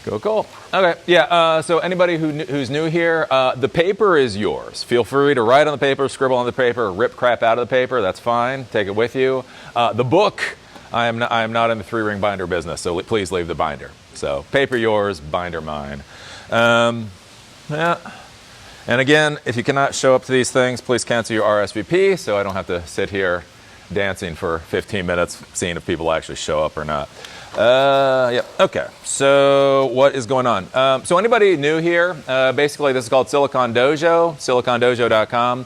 Cool, cool. Okay, yeah, so anybody who's new here, the paper is yours. Feel free to write on the paper, scribble on the paper, rip crap out of the paper, that's fine. Take it with you. The book, I am not in the 3-ring binder business, so please leave the binder. So paper yours, binder mine. Yeah. And again, if you cannot show up to these things, please cancel your RSVP so I don't have to sit here dancing for 15 minutes seeing if people actually show up or not. Yeah, okay, so what is going on? So anybody new here, basically this is called Silicon Dojo, silicondojo.com.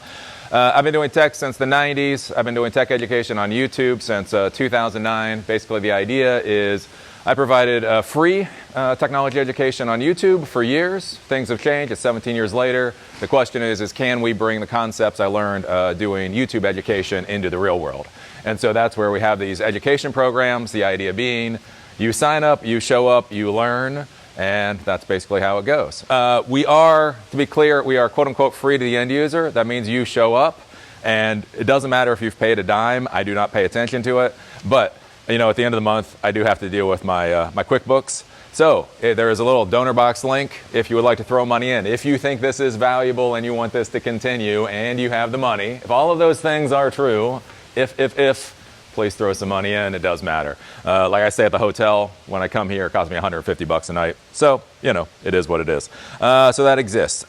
I've been doing tech since the 90s. I've been doing tech education on YouTube since 2009. Basically the idea is I provided free technology education on YouTube for years. Things have changed. It's 17 years later. The question is can we bring the concepts I learned doing YouTube education into the real world? And so that's where we have these education programs, the idea being you sign up, you show up, you learn, and that's basically how it goes. We are, to be clear, we are quote-unquote free to the end user. That means you show up, and it doesn't matter if you've paid a dime. I do not pay attention to it. But, you know, at the end of the month, I do have to deal with my, my QuickBooks. So there is a little donor box link if you would like to throw money in. If you think this is valuable and you want this to continue and you have the money, if all of those things are true, if, please throw some money in. It does matter. Like I say at the hotel, when I come here, it costs me $150 a night. So, you know, it is what it is. So that exists.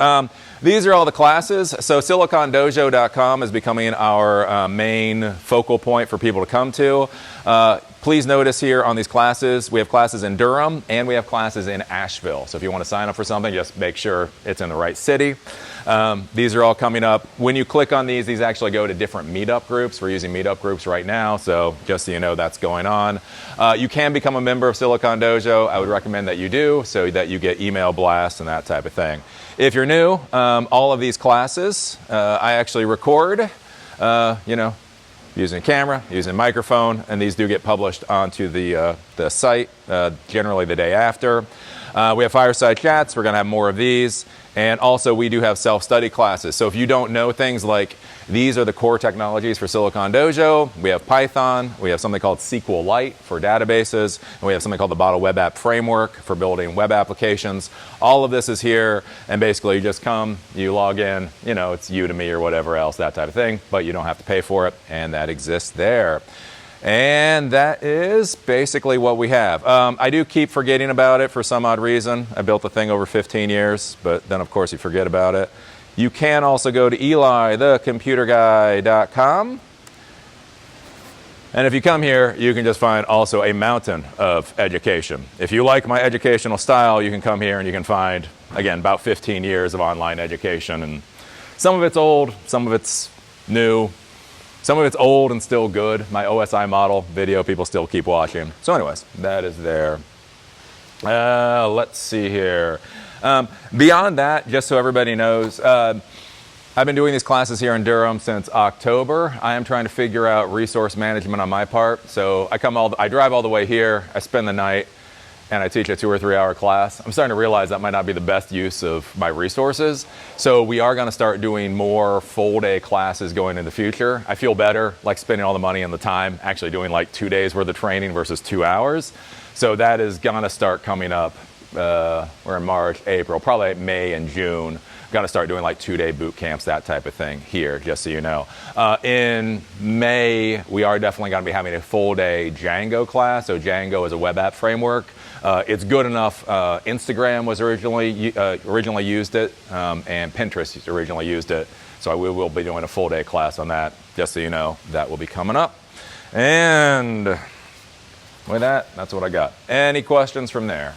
These are all the classes. So silicondojo.com is becoming our main focal point for people to come to. Please notice here on these classes, we have classes in Durham and we have classes in Asheville. So if you want to sign up for something, just make sure it's in the right city. These are all coming up. When you click on these actually go to different meetup groups. We're using meetup groups right now, so just so you know that's going on. You can become a member of Silicon Dojo. I would recommend that you do so that you get email blasts and that type of thing. If you're new, all of these classes I actually record, you know, using a camera, using a microphone, and these do get published onto the site generally the day after. We have fireside chats. We're going to have more of these. And also, we do have self-study classes. So if you don't know things like these are the core technologies for Silicon Dojo, we have Python, we have something called SQLite for databases, and we have something called the Bottle Web App Framework for building web applications. All of this is here, and basically you just come, you log in, you know, it's Udemy or whatever else, that type of thing, but you don't have to pay for it, and that exists there. And that is basically what we have. I do keep forgetting about it for some odd reason. I built the thing over 15 years, but then of course you forget about it. You can also go to EliTheComputerGuy.com. And if you come here, you can just find also a mountain of education. If you like my educational style, you can come here and you can find, again, about 15 years of online education. And some of it's old, some of it's new. Some of it's old and still good. My OSI model video, people still keep watching. So anyways, that is there. Let's see here. Beyond that, just so everybody knows, I've been doing these classes here in Durham since October. I am trying to figure out resource management on my part. So I drive all the way here, I spend the night, and I teach a 2 or 3 hour class. I'm starting to realize that might not be the best use of my resources. So we are gonna start doing more full day classes going in the future. I feel better, like spending all the money and the time, actually doing like 2 days worth of training versus 2 hours. So that is gonna start coming up, we're in March, April, probably May and June. Gonna start doing like 2-day boot camps, that type of thing here, just so you know. In May, we are definitely gonna be having a full day Django class. So Django is a web app framework. It's good enough. Instagram was originally used it, and Pinterest originally used it. So we will be doing a full day class on that, just so you know. That will be coming up. And with that, that's what I got. Any questions from there?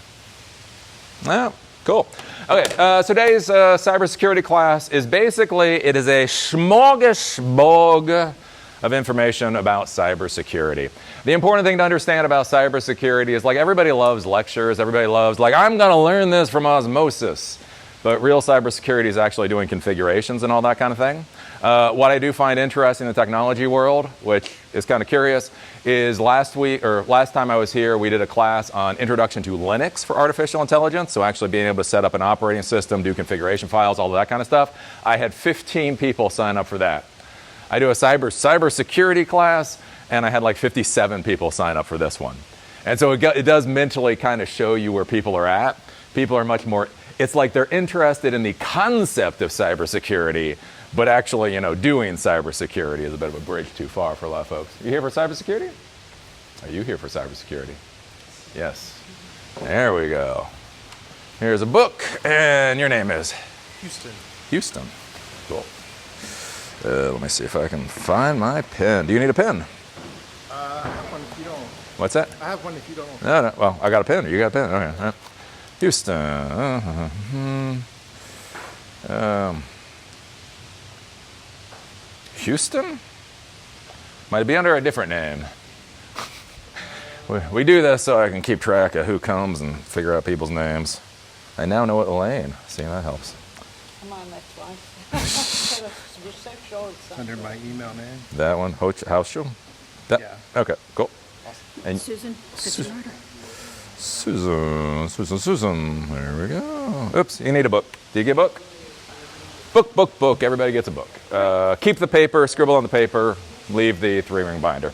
No? Cool. Okay, today's cybersecurity class is basically, it is a smorgasbord of information about cybersecurity. The important thing to understand about cybersecurity is, like, everybody loves lectures, everybody loves, like, I'm gonna learn this from osmosis. But real cybersecurity is actually doing configurations and all that kind of thing. What I do find interesting in the technology world, which is kind of curious, is last time I was here, we did a class on Introduction to Linux for Artificial Intelligence. So actually being able to set up an operating system, do configuration files, all of that kind of stuff. I had 15 people sign up for that. I do a cybersecurity class, and I had like 57 people sign up for this one. And so it does mentally kind of show you where people are at. People are much more, it's like they're interested in the concept of cybersecurity, but actually, doing cybersecurity is a bit of a bridge too far for a lot of folks. You here for cybersecurity? Are you here for cybersecurity? Yes. There we go. Here's a book, and your name is? Houston. Houston. Cool. Let me see if I can find my pen. Do you need a pen? I have one if you don't. What's that? I have one if you don't. No. Well, I got a pen. You got a pen? Okay. All right. Houston. Houston? Might be under a different name. We do this so I can keep track of who comes and figure out people's names. I now know Elaine. See, that helps. I'm on that one. You're so short. Under my email name. That one, house show? Yeah. Okay, cool. Awesome. And Susan. Susan. There we go. Oops, you need a book. Do you get a book? Book. Everybody gets a book. Keep the paper, scribble on the paper, leave the 3-ring binder.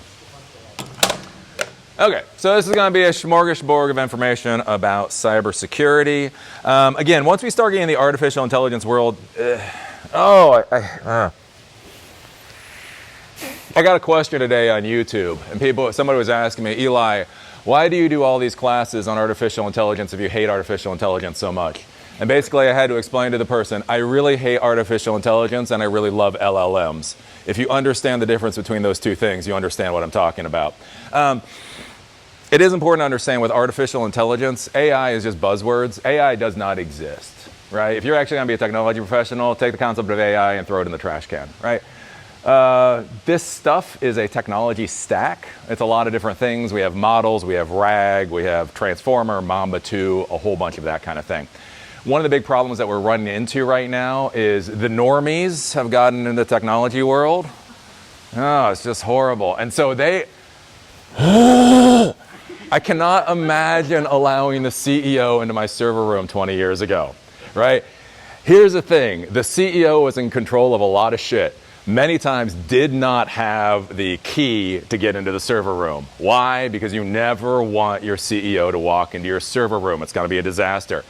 Okay, so this is going to be a smorgasbord of information about cybersecurity. Again, once we start getting in the artificial intelligence world, I got a question today on YouTube, and somebody was asking me, Eli, why do you do all these classes on artificial intelligence if you hate artificial intelligence so much? And basically I had to explain to the person, I really hate artificial intelligence and I really love LLMs. If you understand the difference between those two things, you understand what I'm talking about. It is important to understand with artificial intelligence, AI is just buzzwords. AI does not exist, right? If you're actually going to be a technology professional, take the concept of AI and throw it in the trash can, right? This stuff is a technology stack. It's a lot of different things. We have models, we have RAG, we have Transformer, Mamba 2, a whole bunch of that kind of thing. One of the big problems that we're running into right now is the normies have gotten into the technology world. Oh, it's just horrible. And so I cannot imagine allowing the CEO into my server room 20 years ago, right? Here's the thing. The CEO was in control of a lot of shit. Many times did not have the key to get into the server room. Why? Because you never want your CEO to walk into your server room. It's going to be a disaster.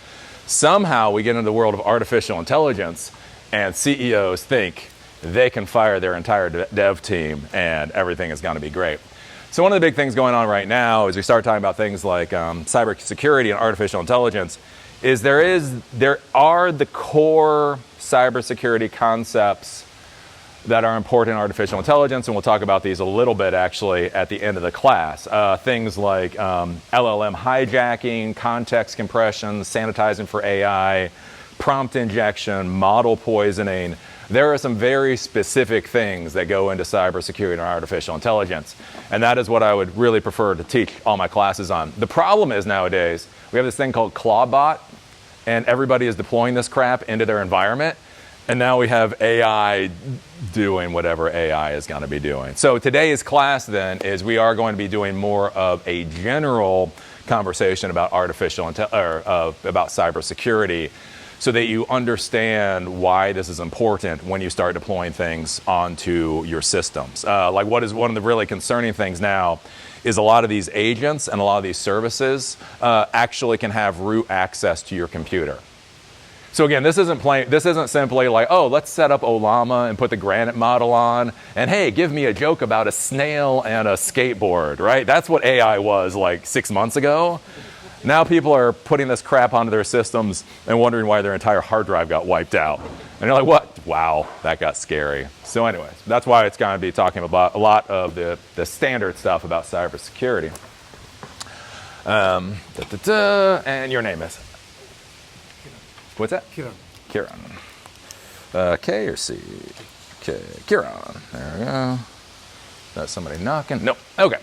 Somehow we get into the world of artificial intelligence and CEOs think they can fire their entire dev team and everything is going to be great. So one of the big things going on right now as we start talking about things like cybersecurity and artificial intelligence is there are the core cybersecurity concepts that are important in artificial intelligence, and we'll talk about these a little bit actually at the end of the class. Things like LLM hijacking, context compression, sanitizing for AI, prompt injection, model poisoning. There are some very specific things that go into cybersecurity and artificial intelligence, and that is what I would really prefer to teach all my classes on. The problem is nowadays, we have this thing called Clawbot, and everybody is deploying this crap into their environment, and now we have AI doing whatever AI is going to be doing. So today's class then is we are going to be doing more of a general conversation about about cybersecurity, so that you understand why this is important when you start deploying things onto your systems. Like what is one of the really concerning things now is a lot of these agents and a lot of these services actually can have root access to your computer. So again, this isn't simply like, oh, let's set up Olama and put the Granite model on, and hey, give me a joke about a snail and a skateboard, right? That's what AI was like 6 months ago. Now people are putting this crap onto their systems and wondering why their entire hard drive got wiped out. And you're like, what? Wow, that got scary. So anyways, that's why it's going to be talking about a lot of the standard stuff about cybersecurity. And your name is? What's that? Kiran. K or C? K. Kiran. There we go. That's somebody knocking. Nope. Okay.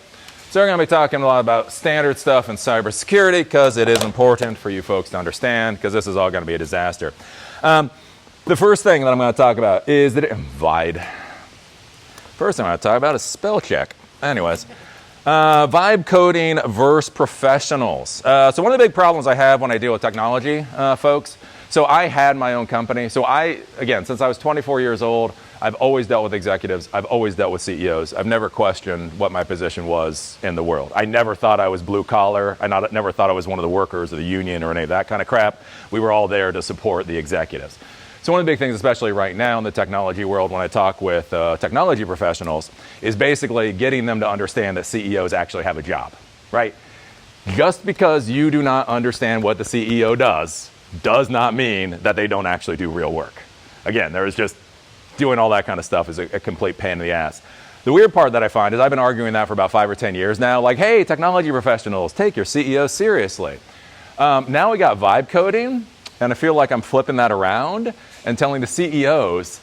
So we're going to be talking a lot about standard stuff in cybersecurity because it is important for you folks to understand, because this is all going to be a disaster. The first thing that I'm going to talk about is Vibe. First thing I'm going to talk about is spell check. Anyways, vibe coding versus professionals. So one of the big problems I have when I deal with technology folks, so I had my own company. So again, since I was 24 years old, I've always dealt with executives. I've always dealt with CEOs. I've never questioned what my position was in the world. I never thought I was blue collar. I never thought I was one of the workers or the union or any of that kind of crap. We were all there to support the executives. So one of the big things, especially right now in the technology world, when I talk with technology professionals, is basically getting them to understand that CEOs actually have a job, right? Just because you do not understand what the CEO does not mean that they don't actually do real work. Again, there is just doing all that kind of stuff is a complete pain in the ass. The weird part that I find is I've been arguing that for about 5 or 10 years now, like, hey, technology professionals, take your CEO seriously. Now we got vibe coding, and I feel like I'm flipping that around and telling the CEOs,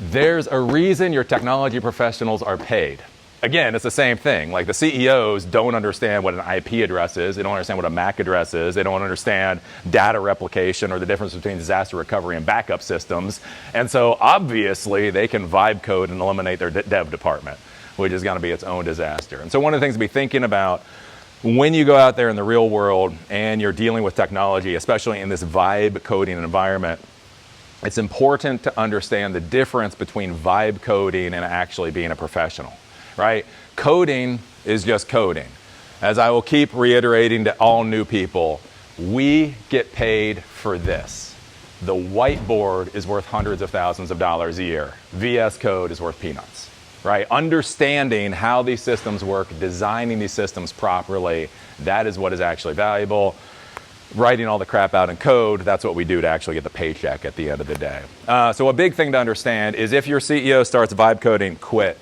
there's a reason your technology professionals are paid. Again, it's the same thing. Like the CEOs don't understand what an IP address is. They don't understand what a MAC address is. They don't understand data replication or the difference between disaster recovery and backup systems. And so obviously they can vibe code and eliminate their dev department, which is going to be its own disaster. And so one of the things to be thinking about when you go out there in the real world and you're dealing with technology, especially in this vibe coding environment, it's important to understand the difference between vibe coding and actually being a professional, right? Coding is just coding. As I will keep reiterating to all new people, we get paid for this. The whiteboard is worth hundreds of thousands of dollars a year. VS Code is worth peanuts, right? Understanding how these systems work, designing these systems properly, that is what is actually valuable. Writing all the crap out in code, that's what we do to actually get the paycheck at the end of the day. So a big thing to understand is if your CEO starts vibe coding, quit.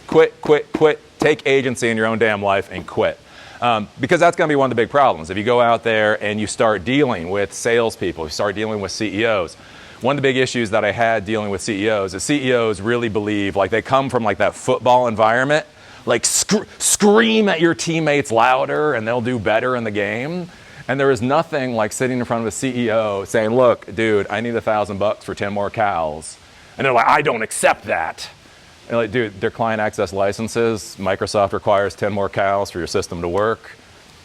Quit. Take agency in your own damn life and quit. Because that's going to be one of the big problems. If you go out there and you start dealing with salespeople, you start dealing with CEOs, one of the big issues that I had dealing with CEOs is CEOs really believe like they come from like that football environment, like scream at your teammates louder and they'll do better in the game. And there is nothing like sitting in front of a CEO saying, look, dude, I need $1,000 for 10 more cows. And they're like, I don't accept that. And like, dude, their client access licenses, Microsoft requires 10 more cows for your system to work.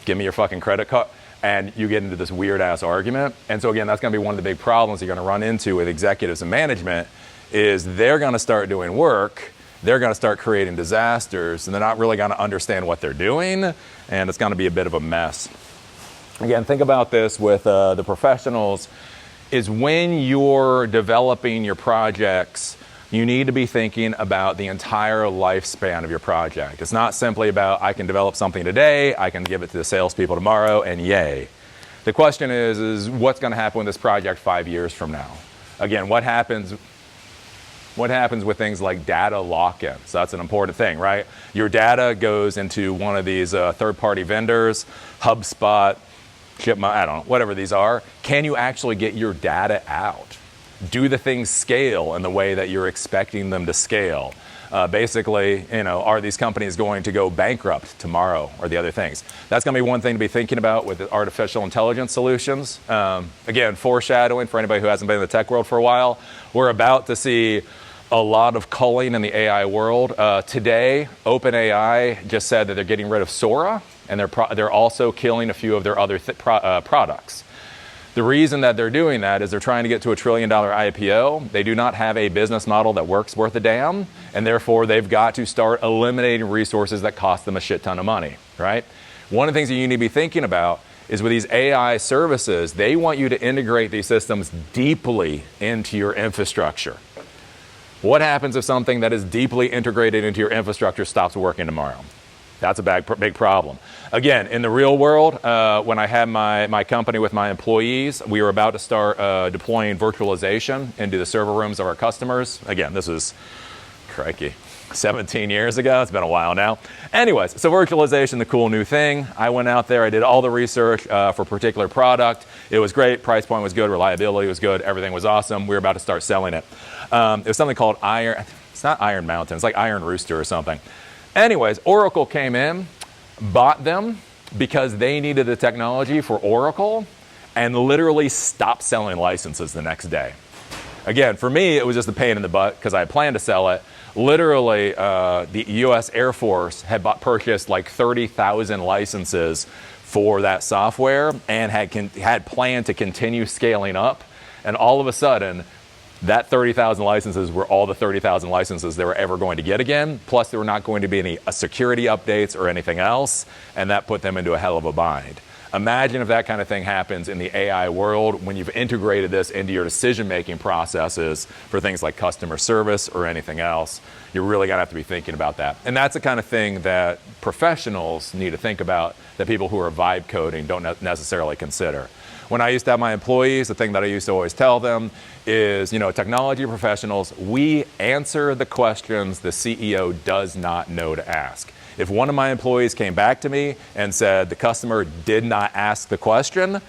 Give me your fucking credit card. And you get into this weird ass argument. And so again, that's going to be one of the big problems you're going to run into with executives and management is they're going to start doing work. They're going to start creating disasters and they're not really going to understand what they're doing. And it's going to be a bit of a mess. Again, think about this with the professionals, is when you're developing your projects, you need to be thinking about the entire lifespan of your project. It's not simply about, I can develop something today, I can give it to the salespeople tomorrow, and yay. The question is what's going to happen with this project 5 years from now? Again, what happens with things like data lock-in? So that's an important thing, right? Your data goes into one of these third-party vendors, HubSpot, I don't know, whatever these are. Can you actually get your data out? Do the things scale in the way that you're expecting them to scale? Basically, are these companies going to go bankrupt tomorrow or the other things? That's going to be one thing to be thinking about with artificial intelligence solutions. Again, foreshadowing for anybody who hasn't been in the tech world for a while, we're about to see a lot of culling in the AI world. Today, OpenAI just said that they're getting rid of Sora, and they're also killing a few of their other products. The reason that they're doing that is they're trying to get to $1 trillion IPO. They do not have a business model that works worth a damn, and therefore they've got to start eliminating resources that cost them a shit ton of money, right? One of the things that you need to be thinking about is with these AI services, they want you to integrate these systems deeply into your infrastructure. What happens if something that is deeply integrated into your infrastructure stops working tomorrow? That's a big problem. Again, in the real world, when I had my company with my employees, we were about to start deploying virtualization into the server rooms of our customers. Again, this is, crikey, 17 years ago. It's been a while now. Anyways, so virtualization, the cool new thing. I went out there, I did all the research for a particular product. It was great, price point was good, reliability was good, everything was awesome. We were about to start selling it. It was something called it's not Iron Mountain, it's like Iron Rooster or something. Anyways, Oracle came in, bought them because they needed the technology for Oracle, and literally stopped selling licenses the next day. Again, for me, it was just a pain in the butt because I had planned to sell it. Literally, the U.S. Air Force had purchased like 30,000 licenses for that software and had planned to continue scaling up. And all of a sudden, that 30,000 licenses were all the 30,000 licenses they were ever going to get again, plus there were not going to be any security updates or anything else, and that put them into a hell of a bind. Imagine if that kind of thing happens in the AI world when you've integrated this into your decision-making processes for things like customer service or anything else. You're really going to have to be thinking about that. And that's the kind of thing that professionals need to think about that people who are vibe coding don't necessarily consider. When I used to have my employees, the thing that I used to always tell them is, technology professionals, we answer the questions the CEO does not know to ask. If one of my employees came back to me and said the customer did not ask the question,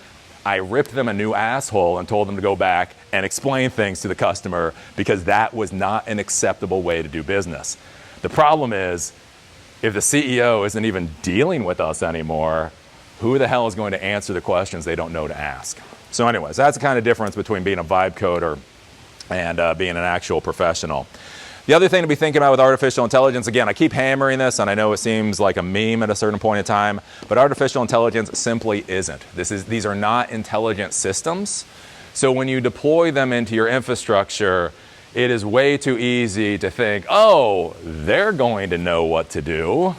I ripped them a new asshole and told them to go back and explain things to the customer because that was not an acceptable way to do business. The problem is, if the CEO isn't even dealing with us anymore, who the hell is going to answer the questions they don't know to ask? So anyways, that's the kind of difference between being a vibe coder and being an actual professional. The other thing to be thinking about with artificial intelligence, again, I keep hammering this, and I know it seems like a meme at a certain point in time, but artificial intelligence simply isn't. These are not intelligent systems. So when you deploy them into your infrastructure, it is way too easy to think, oh, they're going to know what to do.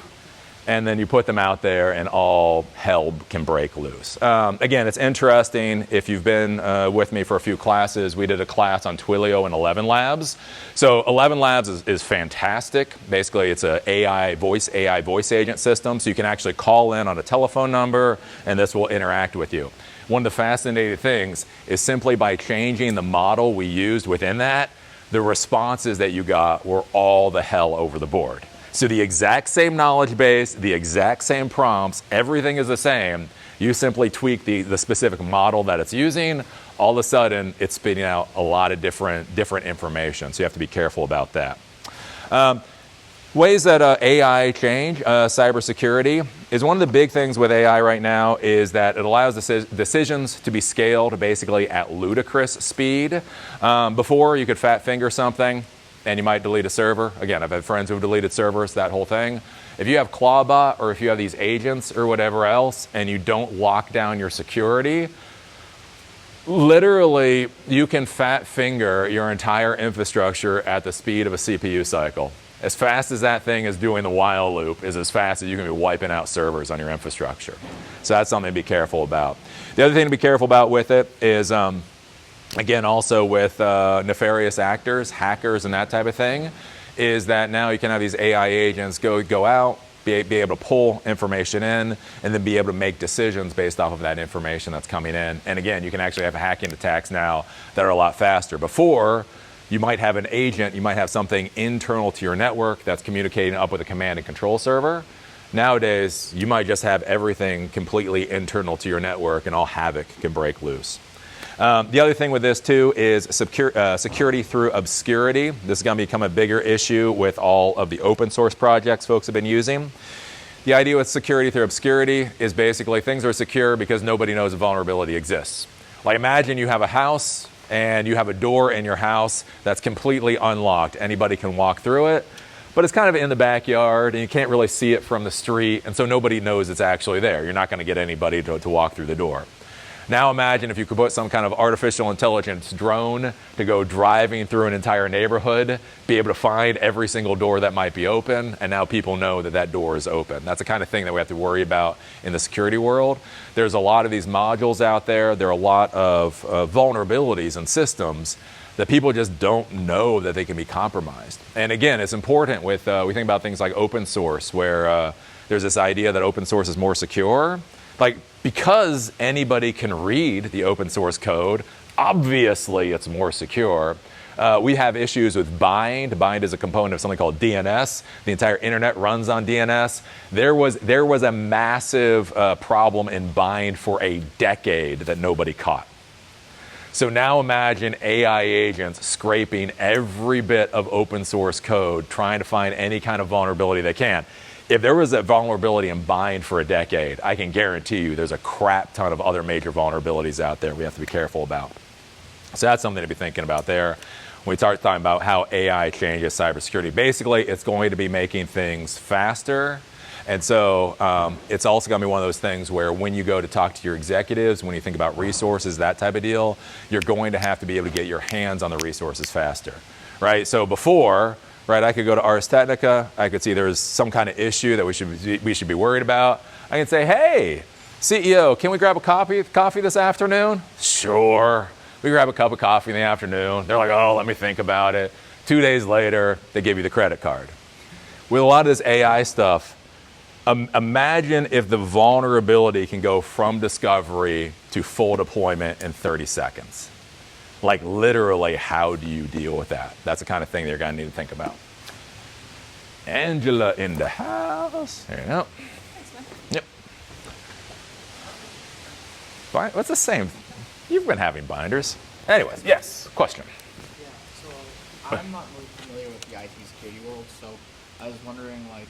And then you put them out there and all hell can break loose. Again, it's interesting. If you've been with me for a few classes, we did a class on Twilio and 11 Labs. So 11 Labs is fantastic. Basically, it's an AI voice agent system. So you can actually call in on a telephone number and this will interact with you. One of the fascinating things is simply by changing the model we used within that, the responses that you got were all the hell over the board. So the exact same knowledge base, the exact same prompts, everything is the same. You simply tweak the specific model that it's using. All of a sudden, it's spitting out a lot of different information. So you have to be careful about that. Ways that AI change cybersecurity is one of the big things with AI right now is that it allows decisions to be scaled basically at ludicrous speed. Before, you could fat finger something and you might delete a server. Again, I've had friends who have deleted servers, that whole thing. If you have Clawbot or if you have these agents or whatever else and you don't lock down your security, literally you can fat finger your entire infrastructure at the speed of a CPU cycle. As fast as that thing is doing the while loop is as fast as you can be wiping out servers on your infrastructure. So that's something to be careful about. The other thing to be careful about with it is, again, also with nefarious actors, hackers, and that type of thing, is that now you can have these AI agents go out, be able to pull information in, and then be able to make decisions based off of that information that's coming in. And again, you can actually have hacking attacks now that are a lot faster. Before, you might have an agent, you might have something internal to your network that's communicating up with a command and control server. Nowadays, you might just have everything completely internal to your network and all havoc can break loose. The other thing with this too is security through obscurity. This is going to become a bigger issue with all of the open source projects folks have been using. The idea with security through obscurity is basically things are secure because nobody knows a vulnerability exists. Like imagine you have a house and you have a door in your house that's completely unlocked. Anybody can walk through it, but it's kind of in the backyard and you can't really see it from the street, and so nobody knows it's actually there. You're not going to get anybody to walk through the door. Now imagine if you could put some kind of artificial intelligence drone to go driving through an entire neighborhood, be able to find every single door that might be open, and now people know that that door is open. That's the kind of thing that we have to worry about in the security world. There's a lot of these modules out there. There are a lot of vulnerabilities in systems that people just don't know that they can be compromised. And again, it's important with, we think about things like open source, where there's this idea that open source is more secure. Like, because anybody can read the open source code, obviously it's more secure. We have issues with bind. Bind is a component of something called DNS. The entire internet runs on DNS. There was a massive problem in bind for a decade that nobody caught. So now imagine AI agents scraping every bit of open source code, trying to find any kind of vulnerability they can. If there was a vulnerability in bind for a decade, I can guarantee you there's a crap ton of other major vulnerabilities out there we have to be careful about. So that's something to be thinking about there. When we start talking about how AI changes cybersecurity, basically it's going to be making things faster. And so it's also going to be one of those things where when you go to talk to your executives, when you think about resources, that type of deal, you're going to have to be able to get your hands on the resources faster, right? So before, right, I could go to Ars Technica, I could see there's some kind of issue that we should be worried about. I can say, hey, CEO, can we grab a coffee this afternoon? Sure. We grab a cup of coffee in the afternoon. They're like, oh, let me think about it. 2 days later, they give you the credit card. With a lot of this AI stuff, imagine if the vulnerability can go from discovery to full deployment in 30 seconds. Like literally, how do you deal with that? That's the kind of thing that you're going to need to think about. Angela in the house. There you go. Thanks, man. Yep. Fine. What's the same? You've been having binders. Anyways, yes, question. Yeah, so I'm not really familiar with the IT security world, so I was wondering, like,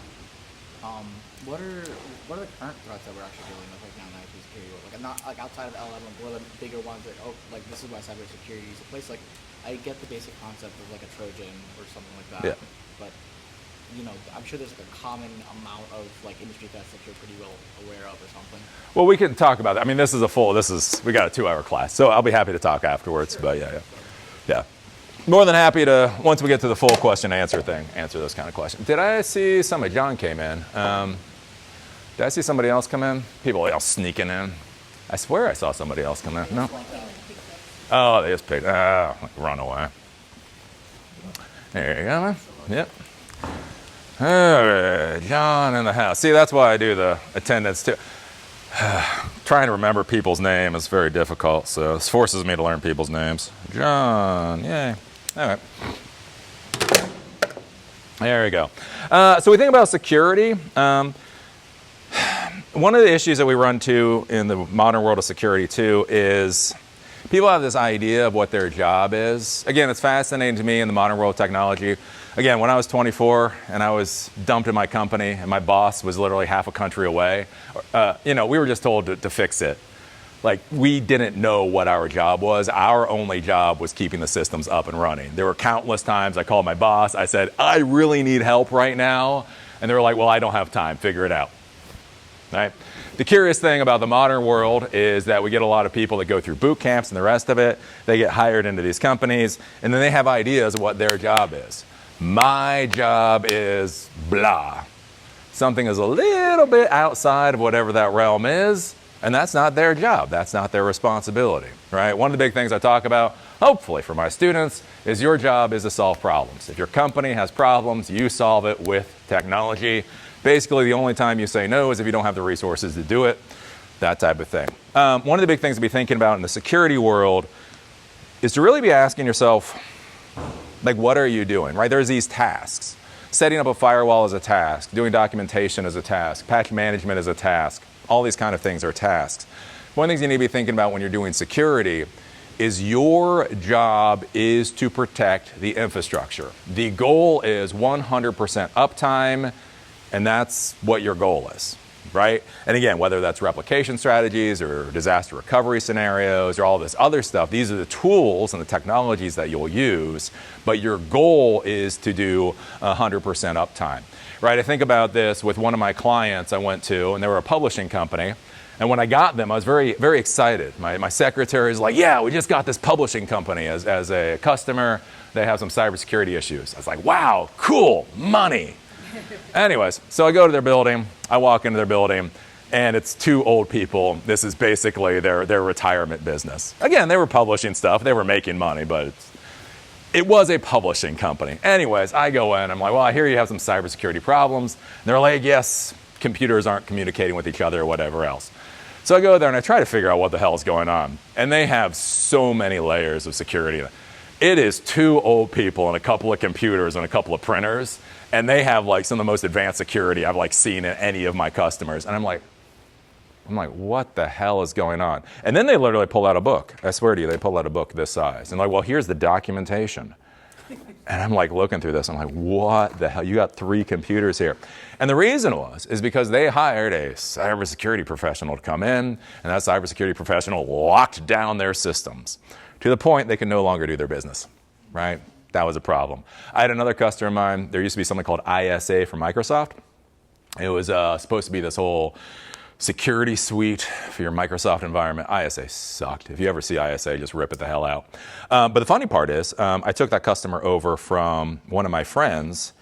what are the current threats that we're actually dealing with right now in the IT security world? Like, I'm not, like, outside of LLM, what are the bigger ones that, oh, like, this is why cybersecurity is a place, like, I get the basic concept of, like, a Trojan or something like that, Yeah. but, you know, I'm sure there's, like, a common amount of, like, industry threats that you're pretty well aware of or something. Well, we can talk about that. I mean, we got a 2-hour class, so I'll be happy to talk afterwards, but yeah. More than happy to, once we get to the full question answer thing, answer those kind of questions. Did I see somebody, John came in. Did I see somebody else come in? People all sneaking in. I swear I saw somebody else come in. No? Oh, they just picked, run away. There you go, man. Yep. All right, John in the house. See, that's why I do the attendance too. Trying to remember people's name is very difficult, so this forces me to learn people's names. John, yay. All right. There we go. So we think about security. One of the issues that we run to in the modern world of security too is people have this idea of what their job is. Again, it's fascinating to me in the modern world of technology. Again, when I was 24 and I was dumped in my company and my boss was literally half a country away, we were just told to fix it. Like, we didn't know what our job was. Our only job was keeping the systems up and running. There were countless times I called my boss. I said, I really need help right now. And they were like, well, I don't have time. Figure it out. Right? The curious thing about the modern world is that we get a lot of people that go through boot camps and the rest of it. They get hired into these companies, and then they have ideas of what their job is. My job is blah. Something is a little bit outside of whatever that realm is, and that's not their job. That's not their responsibility, right? One of the big things I talk about, hopefully for my students, is your job is to solve problems. If your company has problems, you solve it with technology. Basically, the only time you say no is if you don't have the resources to do it, that type of thing. One of the big things to be thinking about in the security world is to really be asking yourself, like, what are you doing, right? There's these tasks. Setting up a firewall is a task. Doing documentation is a task. Patch management is a task. All these kind of things are tasks. One of the things you need to be thinking about when you're doing security is your job is to protect the infrastructure. The goal is 100% uptime, and that's what your goal is, right? And again, whether that's replication strategies or disaster recovery scenarios or all this other stuff, these are the tools and the technologies that you'll use, but your goal is to do 100% uptime, right? I think about this with one of my clients I went to, and they were a publishing company. And when I got them, I was very, very excited. My secretary is like, yeah, we just got this publishing company as a customer. They have some cybersecurity issues. I was like, wow, cool, money. Anyways, so I go to their building, I walk into their building, and it's 2 old people. This is basically their retirement business. Again, they were publishing stuff, they were making money, but it was a publishing company. Anyways, I go in, I'm like, well, I hear you have some cybersecurity problems. And they're like, yes, computers aren't communicating with each other or whatever else. So I go there and I try to figure out what the hell is going on. And they have so many layers of security. It is 2 old people and a couple of computers and a couple of printers. And they have like some of the most advanced security I've like seen in any of my customers. And I'm like, what the hell is going on? And then they literally pull out a book. I swear to you, they pull out a book this size. And like, well, here's the documentation. And I'm like looking through this. I'm like, what the hell? You got 3 computers here. And the reason is because they hired a cybersecurity professional to come in, and that cybersecurity professional locked down their systems to the point they can no longer do their business, right? That was a problem. I had another customer of mine. There used to be something called ISA for Microsoft. It was supposed to be this whole security suite for your Microsoft environment. ISA sucked. If you ever see ISA, just rip it the hell out. But the funny part is, I took that customer over from one of my friends,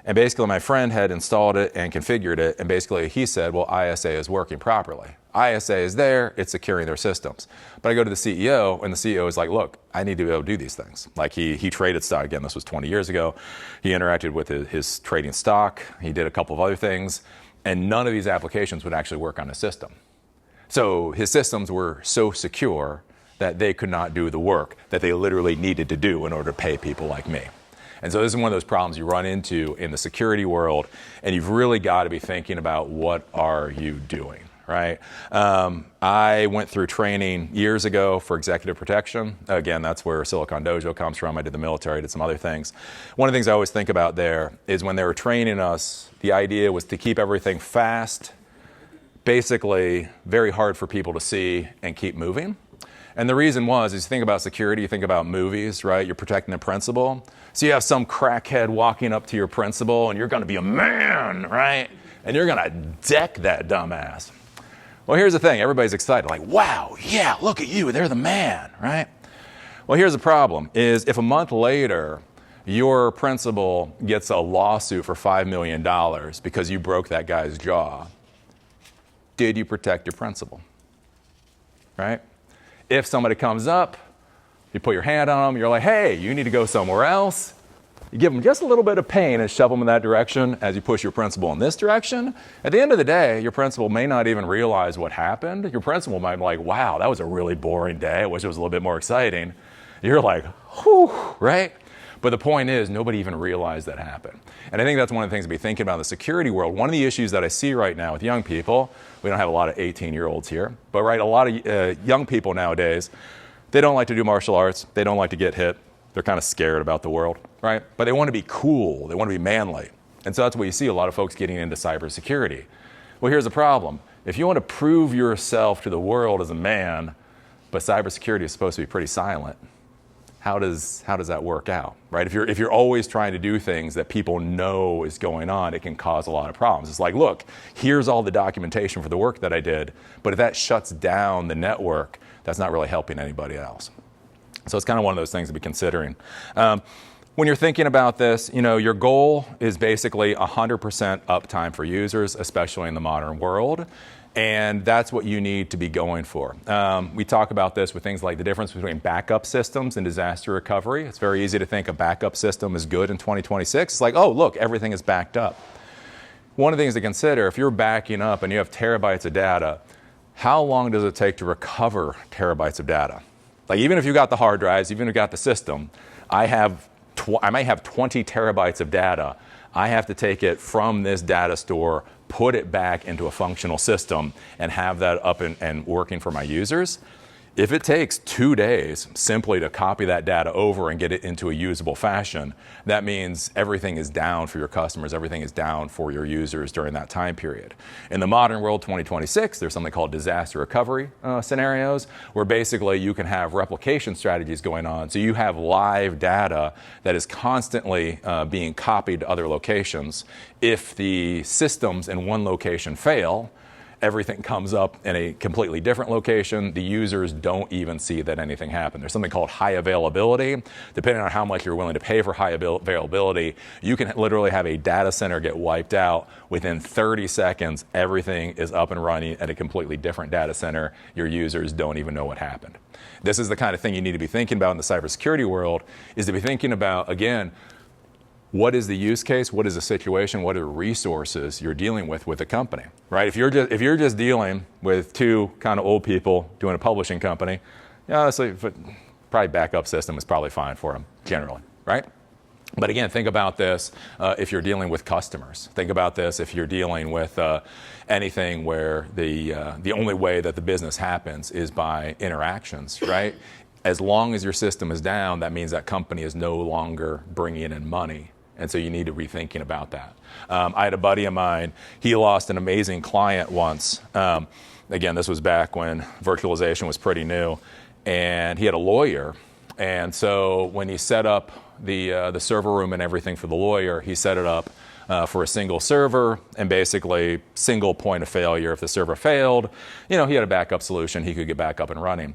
and basically my friend had installed it and configured it, and basically he said, well, ISA is working properly. ISA is there, it's securing their systems. But I go to the CEO, and the CEO is like, look, I need to be able to do these things. Like he traded stock, again, this was 20 years ago. He interacted with his trading stock, he did a couple of other things, and none of these applications would actually work on his system. So his systems were so secure that they could not do the work that they literally needed to do in order to pay people like me. And so this is one of those problems you run into in the security world, and you've really got to be thinking about what are you doing, right? I went through training years ago for executive protection. Again, that's where Silicon Dojo comes from. I did the military, did some other things. One of the things I always think about there is when they were training us, the idea was to keep everything fast, basically very hard for people to see and keep moving. And the reason was, is you think about security, you think about movies, right? You're protecting the principal. So you have some crackhead walking up to your principal and you're gonna be a man, right? And you're gonna deck that dumbass. Well, here's the thing, everybody's excited, like, wow, yeah, look at you, they're the man, right? Well, here's the problem, is if a month later, your principal gets a lawsuit for $5 million because you broke that guy's jaw, did you protect your principal, right? If somebody comes up, you put your hand on them, you're like, hey, you need to go somewhere else. You give them just a little bit of pain and shove them in that direction as you push your principal in this direction. At the end of the day, your principal may not even realize what happened. Your principal might be like, wow, that was a really boring day. I wish it was a little bit more exciting. You're like, whew, right? But the point is, nobody even realized that happened. And I think that's one of the things to be thinking about in the security world. One of the issues that I see right now with young people, we don't have a lot of 18-year-olds here, but right, a lot of young people nowadays, they don't like to do martial arts. They don't like to get hit. They're kind of scared about the world, right? But they want to be cool. They want to be manly. And so that's what you see a lot of folks getting into cybersecurity. Well, here's the problem. If you want to prove yourself to the world as a man, but cybersecurity is supposed to be pretty silent, how does that work out, right? If you're always trying to do things that people know is going on, it can cause a lot of problems. It's like, look, here's all the documentation for the work that I did, but if that shuts down the network, that's not really helping anybody else. So it's kind of one of those things to be considering. When you're thinking about this, your goal is basically 100% uptime for users, especially in the modern world. And that's what you need to be going for. We talk about this with things like the difference between backup systems and disaster recovery. It's very easy to think a backup system is good in 2026. It's like, oh, look, everything is backed up. One of the things to consider, if you're backing up and you have terabytes of data, how long does it take to recover terabytes of data? Like, even if you got the hard drives, even if you got the system, I might have 20 terabytes of data. I have to take it from this data store, put it back into a functional system, and have that up and working for my users. If it takes 2 days simply to copy that data over and get it into a usable fashion, that means everything is down for your customers, everything is down for your users during that time period. In the modern world, 2026, there's something called disaster recovery scenarios, where basically you can have replication strategies going on. So you have live data that is constantly being copied to other locations. If the systems in one location fail, everything comes up in a completely different location. The users don't even see that anything happened. There's something called high availability. Depending on how much you're willing to pay for high availability, you can literally have a data center get wiped out. Within 30 seconds, everything is up and running at a completely different data center. Your users don't even know what happened. This is the kind of thing you need to be thinking about in the cybersecurity world, is to be thinking about, again, what is the use case? What is the situation? What are the resources you're dealing with a company, right? If you're just dealing with two kind of old people doing a publishing company, honestly, probably backup system is probably fine for them generally, right? But again, think about this if you're dealing with customers. Think about this if you're dealing with anything where the only way that the business happens is by interactions, right? As long as your system is down, that means that company is no longer bringing in money. And so you need to be rethinking about that. I had a buddy of mine, he lost an amazing client once. Again, this was back when virtualization was pretty new. And he had a lawyer. And so when he set up the server room and everything for the lawyer, he set it up for a single server, and basically single point of failure. If the server failed, he had a backup solution. He could get back up and running.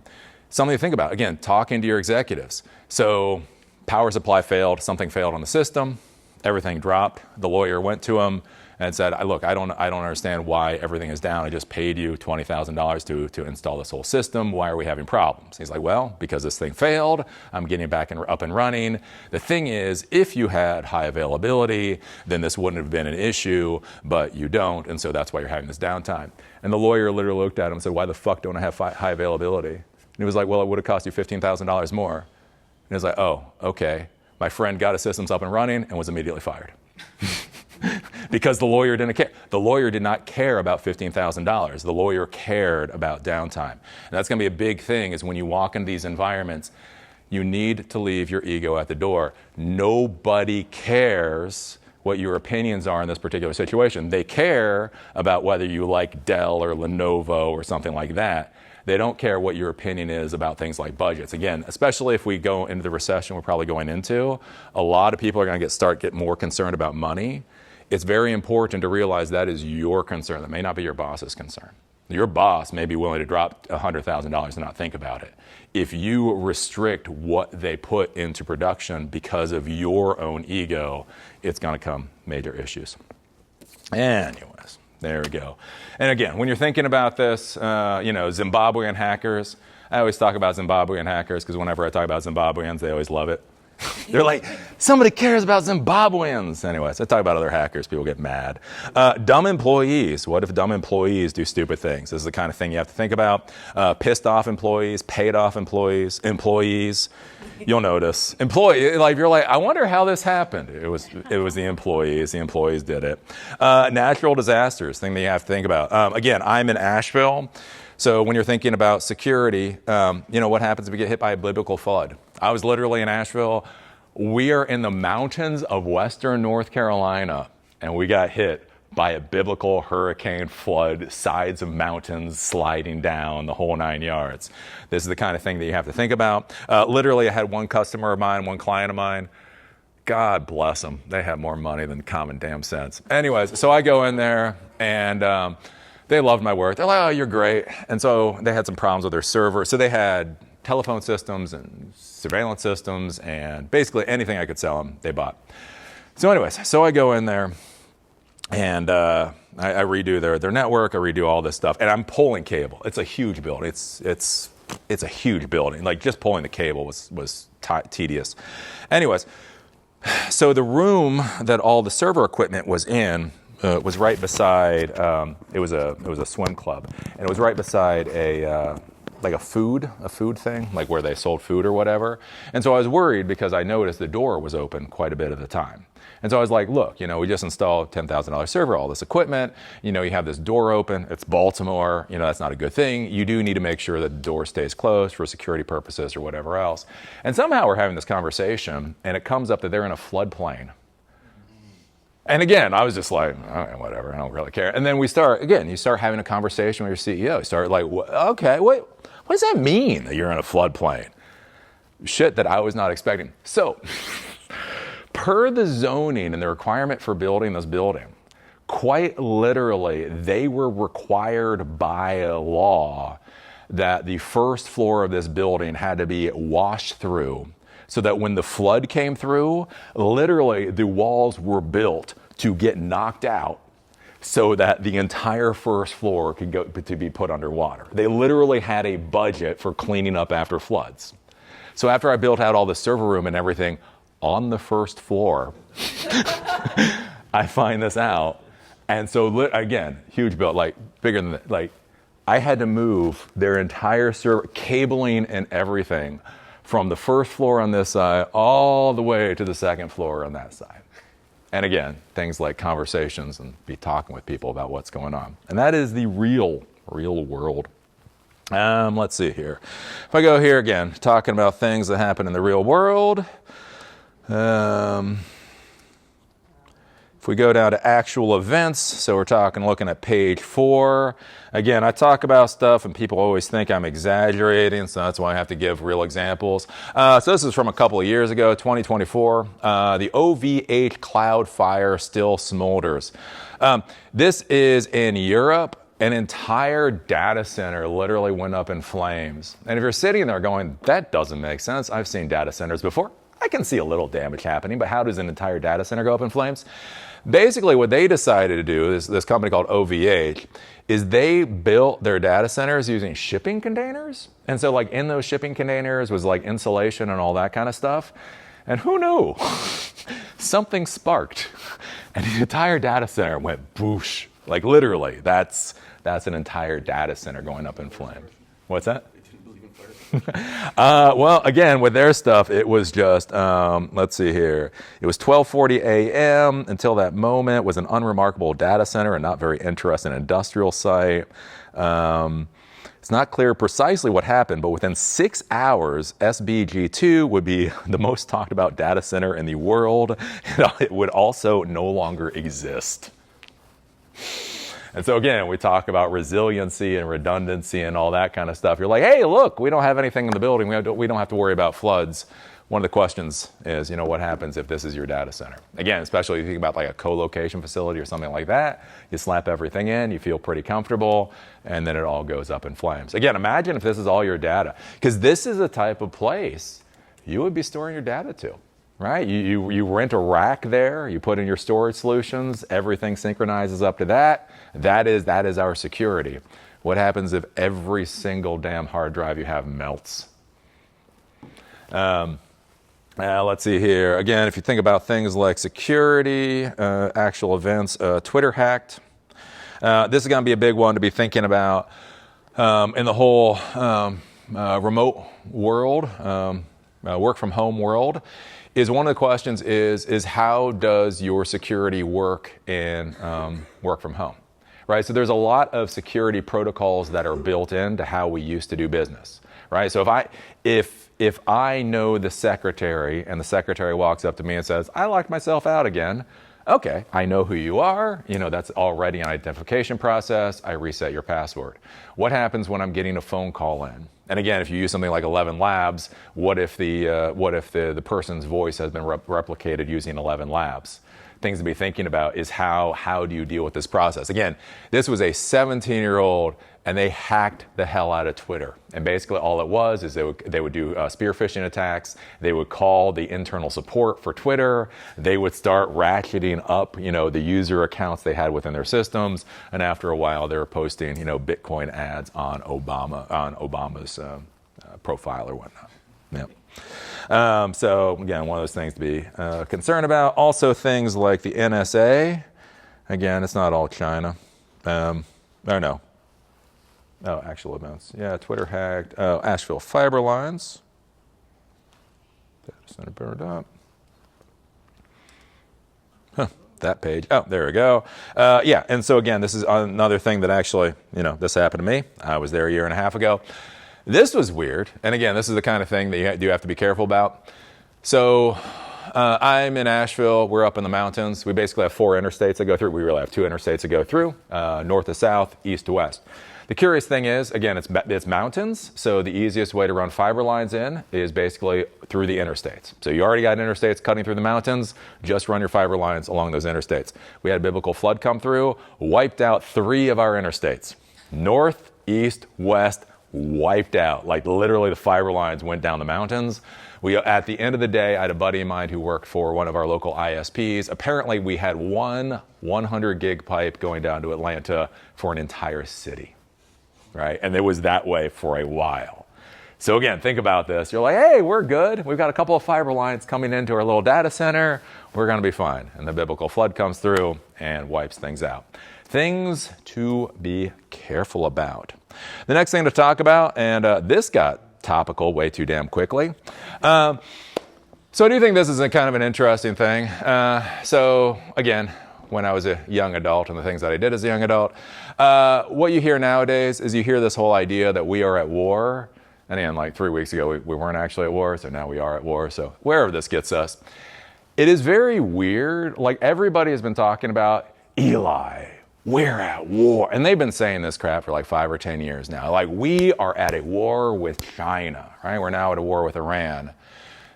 Something to think about. Again, talking to your executives. So power supply failed, something failed on the system, everything dropped. The lawyer went to him and said, look, I don't understand why everything is down. I just paid you $20,000 to install this whole system. Why are we having problems? He's like, well, because this thing failed. I'm getting it back up and running. The thing is, if you had high availability, then this wouldn't have been an issue, but you don't, and so that's why you're having this downtime. And the lawyer literally looked at him and said, why the fuck don't I have high availability? And he was like, well, it would have cost you $15,000 more. And he was like, oh, okay. My friend got his systems up and running and was immediately fired. Because the lawyer didn't care. The lawyer did not care about $15,000. The lawyer cared about downtime. And that's going to be a big thing, is when you walk into these environments, you need to leave your ego at the door. Nobody cares what your opinions are in this particular situation. They care about whether you like Dell or Lenovo or something like that. They don't care what your opinion is about things like budgets. Again, especially if we go into the recession we're probably going into, a lot of people are going to get more concerned about money. It's very important to realize that is your concern. That may not be your boss's concern. Your boss may be willing to drop $100,000 and not think about it. If you restrict what they put into production because of your own ego, it's going to come major issues. Anyways, there we go. And again, when you're thinking about this, Zimbabwean hackers, I always talk about Zimbabwean hackers because whenever I talk about Zimbabweans, they always love it. They're like, somebody cares about Zimbabweans. Anyways, I talk about other hackers. People get mad. Dumb employees. What if dumb employees do stupid things? This is the kind of thing you have to think about. Pissed off employees, paid off employees. You'll notice. You're like, I wonder how this happened. It was the employees. The employees did it. Natural disasters, thing that you have to think about. Again, I'm in Asheville. So when you're thinking about security, what happens if we get hit by a biblical flood? I was literally in Asheville. We are in the mountains of western North Carolina, and we got hit by a biblical hurricane flood, sides of mountains sliding down, the whole 9 yards. This is the kind of thing that you have to think about. Literally, I had one customer of mine, one client of mine. God bless them. They have more money than common damn sense. Anyways, so I go in there, and they loved my work. They're like, oh, you're great. And so they had some problems with their server. So they had telephone systems and surveillance systems and basically anything I could sell them, they bought. So anyways, so I go in there and I redo their network, I redo all this stuff, and I'm pulling cable. It's a huge building. It's a huge building. Like just pulling the cable was tedious. Anyways, so the room that all the server equipment was in was right beside, it was a swim club, and it was right beside a food thing, like where they sold food or whatever. And so I was worried because I noticed the door was open quite a bit of the time. And so I was like, look, we just installed a $10,000 server, all this equipment, you have this door open, it's Baltimore, that's not a good thing. You do need to make sure that the door stays closed for security purposes or whatever else. And somehow we're having this conversation and it comes up that they're in a floodplain. And again, I was just like, whatever, I don't really care. And then you start having a conversation with your CEO. You start like, okay, what does that mean that you're in a floodplain? Shit that I was not expecting. So, per the zoning and the requirement for building this building, quite literally, they were required by law that the first floor of this building had to be washed through, so that when the flood came through, literally the walls were built to get knocked out so that the entire first floor could go to be put underwater. They literally had a budget for cleaning up after floods. So after I built out all the server room and everything on the first floor, I find this out. And so again, huge build, like bigger than that. Like I had to move their entire server, cabling and everything, from the first floor on this side all the way to the second floor on that side. And again, things like conversations and be talking with people about what's going on. And that is the real world. Let's see here. If I go here again, talking about things that happen in the real world. If we go down to actual events, so we're looking at page 4. Again, I talk about stuff and people always think I'm exaggerating, so that's why I have to give real examples. So this is from a couple of years ago, 2024. The OVH cloud fire still smolders. This is in Europe. An entire data center literally went up in flames. And if you're sitting there going, that doesn't make sense, I've seen data centers before. I can see a little damage happening, but how does an entire data center go up in flames? Basically, what they decided to do, is this company called OVH, is they built their data centers using shipping containers. And so like in those shipping containers was like insulation and all that kind of stuff. And who knew? Something sparked. And the entire data center went boosh. Like literally, that's an entire data center going up in flames. What's that? Well, again, with their stuff, it was just, let's see here. It was 12:40 a.m. Until that moment was an unremarkable data center and not very interesting industrial site. It's not clear precisely what happened, but within 6 hours, SBG2 would be the most talked about data center in the world. It would also no longer exist. And so again, we talk about resiliency and redundancy and all that kind of stuff. You're like, hey, look, we don't have anything in the building. We don't have to worry about floods. One of the questions is, what happens if this is your data center? Again, especially if you think about like a co-location facility or something like that, you slap everything in, you feel pretty comfortable, and then it all goes up in flames. Again, imagine if this is all your data, because this is the type of place you would be storing your data to. Right? You rent a rack there, you put in your storage solutions, everything synchronizes up to that. That is our security. What happens if every single damn hard drive you have melts? Let's see here. Again, if you think about things like security, actual events, Twitter hacked. This is going to be a big one to be thinking about in the whole remote world, work from home world. Is one of the questions is how does your security work in work from home, right? So there's a lot of security protocols that are built into how we used to do business, right? So if I know the secretary and the secretary walks up to me and says, I locked myself out again, okay, I know who you are. That's already an identification process. I reset your password. What happens when I'm getting a phone call in? And again, if you use something like 11 Labs, what if the person's voice has been replicated using 11 Labs? Things to be thinking about is how do you deal with this process? Again, this was a 17-year-old, and they hacked the hell out of Twitter. And basically all it was is they would do spear phishing attacks. They would call the internal support for Twitter. They would start ratcheting up, the user accounts they had within their systems. And after a while, they were posting, Bitcoin ads on Obama's profile or whatnot. Yep. So again, one of those things to be concerned about. Also things like the NSA. Again, it's not all China. No. Oh, actual events. Yeah, Twitter hacked. Oh, Asheville fiber lines. Data center burned up. That page. Oh, there we go. Yeah, and so again, this is another thing that actually, this happened to me. I was there a year and a half ago. This was weird. And again, this is the kind of thing that you do have to be careful about. So I'm in Asheville. We're up in the mountains. We basically have 4 interstates that go through. We really have 2 interstates that go through, north to south, east to west. The curious thing is, again, it's mountains, so the easiest way to run fiber lines in is basically through the interstates. So you already got interstates cutting through the mountains, just run your fiber lines along those interstates. We had a biblical flood come through, wiped out 3 of our interstates. North, east, west, wiped out. Like literally the fiber lines went down the mountains. At the end of the day, I had a buddy of mine who worked for one of our local ISPs. Apparently we had one 100 gig pipe going down to Atlanta for an entire city. Right? And it was that way for a while. So again, think about this. You're like, hey, we're good. We've got a couple of fiber lines coming into our little data center. We're going to be fine. And the biblical flood comes through and wipes things out. Things to be careful about. The next thing to talk about, and this got topical way too damn quickly. So I do think this is a kind of an interesting thing. So again, when I was a young adult and the things that I did as a young adult. What you hear nowadays is you hear this whole idea that we are at war. And again, like 3 weeks ago, we weren't actually at war, so now we are at war. So wherever this gets us, It is very weird. Like, everybody has been talking about, Eli, we're at war. And they've been saying this crap for like 5 or 10 years now. Like, we are at a war with China, right? We're now at a war with Iran.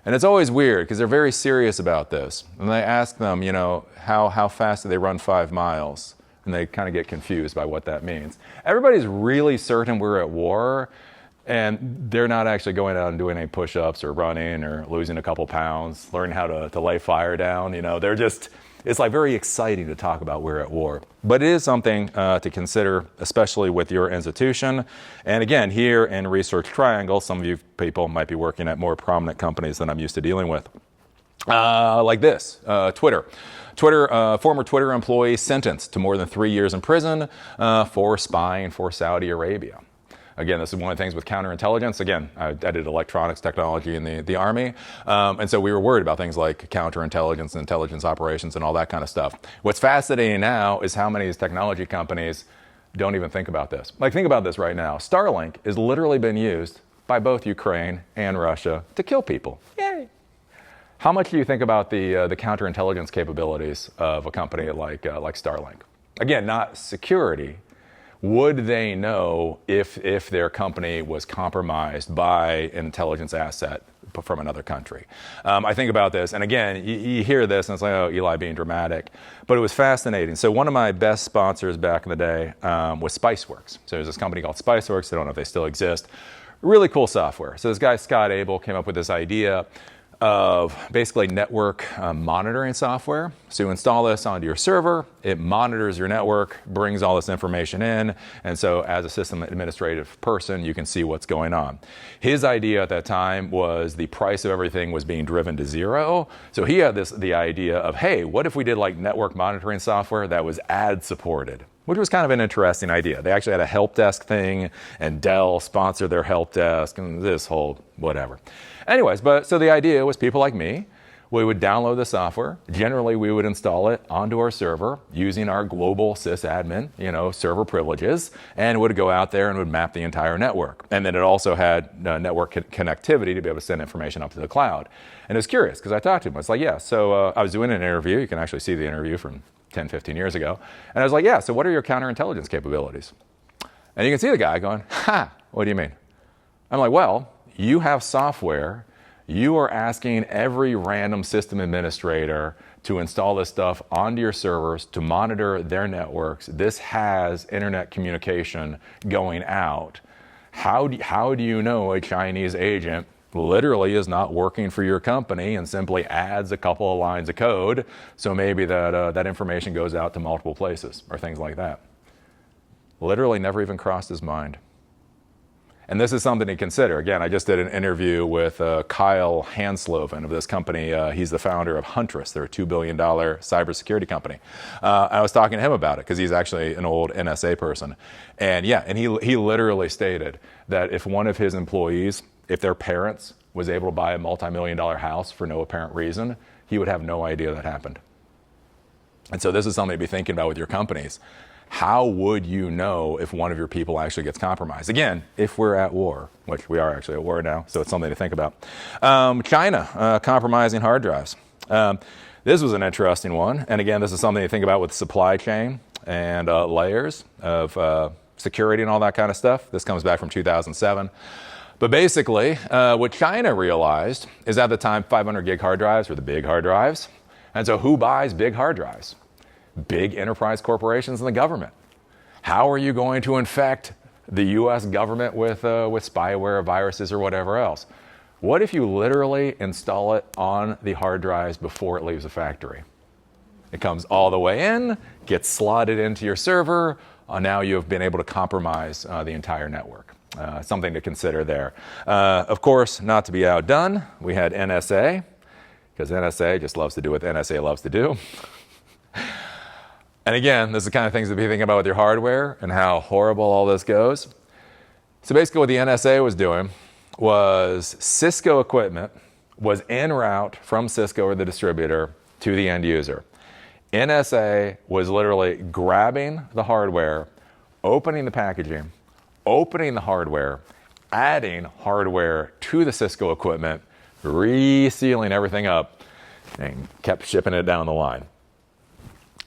And it's always weird because they're very serious about this. And they ask them, you know, how fast do they run 5 miles? And they kind of get confused by what that means. Everybody's really certain we're at war, and they're not actually going out and doing any push-ups or running or losing a couple pounds, learning how to lay fire down. You know, they're just, it's like very exciting to talk about we're at war. But it is something to consider, especially with your institution. And again, here in Research Triangle, some of you people might be working at more prominent companies than I'm used to dealing with. Like this, Twitter. Former Twitter employee sentenced to more than 3 years in prison for spying for Saudi Arabia. Again, this is one of the things with counterintelligence. Again, I did electronics technology in the Army, and so we were worried about things like counterintelligence and intelligence operations and all that kind of stuff. What's fascinating now is how many of these technology companies don't even think about this. Like, think about this right now. Starlink has literally been used by both Ukraine and Russia to kill people. Yay! How much do you think about the counterintelligence capabilities of a company like Starlink? Again, not security. Would they know if their company was compromised by an intelligence asset from another country? I think about this, and again, you hear this, and it's like, oh, Eli being dramatic. But it was fascinating. So one of my best sponsors back in the day was SpiceWorks. So there's this company called SpiceWorks. I don't know if they still exist. Really cool software. So this guy, Scott Abel, came up with this idea of basically network monitoring software. So you install this onto your server, it monitors your network, brings all this information in, and so as a system administrative person, you can see what's going on. His idea at that time was the price of everything was being driven to zero. So he had the idea of, hey, what if we did like network monitoring software that was ad supported? Which was kind of an interesting idea. They actually had a help desk thing, and Dell sponsored their help desk, and this whole whatever. Anyways, so the idea was people like me, we would download the software. Generally, we would install it onto our server using our global sysadmin, server privileges, and would go out there and would map the entire network. And then it also had network connectivity to be able to send information up to the cloud. And it was curious because I talked to him. I was like, yeah, so I was doing an interview. You can actually see the interview from 10, 15 years ago. And I was like, yeah, so what are your counterintelligence capabilities? And you can see the guy going, ha, what do you mean? I'm like, well, you have software. You are asking every random system administrator to install this stuff onto your servers to monitor their networks. This has internet communication going out. How do you know a Chinese agent literally is not working for your company and simply adds a couple of lines of code so maybe that information goes out to multiple places or things like that? Literally never even crossed his mind. And this is something to consider. Again, I just did an interview with Kyle Hansloven of this company. He's the founder of Huntress. They're a $2 billion cybersecurity company. I was talking to him about it because he's actually an old NSA person. And yeah, and he literally stated that if one of his employees, if their parents was able to buy a multi-million-dollar house for no apparent reason, he would have no idea that happened. And so this is something to be thinking about with your companies. How would you know if one of your people actually gets compromised? Again, if we're at war, which we are actually at war now, so it's something to think about. China compromising hard drives. This was an interesting one. And again, this is something to think about with supply chain and layers of security and all that kind of stuff. This comes back from 2007. But basically, what China realized is at the time 500 gig hard drives were the big hard drives. And so who buys big hard drives? Big enterprise corporations and the government. How are you going to infect the U.S. government with spyware, viruses, or whatever else? What if you literally install it on the hard drives before it leaves the factory? It comes all the way in, gets slotted into your server. Now you have been able to compromise the entire network. Something to consider there. Of course, not to be outdone, we had NSA, because NSA just loves to do what NSA loves to do. And again, this is the kind of things to be thinking about with your hardware and how horrible all this goes. So basically what the NSA was doing was Cisco equipment was en route from Cisco or the distributor to the end user. NSA was literally grabbing the hardware, opening the packaging, opening the hardware, adding hardware to the Cisco equipment, resealing everything up, and kept shipping it down the line.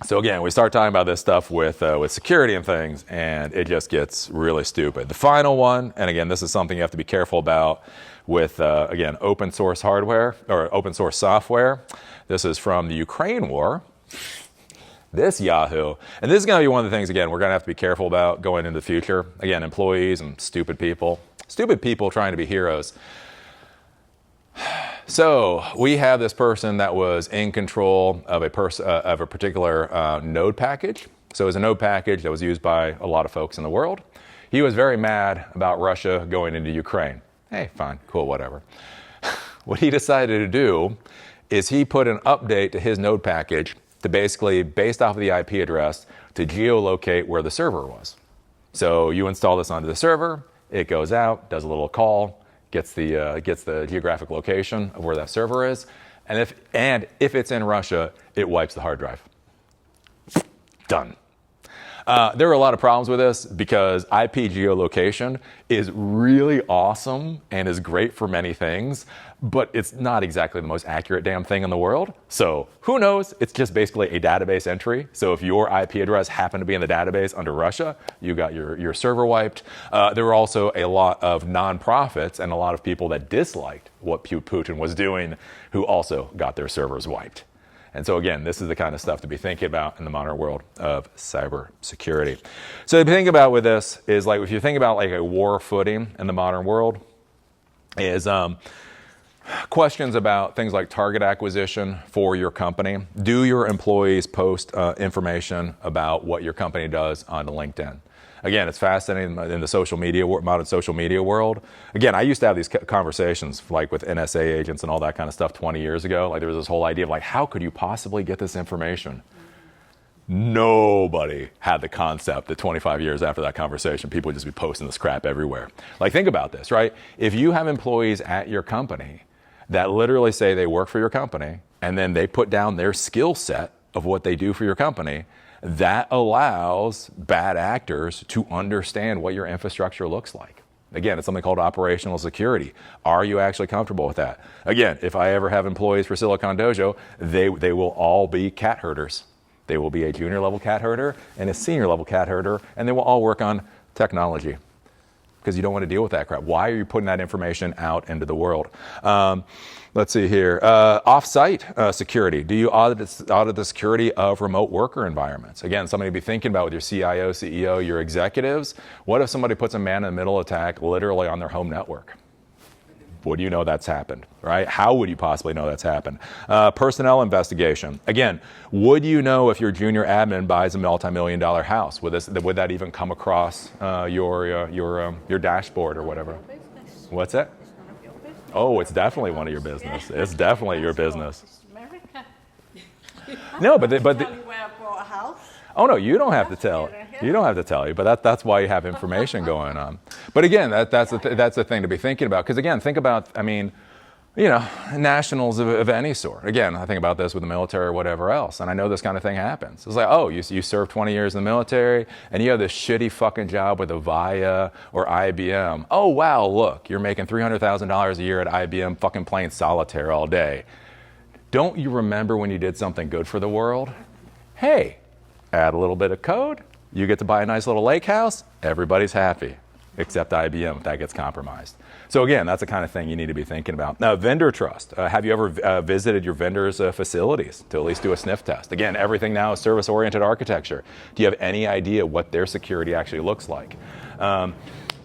So again, we start talking about this stuff with security and things, and it just gets really stupid. The final one, and again, this is something you have to be careful about with, again, open source hardware or open source software. This is from the Ukraine war. This Yahoo. And this is going to be one of the things, again, we're going to have to be careful about going into the future. Again, employees and stupid people trying to be heroes. So we have this person that was in control of a particular node package. So it was a node package that was used by a lot of folks in the world. He was very mad about Russia going into Ukraine. Hey, fine, cool, whatever. What he decided to do is he put an update to his node package to basically, based off of the IP address, to geolocate where the server was. So you install this onto the server, it goes out, does a little call, gets the geographic location of where that server is, and if it's in Russia, it wipes the hard drive. Done. There are a lot of problems with this because IP geolocation is really awesome and is great for many things, but it's not exactly the most accurate damn thing in the world. So who knows? It's just basically a database entry. So if your IP address happened to be in the database under Russia, you got your server wiped. There were also a lot of nonprofits and a lot of people that disliked what Putin was doing who also got their servers wiped. And so again, this is the kind of stuff to be thinking about in the modern world of cybersecurity. So the thing about with this is, like, if you think about like a war footing in the modern world, is questions about things like target acquisition for your company. Do your employees post information about what your company does on LinkedIn? Again, it's fascinating in the social media, modern social media world. Again, I used to have these conversations like with NSA agents and all that kind of stuff 20 years ago. Like there was this whole idea of like, how could you possibly get this information? Nobody had the concept that 25 years after that conversation, people would just be posting this crap everywhere. Like, think about this, right? If you have employees at your company that literally say they work for your company and then they put down their skill set of what they do for your company, that allows bad actors to understand what your infrastructure looks like. Again, it's something called operational security. Are you actually comfortable with that? Again, if I ever have employees for Silicon Dojo, they will all be cat herders. They will be a junior level cat herder and a senior level cat herder, and they will all work on technology because you don't want to deal with that crap. Why are you putting that information out into the world? Let's see here. Off-site security. Do you audit the security of remote worker environments? Again, something to be thinking about with your CIO, CEO, your executives. What if somebody puts a man-in-the-middle attack literally on their home network? Would you know that's happened, right? How would you possibly know that's happened? Personnel investigation. Again, would you know if your junior admin buys a multi-million-dollar house? Would that even come across your dashboard or whatever? What's that? Oh, it's definitely one of your business. It's definitely your business. America. No, but Tell you where I bought a house. oh no, you don't have to tell. You don't have to tell you, but that's why you have information going on. But again, that's the thing to be thinking about. Because again, think about, I mean, you know, nationals of any sort. Again, I think about this with the military or whatever else, and I know this kind of thing happens. It's like, oh, you served 20 years in the military, and you have this shitty fucking job with Avaya or IBM. Oh, wow, look, you're making $300,000 a year at IBM fucking playing solitaire all day. Don't you remember when you did something good for the world? Hey, add a little bit of code, you get to buy a nice little lake house, everybody's happy, except IBM if that gets compromised. So again, that's the kind of thing you need to be thinking about. Now, vendor trust. Have you ever visited your vendor's facilities to at least do a sniff test? Again, everything now is service-oriented architecture. Do you have any idea what their security actually looks like?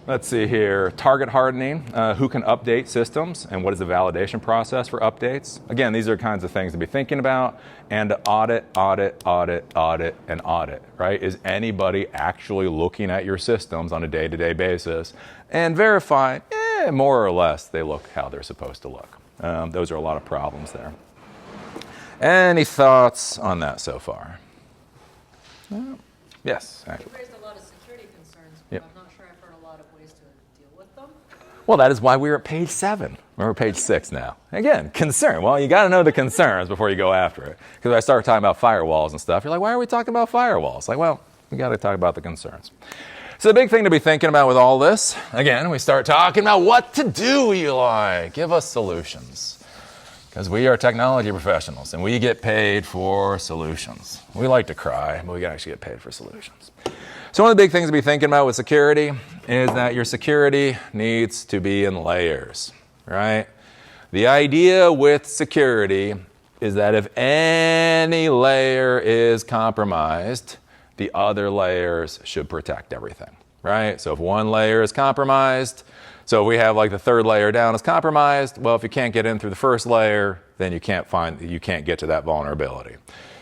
Let's see here. Target hardening. Who can update systems, and what is the validation process for updates? Again, these are kinds of things to be thinking about. And audit, and audit, right? Is anybody actually looking at your systems on a day-to-day basis and verify, more or less, they look how they're supposed to look? Those are a lot of problems there. Any thoughts on that so far? Yes, actually. You raised a lot of security concerns, but Yep. I'm not sure I've heard a lot of ways to deal with them. Well, that is why we're at page 7. We're at page 6 now. Again, concern. Well, you got to know the concerns before you go after it. Because if I start talking about firewalls and stuff, you're like, why are we talking about firewalls? Like, well, we got to talk about the concerns. So the big thing to be thinking about with all this, again, we start talking about what to do, Eli. Give us solutions. Because we are technology professionals and we get paid for solutions. We like to cry, but we can actually get paid for solutions. So one of the big things to be thinking about with security is that your security needs to be in layers, right? The idea with security is that if any layer is compromised, the other layers should protect everything, right? So if one layer is compromised, so if we have like the third layer down is compromised, well, if you can't get in through the first layer, then you can't get to that vulnerability.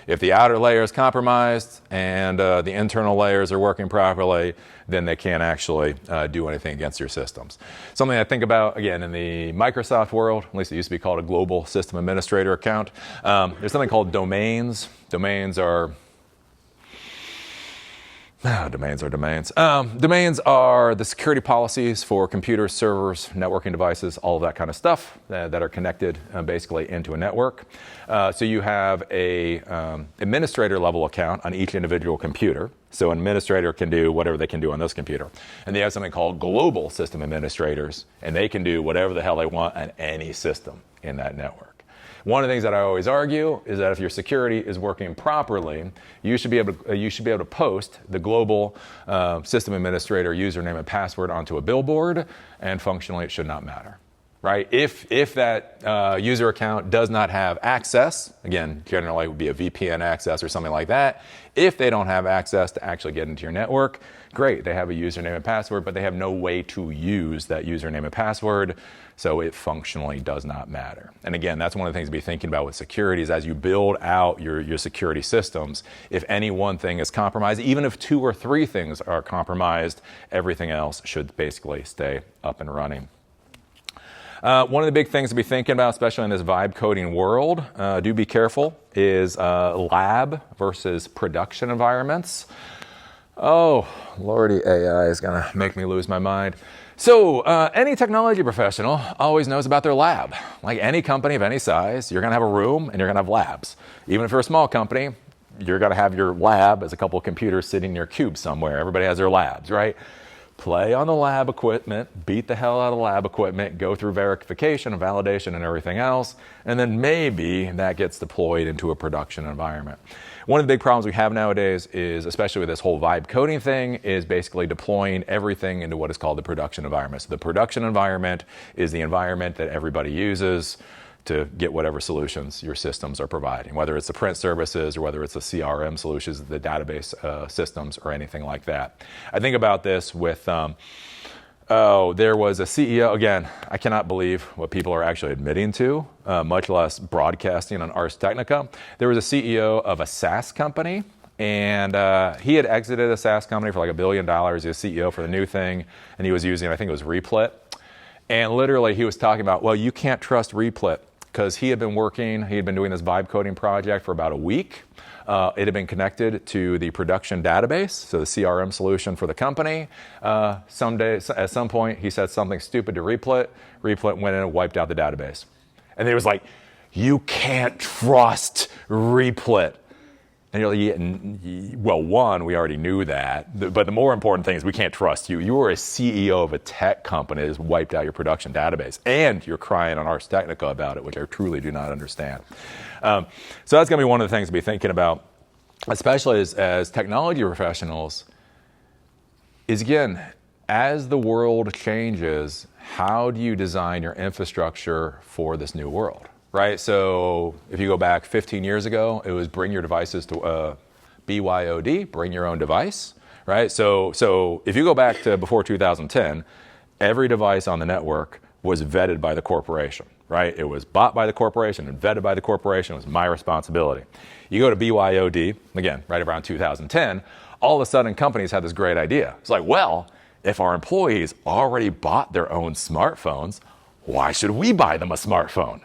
If the outer layer is compromised and the internal layers are working properly, then they can't actually do anything against your systems. Something I think about, again, in the Microsoft world, at least it used to be called a global system administrator account, there's something called domains. Domains are domains. Domains are the security policies for computers, servers, networking devices, all of that kind of stuff that are connected basically into a network. So you have a administrator level account on each individual computer. So an administrator can do whatever they can do on this computer. And they have something called global system administrators, and they can do whatever the hell they want on any system in that network. One of the things that I always argue is that if your security is working properly, you should be able to post the global system administrator username and password onto a billboard, and functionally it should not matter, right? If that user account does not have access, again, generally it would be a VPN access or something like that. If they don't have access to actually get into your network, great, they have a username and password, but they have no way to use that username and password, so it functionally does not matter. And again, that's one of the things to be thinking about with security is as you build out your security systems, if any one thing is compromised, even if 2 or 3 things are compromised, everything else should basically stay up and running. One of the big things to be thinking about, especially in this vibe coding world, do be careful, is lab versus production environments. Oh, Lordy, AI is going to make me lose my mind. So any technology professional always knows about their lab. Like any company of any size, you're going to have a room and you're going to have labs. Even if you're a small company, you're going to have your lab as a couple of computers sitting in your cube somewhere. Everybody has their labs, right? Play on the lab equipment, beat the hell out of lab equipment, go through verification and validation and everything else, and then maybe that gets deployed into a production environment. One of the big problems we have nowadays is, especially with this whole vibe coding thing, is basically deploying everything into what is called the production environment. So the production environment is the environment that everybody uses to get whatever solutions your systems are providing, whether it's the print services or whether it's the CRM solutions, the database systems, or anything like that. I think about this with, there was a CEO, again, I cannot believe what people are actually admitting to, much less broadcasting on Ars Technica. There was a CEO of a SaaS company, and he had exited a SaaS company for like $1 billion. He was CEO for the new thing, and he was using, I think it was Replit. And literally he was talking about, well, you can't trust Replit, because he had been doing this vibe coding project for about a week. It had been connected to the production database, so the CRM solution for the company. At some point, he said something stupid to Replit. Replit went in and wiped out the database. And he was like, you can't trust Replit. And you're like, well, one, we already knew that. But the more important thing is we can't trust you. You are a CEO of a tech company that has wiped out your production database. And you're crying on Ars Technica about it, which I truly do not understand. So that's going to be one of the things to be thinking about, especially as technology professionals, is, again, as the world changes, how do you design your infrastructure for this new world? Right, so if you go back 15 years ago, it was bring your devices to BYOD, bring your own device, right? So if you go back to before 2010, every device on the network was vetted by the corporation, right? It was bought by the corporation and vetted by the corporation. It was my responsibility. You go to BYOD, again, right around 2010, all of a sudden companies had this great idea. It's like, well, if our employees already bought their own smartphones, why should we buy them a smartphone?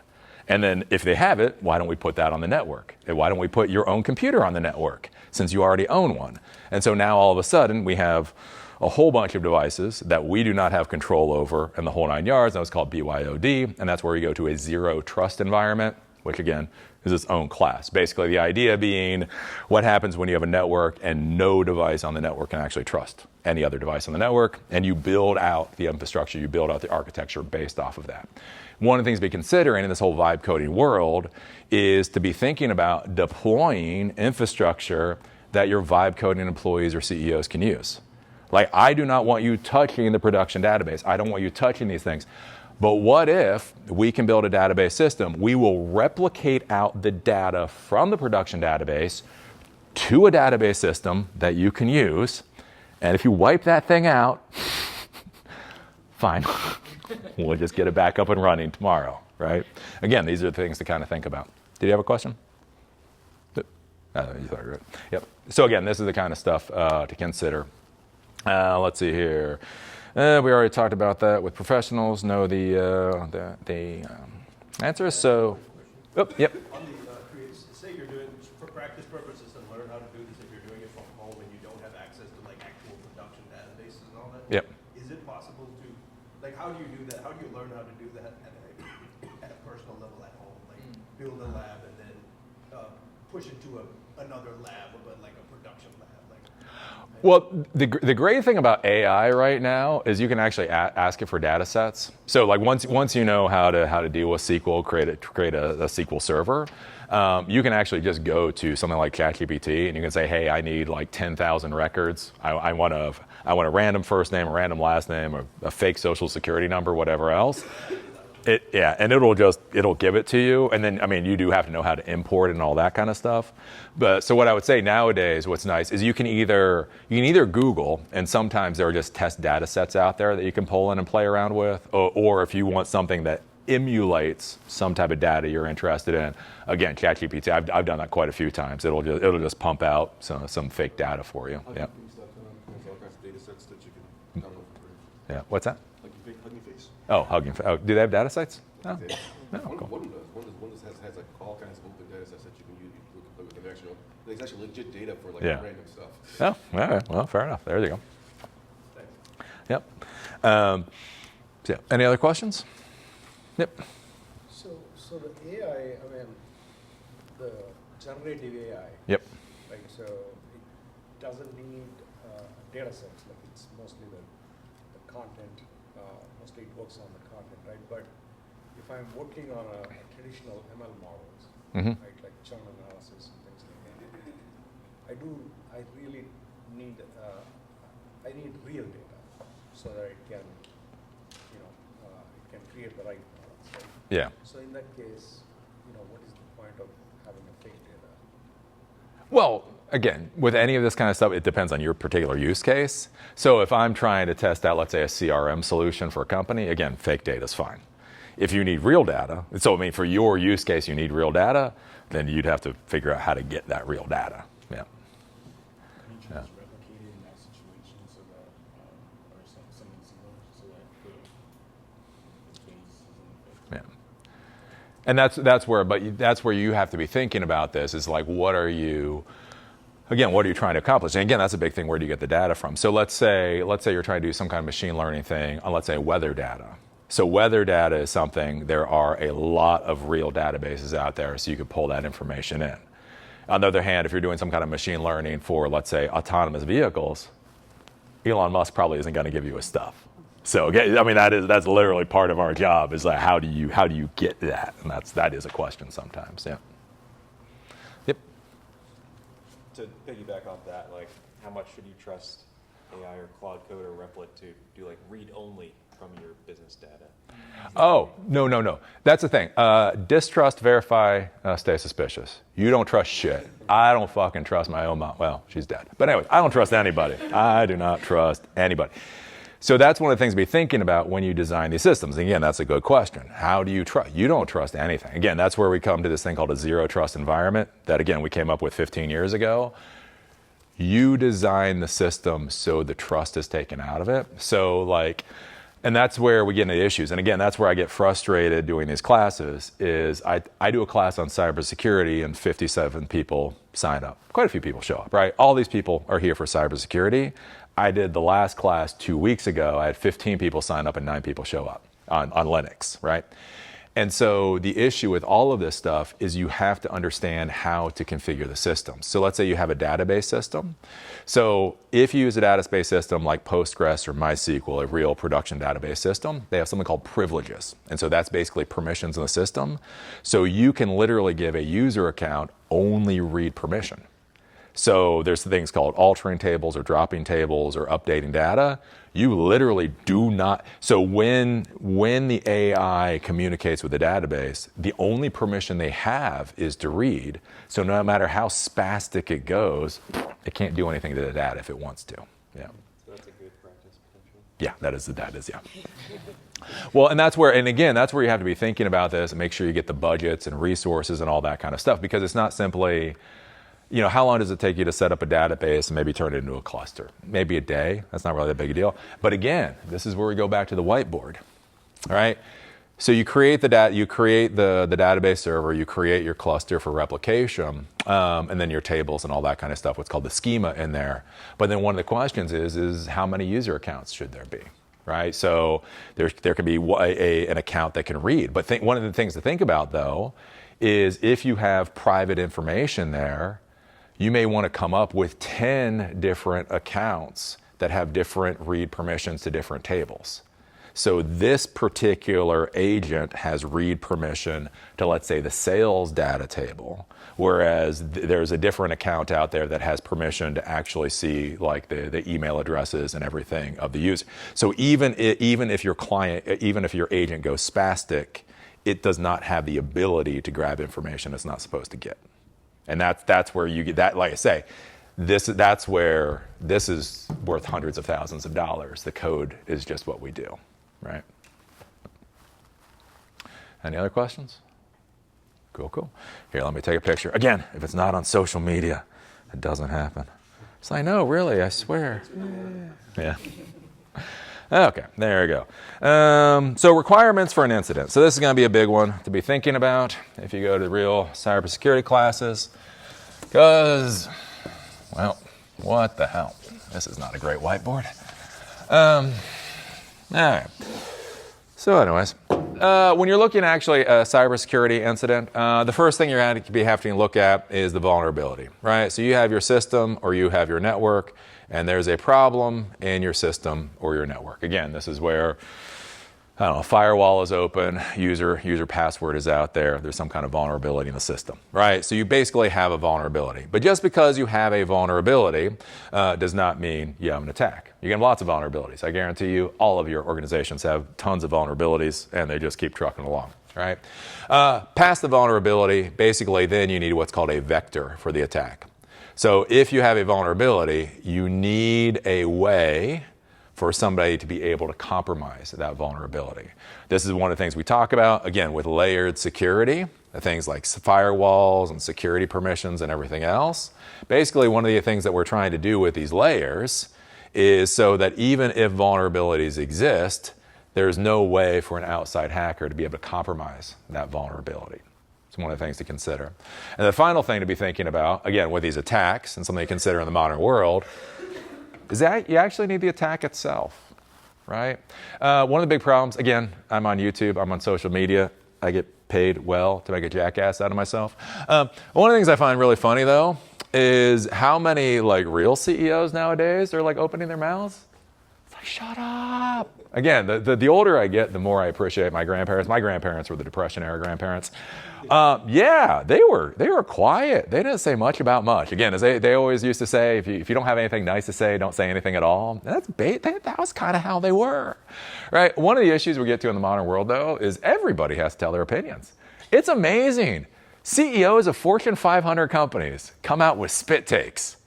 And then if they have it, why don't we put that on the network? And why don't we put your own computer on the network since you already own one? And so now all of a sudden we have a whole bunch of devices that we do not have control over in the whole 9 yards. That was called BYOD. And that's where you go to a zero trust environment, which again is its own class. Basically the idea being what happens when you have a network and no device on the network can actually trust any other device on the network, and you build out the infrastructure, you build out the architecture based off of that. One of the things to be considering in this whole vibe coding world is to be thinking about deploying infrastructure that your vibe coding employees or CEOs can use. Like, I do not want you touching the production database. I don't want you touching these things. But what if we can build a database system? We will replicate out the data from the production database to a database system that you can use. And if you wipe that thing out, fine. We'll just get it back up and running tomorrow, right? Again, these are the things to kind of think about. Did you have a question? You thought you were right. Yep. So again, this is the kind of stuff to consider. Let's see here. We already talked about that with professionals. Know the answers. So, yep. On the say you're doing for practice purposes and learn how to do this if you're doing it from home and you don't have access to like actual production databases and all that. Yep. Is it possible to, like, how do you do that? How do you learn how to do that at a personal level at home? Like, build a lab and then push it to another lab, but like a production lab. Well, the great thing about AI right now is you can actually ask it for data sets. So like once you know how to deal with SQL, create a SQL server, you can actually just go to something like ChatGPT and you can say, hey, I need like 10,000 records. I want a random first name, a random last name, or a fake social security number, whatever else. And it'll give it to you. And then, I mean, you do have to know how to import and all that kind of stuff. But so what I would say nowadays, what's nice is you can either Google, and sometimes there are just test data sets out there that you can pull in and play around with, or if you want something that emulates some type of data you're interested in, again, ChatGPT, I've done that quite a few times. It'll just pump out some fake data for you. Yeah. There's all kinds of data sets that you can download for free. Yeah. What's that? Hugging Face. Oh, Hugging Face. Oh, do they have data sites? No. Yeah. No. Cool. One does. One has like all kinds of open data sets that you can use. There's actually legit data for like random stuff. Oh, all right. Well, fair enough. There you go. Thanks. Yep. So yeah. Any other questions? Yep. So the AI, I mean, the generative AI. Yep. Like, so it doesn't need data sets. Like, it's mostly the content. Mostly it works on the content, right? But if I'm working on a traditional ML models, right, like churn analysis and things like that, I really need I need real data so that it can, it can create the right models, right? Yeah. So in that case, what is the point of having a fake data? Well, again, with any of this kind of stuff, it depends on your particular use case. So if I'm trying to test out, let's say, a CRM solution for a company, again, fake data is fine. If you need real data, so I mean, for your use case, you need real data, then you'd have to figure out how to get that real data. Yeah. Can you just replicate it in that situation so that, or something similar, so that the case isn't fake? Yeah. And that's where you have to be thinking about this is like, what are you trying to accomplish? And again, that's a big thing. Where do you get the data from? So let's say you're trying to do some kind of machine learning thing on, let's say, weather data. So weather data is something, there are a lot of real databases out there, so you could pull that information in. On the other hand, if you're doing some kind of machine learning for, let's say, autonomous vehicles, Elon Musk probably isn't going to give you his stuff. So I mean, that's literally part of our job is like, how do you get that? And that is a question sometimes. Yeah. Yep. To piggyback off that, like, how much should you trust AI or Claude Code or Replit to do like read only from your business data? Oh, no. That's the thing. Distrust, verify, stay suspicious. You don't trust shit. I don't fucking trust my own mom. Well, she's dead. But anyway, I don't trust anybody. I do not trust anybody. So that's one of the things to be thinking about when you design these systems. And again, that's a good question. How do you trust? You don't trust anything. Again, that's where we come to this thing called a zero trust environment that, again, we came up with 15 years ago. You design the system so the trust is taken out of it. So like, and that's where we get into issues. And again, that's where I get frustrated doing these classes is I do a class on cybersecurity and 57 people sign up. Quite a few people show up, right? All these people are here for cybersecurity. I did the last class 2 weeks ago. I had 15 people sign up and 9 people show up on Linux, right? And so the issue with all of this stuff is you have to understand how to configure the system. So let's say you have a database system. So if you use a database system like Postgres or MySQL, a real production database system, they have something called privileges. And so that's basically permissions in the system. So you can literally give a user account only read permission. So there's things called altering tables or dropping tables or updating data. You literally do not. So when the AI communicates with the database, the only permission they have is to read. So no matter how spastic it goes, it can't do anything to the data if it wants to. Yeah. So that's a good practice potential. Yeah, that is, yeah. Well, and that's where you have to be thinking about this and make sure you get the budgets and resources and all that kind of stuff, because it's not simply, how long does it take you to set up a database and maybe turn it into a cluster? Maybe a day. That's not really that big a deal. But again, this is where we go back to the whiteboard. All right. So you create the database server, you create your cluster for replication, and then your tables and all that kind of stuff, what's called the schema in there. But then one of the questions is how many user accounts should there be? Right. So there can be an account that can read. But one of the things to think about, though, is if you have private information there, you may want to come up with 10 different accounts that have different read permissions to different tables. So this particular agent has read permission to, let's say, the sales data table, whereas there's a different account out there that has permission to actually see like the email addresses and everything of the user. So even if your agent goes spastic, it does not have the ability to grab information it's not supposed to get. And that's where you get that, like I say, that's where this is worth hundreds of thousands of dollars. The code is just what we do, right? Any other questions? Cool. Here, let me take a picture. Again, if it's not on social media, it doesn't happen. So I know, really, I swear. Yeah. Okay, there we go. So requirements for an incident. So this is going to be a big one to be thinking about if you go to real cybersecurity classes. Because, well, what the hell? This is not a great whiteboard. All right. So anyways, when you're looking at actually a cybersecurity incident, the first thing you're going to be having to look at is the vulnerability, right? So you have your system or you have your network, and there's a problem in your system or your network. Again, this is where, I don't know, firewall is open, user password is out there, there's some kind of vulnerability in the system, right? So you basically have a vulnerability. But just because you have a vulnerability does not mean you have an attack. You have lots of vulnerabilities. I guarantee you all of your organizations have tons of vulnerabilities, and they just keep trucking along, right? Past the vulnerability, basically then you need what's called a vector for the attack. So if you have a vulnerability, you need a way for somebody to be able to compromise that vulnerability. This is one of the things we talk about, again, with layered security, things like firewalls and security permissions and everything else. Basically, one of the things that we're trying to do with these layers is so that even if vulnerabilities exist, there's no way for an outside hacker to be able to compromise that vulnerability. It's one of the things to consider. And the final thing to be thinking about, again, with these attacks and something to consider in the modern world, is that you actually need the attack itself, right? One of the big problems, again, I'm on YouTube, I'm on social media, I get paid well to make a jackass out of myself. One of the things I find really funny, though, is how many real CEOs nowadays are opening their mouths. It's like, shut up. Again, the older I get, the more I appreciate my grandparents. My grandparents were the Depression-era grandparents. Yeah, they were quiet. They didn't say much about much. Again, as they always used to say, if you don't have anything nice to say, don't say anything at all. That was kind of how they were, right? One of the issues we get to in the modern world, though, is everybody has to tell their opinions. It's amazing. CEOs of Fortune 500 companies come out with spit takes.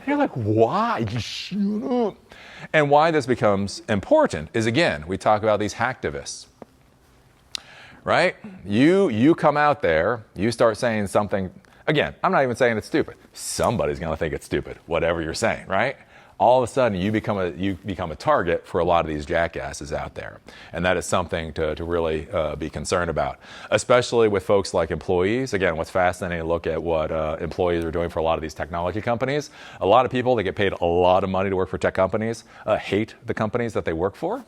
You're like, why? Shut up. And why this becomes important is, again, we talk about these hacktivists, right? You come out there, you start saying something, again, I'm not even saying it's stupid. Somebody's going to think it's stupid, whatever you're saying, right? All of a sudden, you become a target for a lot of these jackasses out there. And that is something to really be concerned about, especially with folks like employees. Again, what's fascinating to look at what employees are doing for a lot of these technology companies. A lot of people that get paid a lot of money to work for tech companies hate the companies that they work for.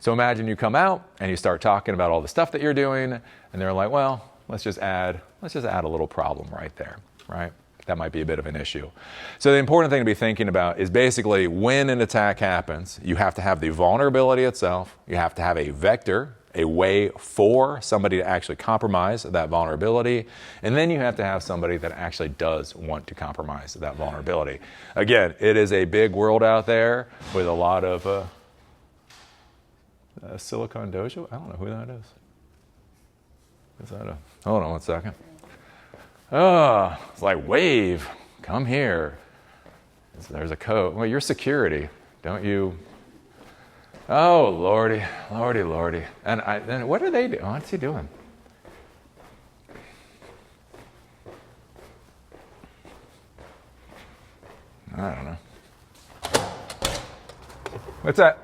So imagine you come out and you start talking about all the stuff that you're doing, and they're like, well, let's just add a little problem right there, right? That might be a bit of an issue. So the important thing to be thinking about is basically when an attack happens, you have to have the vulnerability itself, you have to have a vector, a way for somebody to actually compromise that vulnerability, and then you have to have somebody that actually does want to compromise that vulnerability. Again, it is a big world out there with a lot of Silicon Dojo? I don't know who that is. Is that hold on one second. Oh, it's like Wave, come here. There's a code. Well, you're security, don't you? Oh, Lordy, Lordy, Lordy. And what are they doing? What's he doing? I don't know. What's that?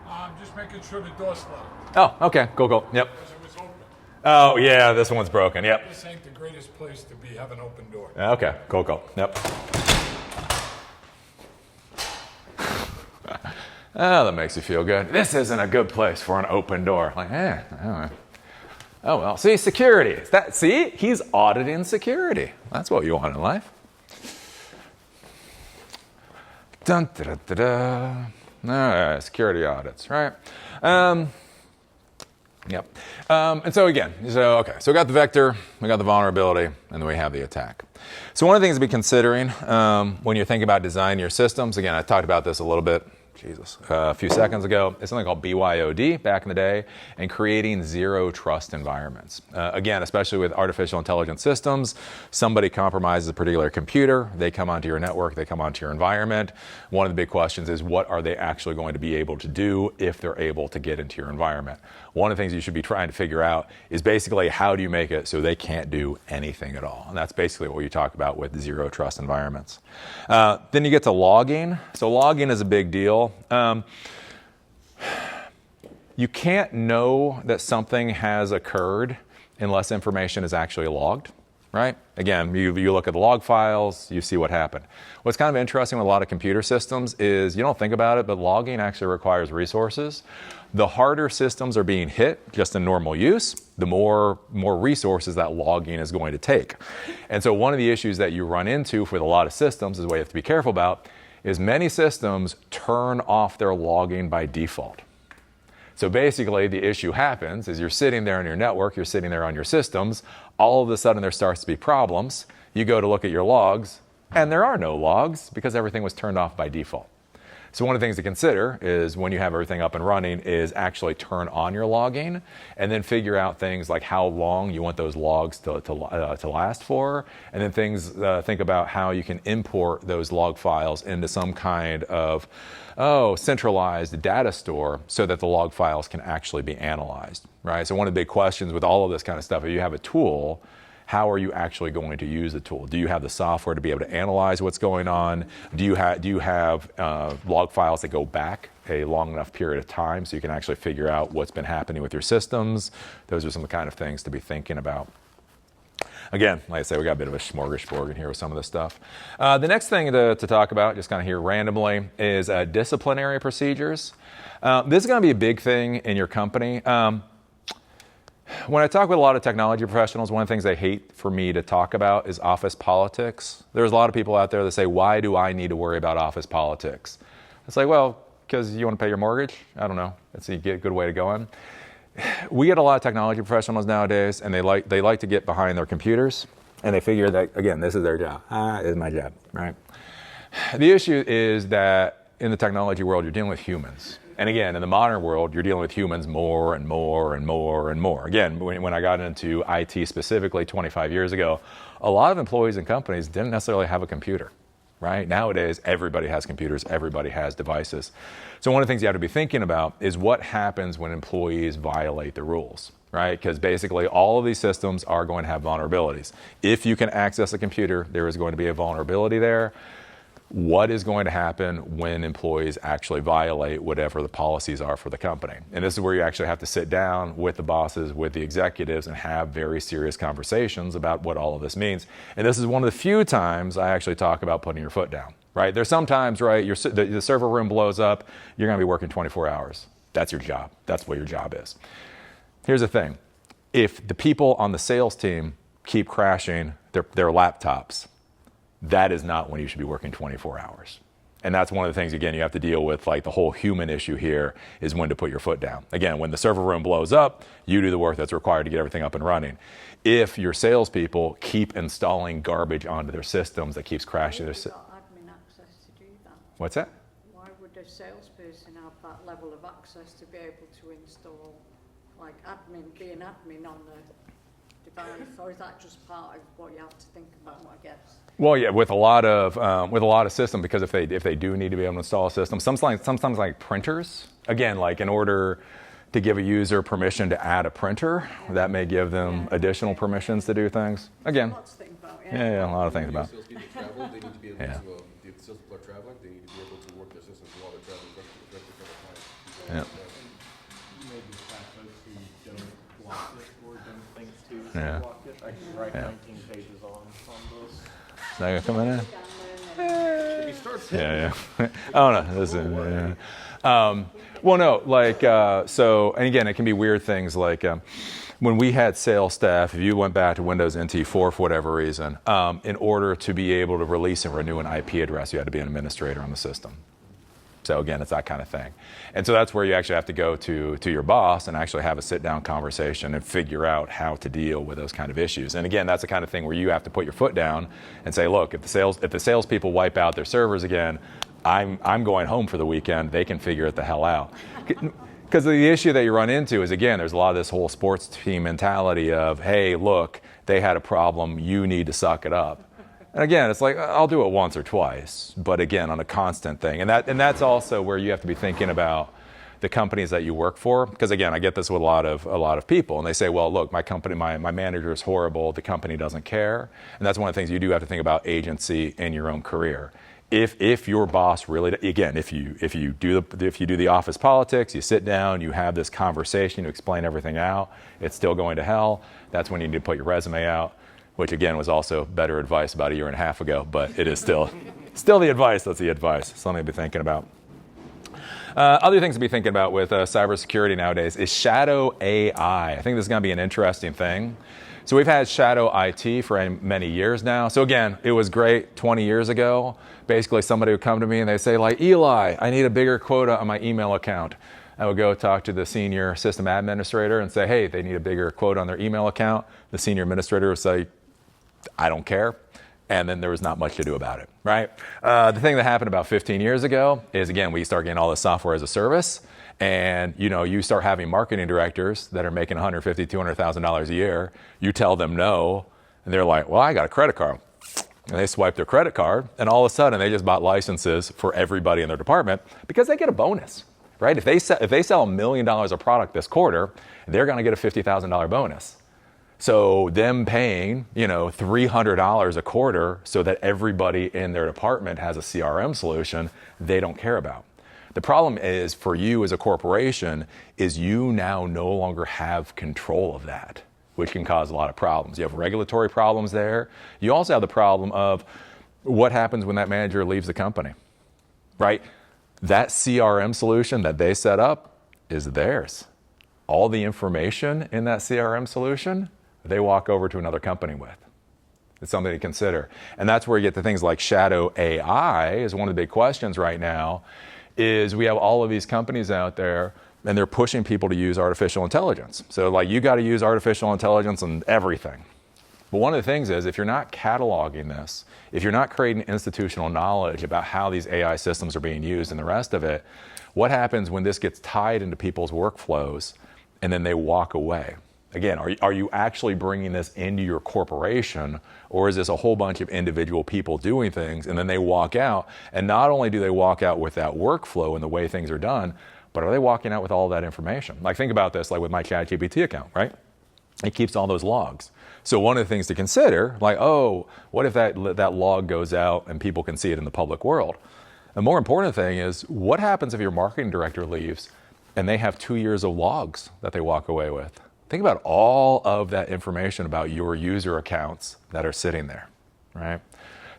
I'm just making sure the door's locked. Oh, okay, cool. Yep. Because it was open. Oh, yeah, this one's broken. Yep. This ain't the greatest place to be, have an open door. Okay, cool. Yep. Oh, that makes you feel good. This isn't a good place for an open door. Like, oh well. See, security. See, he's auditing security. That's what you want in life. Dun, da, da, da. All right, security audits, right? Yep. And so again, so we got the vector, we got the vulnerability, and then we have the attack. So one of the things to be considering when you're thinking about designing your systems, again, I talked about this a little bit, a few seconds ago, is something called BYOD back in the day, and creating zero trust environments. Again, especially with artificial intelligence systems, somebody compromises a particular computer, they come onto your network, they come onto your environment. One of the big questions is what are they actually going to be able to do if they're able to get into your environment? One of the things you should be trying to figure out is basically how do you make it so they can't do anything at all? And that's basically what you talk about with zero trust environments. Then you get to logging. So logging is a big deal. You can't know that something has occurred unless information is actually logged, right? Again, you look at the log files, you see what happened. What's kind of interesting with a lot of computer systems is you don't think about it, but logging actually requires resources. The harder systems are being hit just in normal use, the more resources that logging is going to take. And so one of the issues that you run into with a lot of systems is what you have to be careful about is many systems turn off their logging by default. So basically the issue happens is you're sitting there on your network, you're sitting there on your systems, all of a sudden there starts to be problems. You go to look at your logs and there are no logs because everything was turned off by default. So one of the things to consider is when you have everything up and running is actually turn on your logging and then figure out things like how long you want those logs to last for, and then think about how you can import those log files into some kind of centralized data store so that the log files can actually be analyzed, right? So one of the big questions with all of this kind of stuff, if you have a tool, how are you actually going to use the tool? Do you have the software to be able to analyze what's going on? Do you have log files that go back a long enough period of time so you can actually figure out what's been happening with your systems? Those are some kind of things to be thinking about. Again, like I say, we got a bit of a smorgasbord in here with some of this stuff. The next thing to talk about, just kind of here randomly, is disciplinary procedures. This is going to be a big thing in your company. When I talk with a lot of technology professionals, one of the things they hate for me to talk about is office politics. There's a lot of people out there that say, why do I need to worry about office politics? It's like, well, because you want to pay your mortgage? I don't know. It's a good way to go in. We get a lot of technology professionals nowadays, and they like to get behind their computers, and they figure that, again, this is their job. This is my job, right? The issue is that in the technology world, you're dealing with humans. And again, in the modern world, you're dealing with humans more and more and more and more. Again, when I got into IT specifically 25 years ago, a lot of employees and companies didn't necessarily have a computer, right? Nowadays, everybody has computers, everybody has devices. So one of the things you have to be thinking about is what happens when employees violate the rules, right? Because basically all of these systems are going to have vulnerabilities. If you can access a computer, there is going to be a vulnerability there. What is going to happen when employees actually violate whatever the policies are for the company? And this is where you actually have to sit down with the bosses, with the executives, and have very serious conversations about what all of this means. And this is one of the few times I actually talk about putting your foot down, right? There's sometimes, right, the server room blows up, you're going to be working 24 hours. That's your job. That's what your job is. Here's the thing. If the people on the sales team keep crashing their laptops, that is not when you should be working 24 hours. And that's one of the things, again, you have to deal with, like the whole human issue here is when to put your foot down. Again, when the server room blows up, you do the work that's required to get everything up and running. If your salespeople keep installing garbage onto their systems that keeps crashing their systems. Admin access to do that. What's that? Why would a salesperson have that level of access to be able to install, like be an admin on the device, or is that just part of what you have to think about, I guess? Well, yeah, with a lot of systems, because if they do need to be able to install a system, sometimes like printers. Again, like in order to give a user permission to add a printer, that may give them additional permissions to do things. Again, Lots to think about, yeah, a lot of things about. Salespeople travel, they need to be able to, if salespeople are traveling, they need to be able to work their systems while they're traveling directly from the client. Yeah. Maybe find folks who don't block it or don't think to Yeah. block it. I can write 19 pages on this. Is that coming in? If you start Yeah. Oh no, this is. Well, no, like so, and again, it can be weird things like when we had sales staff. If you went back to Windows NT4 for whatever reason, in order to be able to release and renew an IP address, you had to be an administrator on the system. So again, it's that kind of thing. And so that's where you actually have to go to your boss and actually have a sit-down conversation and figure out how to deal with those kind of issues. And again, that's the kind of thing where you have to put your foot down and say, look, if the salespeople wipe out their servers again, I'm going home for the weekend. They can figure it the hell out. Because the issue that you run into is, again, there's a lot of this whole sports team mentality of, hey, look, they had a problem. You need to suck it up. And again, it's like, I'll do it once or twice, but again, on a constant thing. And that's also where you have to be thinking about the companies that you work for. Because again, I get this with a lot of people, and they say, well, look, my company, my manager is horrible, the company doesn't care. And that's one of the things you do have to think about agency in your own career. If your boss really, again, if you do the office politics, you sit down, you have this conversation, you explain everything out, it's still going to hell, that's when you need to put your resume out. Which again was also better advice about a year and a half ago, but it is still the advice. That's the advice. Something to be thinking about. Other things to be thinking about with cybersecurity nowadays is shadow AI. I think this is going to be an interesting thing. So we've had shadow IT for many years now. So again, it was great 20 years ago. Basically, somebody would come to me and they say, like, Eli, I need a bigger quota on my email account. I would go talk to the senior system administrator and say, hey, they need a bigger quota on their email account. The senior administrator would say, I don't care. And then there was not much to do about it, right? The thing that happened about 15 years ago is, again, we start getting all this software as a service. And, you start having marketing directors that are making $150,000, $200,000 a year. You tell them no, and they're like, well, I got a credit card. And they swipe their credit card, and all of a sudden they just bought licenses for everybody in their department because they get a bonus, right? If they sell $1 million of product this quarter, they're going to get a $50,000 bonus. So them paying, $300 a quarter so that everybody in their department has a CRM solution, they don't care about. The problem is for you as a corporation is you now no longer have control of that, which can cause a lot of problems. You have regulatory problems there. You also have the problem of what happens when that manager leaves the company, right? That CRM solution that they set up is theirs. All the information in that CRM solution, they walk over to another company with. It's something to consider. And that's where you get to things like shadow AI is one of the big questions right now, is we have all of these companies out there and they're pushing people to use artificial intelligence. So like you got to use artificial intelligence in everything. But one of the things is if you're not cataloging this, if you're not creating institutional knowledge about how these AI systems are being used and the rest of it, what happens when this gets tied into people's workflows and then they walk away? Again, are you actually bringing this into your corporation, or is this a whole bunch of individual people doing things and then they walk out, and not only do they walk out with that workflow and the way things are done, but are they walking out with all that information? Like think about this, like with my ChatGPT account, right? It keeps all those logs. So one of the things to consider, like, oh, what if that log goes out and people can see it in the public world? The more important thing is what happens if your marketing director leaves and they have 2 years of logs that they walk away with? Think about all of that information about your user accounts that are sitting there, right?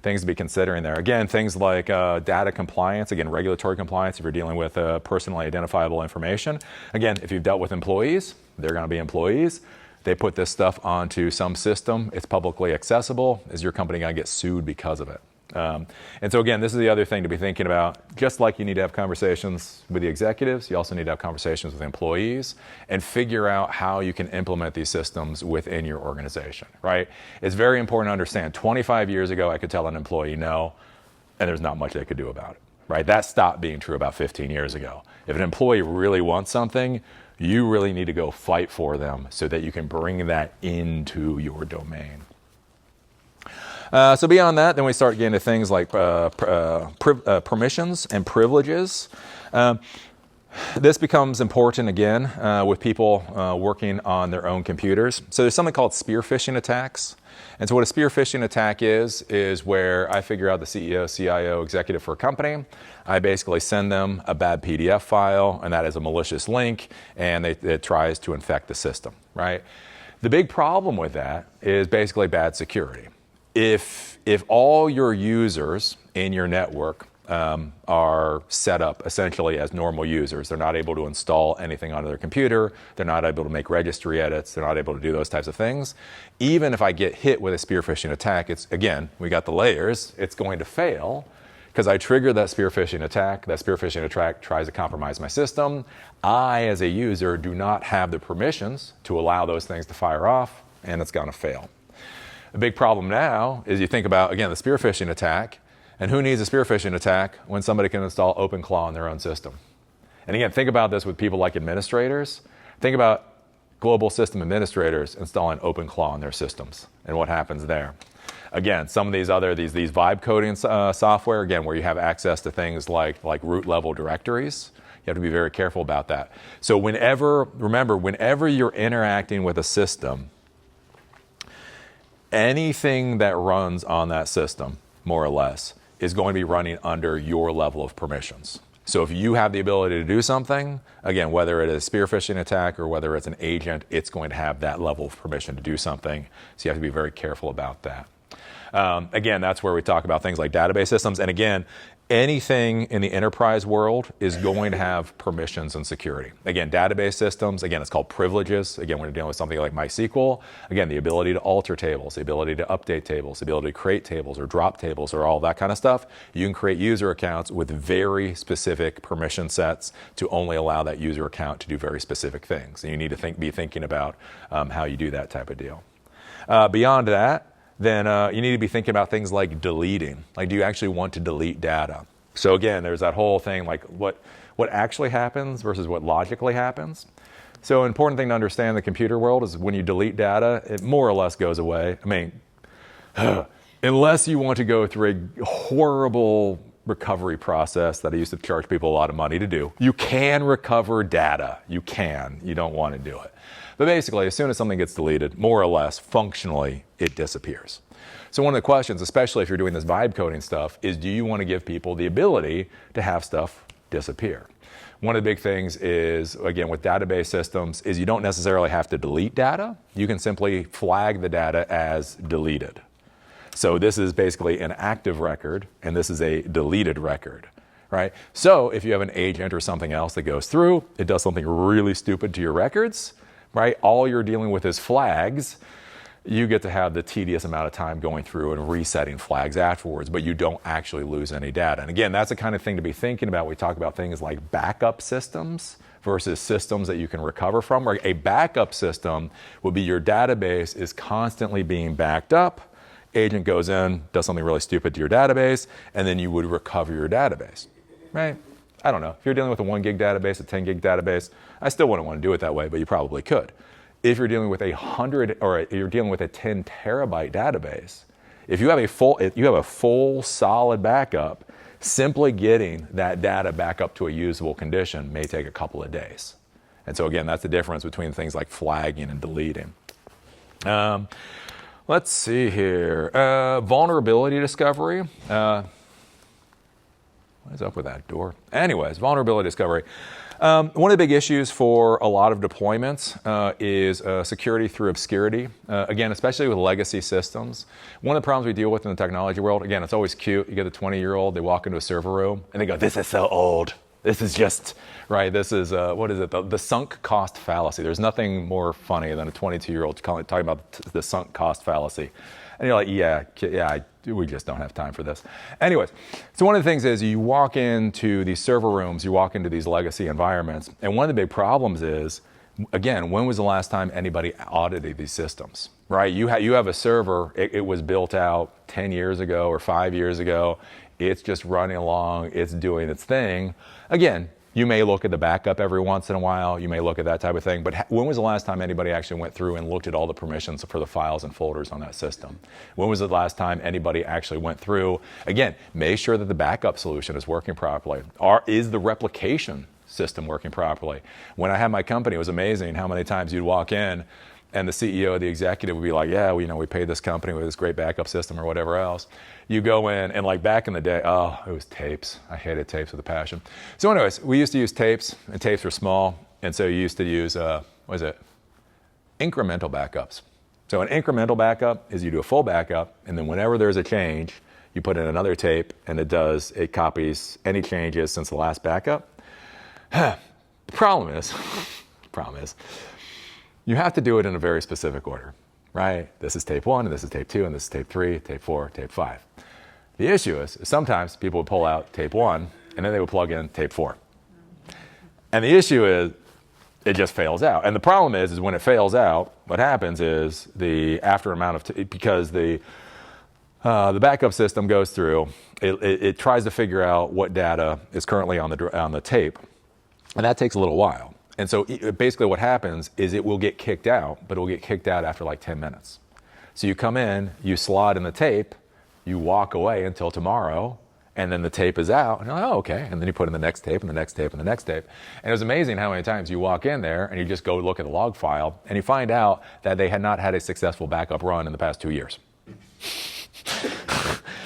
things to be considering there. Again, things like data compliance, again, regulatory compliance if you're dealing with personally identifiable information. Again, if you've dealt with employees, they're going to be employees. They put this stuff onto some system. It's publicly accessible. Is your company going to get sued because of it? And so again, this is the other thing to be thinking about. Just like you need to have conversations with the executives, you also need to have conversations with employees and figure out how you can implement these systems within your organization, right? It's very important to understand 25 years ago, I could tell an employee no, and there's not much they could do about it, right? That stopped being true about 15 years ago. If an employee really wants something, you really need to go fight for them so that you can bring that into your domain. So beyond that, then we start getting to things like permissions and privileges. This becomes important again with people working on their own computers. So there's something called spear phishing attacks. And so what a spear phishing attack is where I figure out the CEO, CIO, executive for a company. I basically send them a bad PDF file, and that is a malicious link, and it tries to infect the system, right? The big problem with that is basically bad security. If all your users in your network are set up essentially as normal users, they're not able to install anything onto their computer, they're not able to make registry edits, they're not able to do those types of things, even if I get hit with a spear phishing attack, it's, again, we got the layers, it's going to fail because I trigger that spear phishing attack. That spear phishing attack tries to compromise my system. I, as a user, do not have the permissions to allow those things to fire off, and it's going to fail. The big problem now is you think about, again, the spear phishing attack, and who needs a spear phishing attack when somebody can install OpenClaw on their own system? And again, think about this with people like administrators. Think about global system administrators installing OpenClaw on their systems and what happens there. Again, some of these these vibe coding software, again, where you have access to things like root level directories, you have to be very careful about that. So remember, whenever you're interacting with a system, anything that runs on that system, more or less, is going to be running under your level of permissions. So if you have the ability to do something, again, whether it is a spear phishing attack or whether it's an agent, it's going to have that level of permission to do something. So you have to be very careful about that. Again, that's where we talk about things like database systems. And again, anything in the enterprise world is going to have permissions and security. Again, database systems, again, it's called privileges. Again, when you're dealing with something like MySQL, again, the ability to alter tables, the ability to update tables, the ability to create tables or drop tables or all that kind of stuff. You can create user accounts with very specific permission sets to only allow that user account to do very specific things. And you need to be thinking about how you do that type of deal. Beyond that, then you need to be thinking about things like deleting. Like, do you actually want to delete data? So again, there's that whole thing like what actually happens versus what logically happens. So an important thing to understand in the computer world is when you delete data, it more or less goes away. I mean, unless you want to go through a horrible recovery process that I used to charge people a lot of money to do. You can recover data. You can. You don't want to do it. But basically, as soon as something gets deleted, more or less, functionally, it disappears. So one of the questions, especially if you're doing this vibe coding stuff, is do you want to give people the ability to have stuff disappear? One of the big things is, again, with database systems, is you don't necessarily have to delete data. You can simply flag the data as deleted. So this is basically an active record, and this is a deleted record. Right? So if you have an agent or something else that goes through, it does something really stupid to your records, right? All you're dealing with is flags. You get to have the tedious amount of time going through and resetting flags afterwards, but you don't actually lose any data. And again, that's the kind of thing to be thinking about. We talk about things like backup systems versus systems that you can recover from. Where a backup system would be your database is constantly being backed up. Agent goes in, does something really stupid to your database, and then you would recover your database. Right? I don't know. If you're dealing with a 1 gig database, a 10 gig database, I still wouldn't want to do it that way, but you probably could. If you're dealing with you're dealing with a 10 terabyte database, if you have a full solid backup, simply getting that data back up to a usable condition may take a couple of days. And so again, that's the difference between things like flagging and deleting. Let's see here. Vulnerability discovery. What is up with that door? Anyways, vulnerability discovery. One of the big issues for a lot of deployments is security through obscurity. Again, especially with legacy systems. One of the problems we deal with in the technology world, again, it's always cute. You get a 20-year-old, they walk into a server room, and they go, this is so old. This is just, right, this is, what is it, the sunk cost fallacy. There's nothing more funny than a 22-year-old talking about the sunk cost fallacy. And you're like, yeah, we just don't have time for this. Anyways, so one of the things is you walk into these server rooms, you walk into these legacy environments, and one of the big problems is, again, when was the last time anybody audited these systems, right? You have a server, it was built out 10 years ago or 5 years ago. It's just running along, it's doing its thing. Again, you may look at the backup every once in a while, you may look at that type of thing, but when was the last time anybody actually went through and looked at all the permissions for the files and folders on that system? When was the last time anybody actually went through, again, make sure that the backup solution is working properly? Is the replication system working properly? When I had my company, it was amazing how many times you'd walk in and the CEO, the executive would be like, yeah, we paid this company with this great backup system or whatever else. You go in, and like back in the day, oh, it was tapes. I hated tapes with a passion. So anyways, we used to use tapes, and tapes were small, and so you used to use, incremental backups. So an incremental backup is you do a full backup, and then whenever there's a change, you put in another tape, and it copies any changes since the last backup. The problem is, you have to do it in a very specific order, right? This is tape 1, and this is tape 2, and this is tape 3, tape 4, tape 5. The issue is sometimes people would pull out tape 1, and then they would plug in tape 4. And the issue is it just fails out. And the problem is when it fails out, what happens is because the backup system goes through, it tries to figure out what data is currently on the tape, and that takes a little while. And so basically what happens is it will get kicked out, but it will get kicked out after like 10 minutes. So you come in, you slot in the tape, you walk away until tomorrow, and then the tape is out, and you're like, oh, okay. And then you put in the next tape, and the next tape, and the next tape. And it was amazing how many times you walk in there, and you just go look at the log file, and you find out that they had not had a successful backup run in the past 2 years.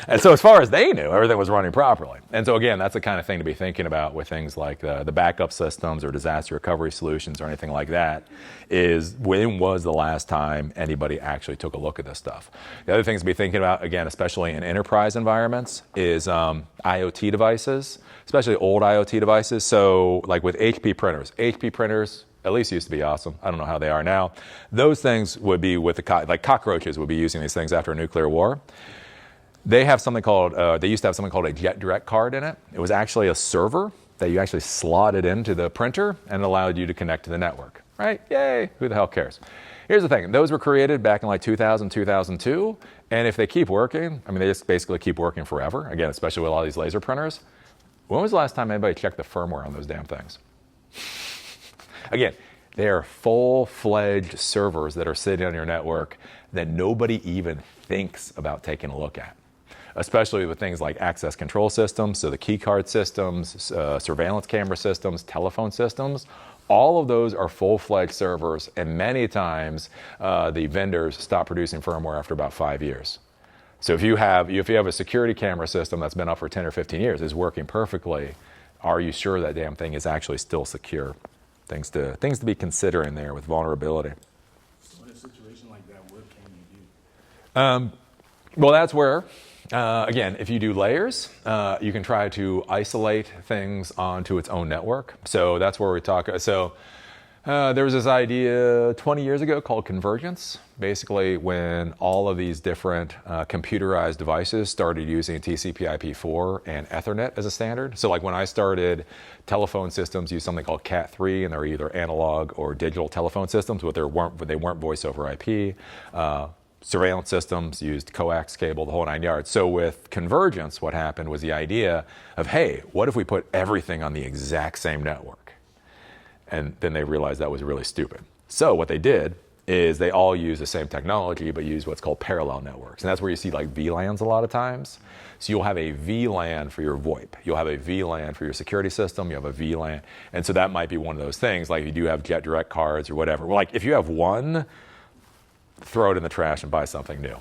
And so as far as they knew, everything was running properly. And so again, that's the kind of thing to be thinking about with things like the backup systems or disaster recovery solutions or anything like that, is when was the last time anybody actually took a look at this stuff? The other things to be thinking about, again, especially in enterprise environments, is IoT devices, especially old IoT devices. So like with HP printers, at least used to be awesome. I don't know how they are now. Those things would be with like cockroaches would be using these things after a nuclear war. They have something called, they used to have something called a jet direct card in it. It was actually a server that you actually slotted into the printer and allowed you to connect to the network, right? Yay, who the hell cares? Here's the thing, those were created back in like 2000, 2002, and if they keep working, I mean, they just basically keep working forever, again, especially with all these laser printers. When was the last time anybody checked the firmware on those damn things? Again, they are full-fledged servers that are sitting on your network that nobody even thinks about taking a look at, especially with things like access control systems, so the key card systems, surveillance camera systems, telephone systems. All of those are full-fledged servers, and many times the vendors stop producing firmware after about 5 years. So if you have a security camera system that's been up for 10 or 15 years, is working perfectly, are you sure that damn thing is actually still secure? Things to be considering there with vulnerability. So in a situation like that, what can you do? Well, that's where, again, if you do layers, you can try to isolate things onto its own network. So that's where we talk. So there was this idea 20 years ago called convergence. Basically, when all of these different computerized devices started using TCP/IP4 and Ethernet as a standard. So like when I started, telephone systems used something called Cat3, and they're either analog or digital telephone systems, but they weren't voice over IP. Surveillance systems used coax cable, the whole 9 yards. So with convergence, what happened was the idea of, hey, what if we put everything on the exact same network? And then they realized that was really stupid. So what they did is they all use the same technology, but use what's called parallel networks. And that's where you see like VLANs a lot of times. So you'll have a VLAN for your VoIP. You'll have a VLAN for your security system. You have a VLAN. And so that might be one of those things, like you do have jet direct cards or whatever. Well, like if you have one, throw it in the trash and buy something new.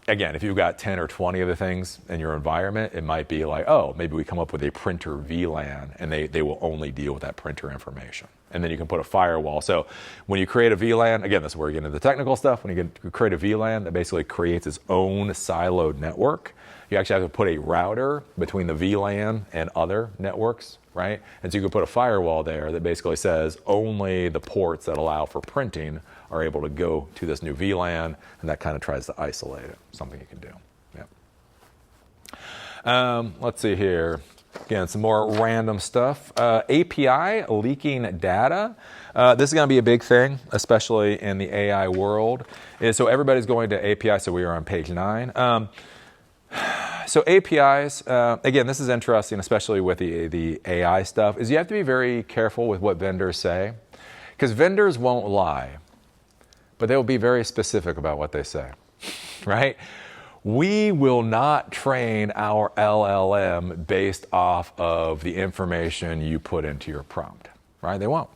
again, if you've got 10 or 20 of the things in your environment, it might be like, oh, maybe we come up with a printer VLAN, and they will only deal with that printer information. And then you can put a firewall. So when you create a VLAN, again, that's where you get into the technical stuff. When you create a VLAN, that basically creates its own siloed network. You actually have to put a router between the VLAN and other networks, right? And so you can put a firewall there that basically says only the ports that allow for printing are able to go to this new VLAN, and that kind of tries to isolate it. Something you can do. Yeah. Let's see here. Again, some more random stuff. API leaking data. This is going to be a big thing, especially in the AI world. So everybody's going to API, so we are on page 9. So APIs, again, this is interesting, especially with the AI stuff, is you have to be very careful with what vendors say, because vendors won't lie, but they will be very specific about what they say, right? We will not train our LLM based off of the information you put into your prompt, right? They won't.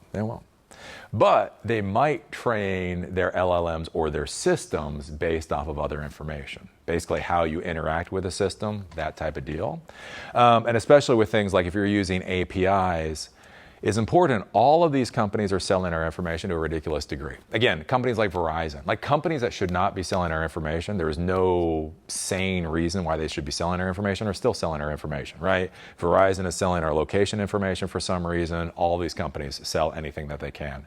But they might train their LLMs or their systems based off of other information. Basically how you interact with a system, that type of deal. And especially with things like if you're using APIs, it's important. All of these companies are selling our information to a ridiculous degree. Again, companies like Verizon, like companies that should not be selling our information, there is no sane reason why they should be selling our information, are still selling our information, right? Verizon is selling our location information for some reason. All these companies sell anything that they can.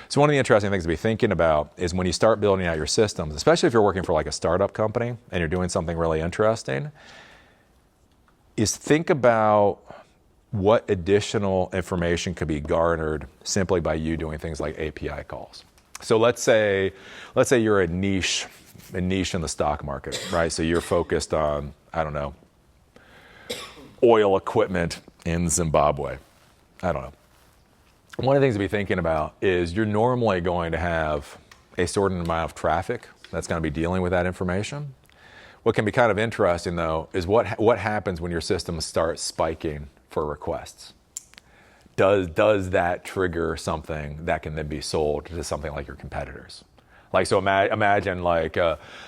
So one of the interesting things to be thinking about is when you start building out your systems, especially if you're working for like a startup company and you're doing something really interesting, is think about what additional information could be garnered simply by you doing things like API calls. So let's say you're a niche in the stock market, right? So you're focused on, I don't know, oil equipment in Zimbabwe. I don't know. One of the things to be thinking about is you're normally going to have a certain amount of traffic that's going to be dealing with that information. What can be kind of interesting, though, is what happens when your systems start spiking for requests. Does that trigger something that can then be sold to something like your competitors? Like, so imagine like,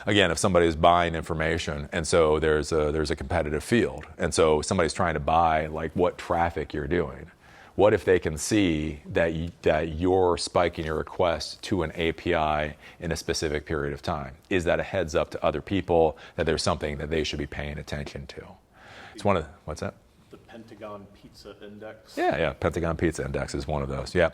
again, if somebody's buying information and so there's a competitive field and so somebody's trying to buy like what traffic you're doing. What if they can see that you're spiking your requests to an API in a specific period of time? Is that a heads up to other people that there's something that they should be paying attention to? It's one of, what's that? The Pentagon Pizza Index. Yeah, Pentagon Pizza Index is one of those, yeah.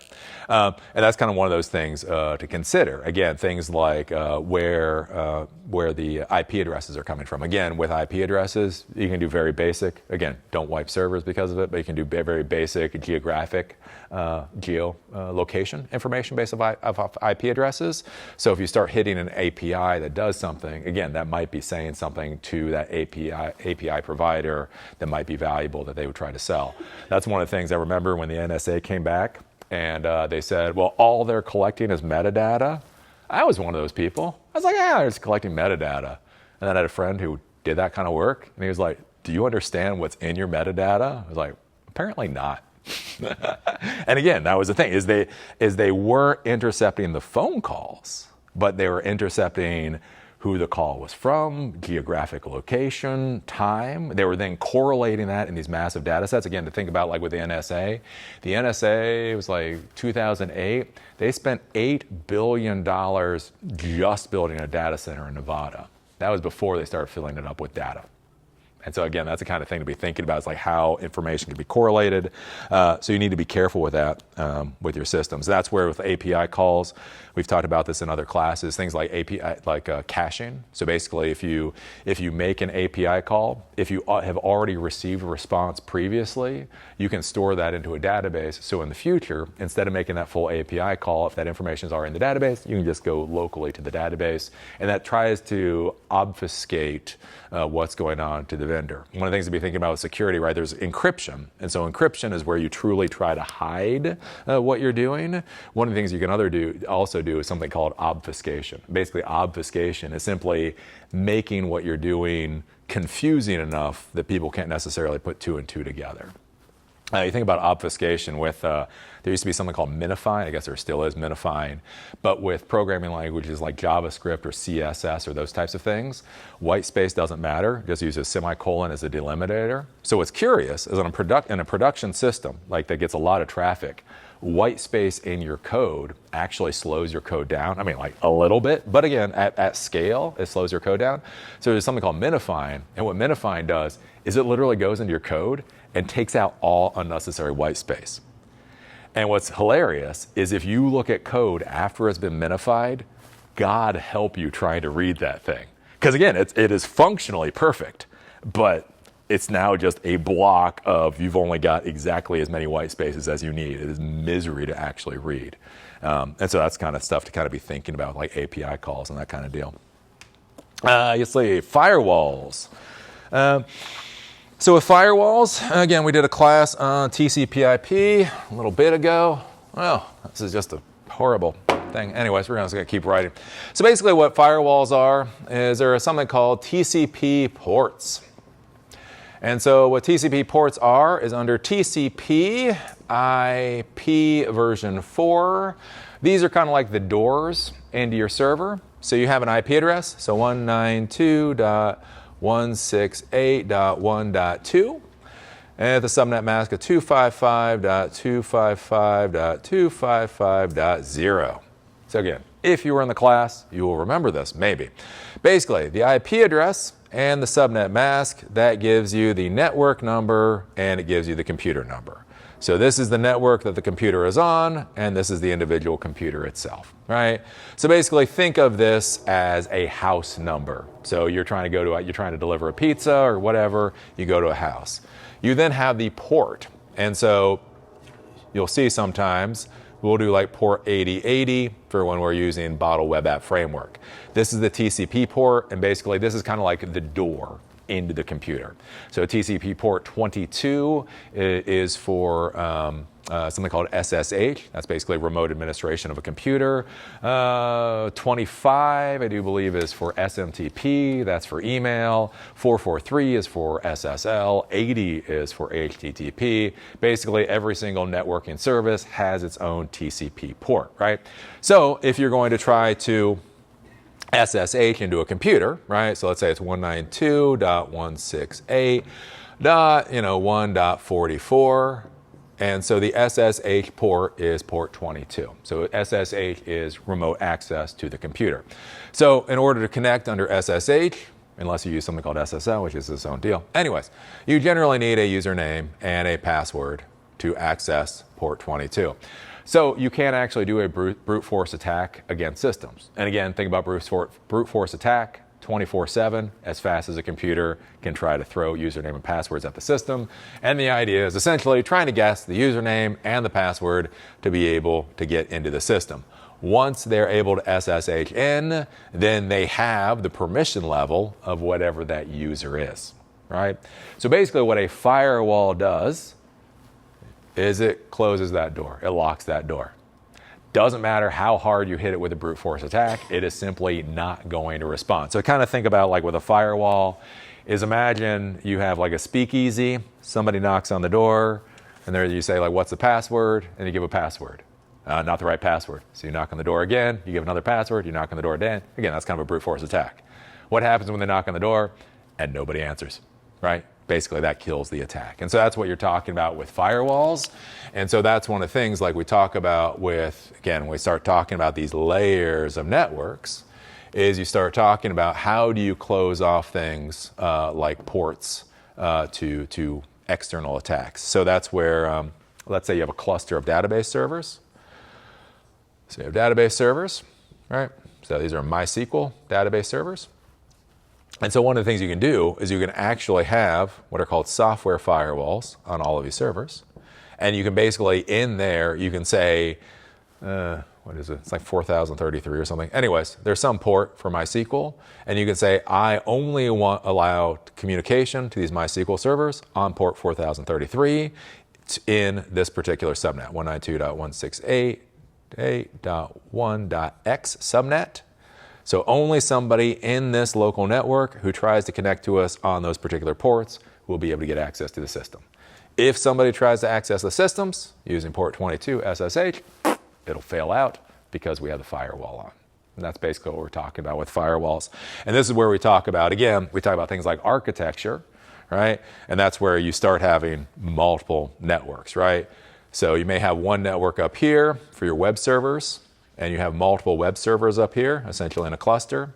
And that's kind of one of those things to consider. Again, things like where the IP addresses are coming from. Again, with IP addresses, you can do very basic. Again, don't wipe servers because of it, but you can do very basic geographic location information based off IP addresses. So if you start hitting an API that does something, again, that might be saying something to that API provider that might be valuable that they would try to sell. That's one of the things I remember when the NSA came back and they said, well, all they're collecting is metadata. I was one of those people. I was like, yeah, they're just collecting metadata. And then I had a friend who did that kind of work, and he was like, do you understand what's in your metadata? I was like, apparently not. And again, that was the thing, is they were intercepting the phone calls, but they were intercepting who the call was from, geographic location, time. They were then correlating that in these massive data sets. Again, to think about like with the NSA. The NSA, it was like 2008, they spent $8 billion just building a data center in Nevada. That was before they started filling it up with data. And so again, that's the kind of thing to be thinking about, is like how information can be correlated. So you need to be careful with that with your systems. That's where with API calls, we've talked about this in other classes, things like API, like caching. So basically, if you make an API call, if you have already received a response previously, you can store that into a database. So in the future, instead of making that full API call, if that information is already in the database, you can just go locally to the database. And that tries to obfuscate what's going on to the vendor. One of the things to be thinking about with security, right, there's encryption. And so encryption is where you truly try to hide what you're doing. One of the things you can also do is something called obfuscation. Basically, obfuscation is simply making what you're doing confusing enough that people can't necessarily put two and two together. You think about obfuscation with, there used to be something called minifying, I guess there still is minifying, but with programming languages like JavaScript or CSS or those types of things, white space doesn't matter, just use a semicolon as a delimitator. So what's curious is in a production system, like that gets a lot of traffic, white space in your code actually slows your code down. I mean, like a little bit, but again, at scale, it slows your code down. So there's something called minifying, and what minifying does is it literally goes into your code and takes out all unnecessary white space. And what's hilarious is if you look at code after it's been minified, God help you trying to read that thing. Because again, it is functionally perfect, but it's now just a block of you've only got exactly as many white spaces as you need. It is misery to actually read. And so that's kind of stuff to kind of be thinking about, like API calls and that kind of deal. You see, firewalls. So with firewalls, again, we did a class on TCP/IP a little bit ago. Well, this is just a horrible thing. Anyways, we're just going to keep writing. So basically what firewalls are is there is something called TCP ports. And so what TCP ports are is under TCP IP version 4. These are kind of like the doors into your server. So you have an IP address, so 192.168.1.2, and the subnet mask of 255.255.255.0. So again, if you were in the class, you will remember this, maybe. Basically, the IP address and the subnet mask, that gives you the network number and it gives you the computer number. So this is the network that the computer is on, and this is the individual computer itself, right? So basically think of this as a house number. So you're trying to deliver a pizza or whatever, you go to a house. You then have the port, and so you'll see sometimes we'll do like port 8080 for when we're using Bottle Web App Framework. This is the TCP port, and basically this is kind of like the door into the computer. So TCP port 22 is for something called SSH. That's basically remote administration of a computer. 25, I do believe, is for SMTP. That's for email. 443 is for SSL. 80 is for HTTP. Basically, every single networking service has its own TCP port, right? So if you're going to try to SSH into a computer, right? So let's say it's 192.168.1.44. And so the SSH port is port 22. So SSH is remote access to the computer. So in order to connect under SSH, unless you use something called SSL, which is its own deal. Anyways, you generally need a username and a password to access port 22. So you can actually do a brute force attack against systems. And again, think about brute force attack 24/7, as fast as a computer can try to throw username and passwords at the system. And the idea is essentially trying to guess the username and the password to be able to get into the system. Once they're able to SSH in, then they have the permission level of whatever that user is, right? So basically what a firewall does is it closes that door. It locks that door. Doesn't matter how hard you hit it with a brute force attack, it is simply not going to respond. So kind of think about like with a firewall is imagine you have like a speakeasy, somebody knocks on the door, and there you say like, what's the password? And you give a password. Not the right password. So you knock on the door again, you give another password, you knock on the door again. Again, that's kind of a brute force attack. What happens when they knock on the door and nobody answers, right? Basically, that kills the attack. And so that's what you're talking about with firewalls. And so that's one of the things like we talk about with, again, when we start talking about these layers of networks, is you start talking about how do you close off things like ports to external attacks. So that's where, let's say you have a cluster of database servers. So you have database servers, right? So these are MySQL database servers. And so one of the things you can do is you can actually have what are called software firewalls on all of these servers. And you can basically, in there, you can say, what is it? It's like 4033 or something. Anyways, there's some port for MySQL. And you can say, I only allow communication to these MySQL servers on port 4033 in this particular subnet, 192.168.1.x subnet. So only somebody in this local network who tries to connect to us on those particular ports will be able to get access to the system. If somebody tries to access the systems using port 22 SSH, it'll fail out because we have the firewall on. And that's basically what we're talking about with firewalls. And this is where we talk about, again, we talk about things like architecture, right? And that's where you start having multiple networks, right? So you may have one network up here for your web servers, and you have multiple web servers up here, essentially in a cluster.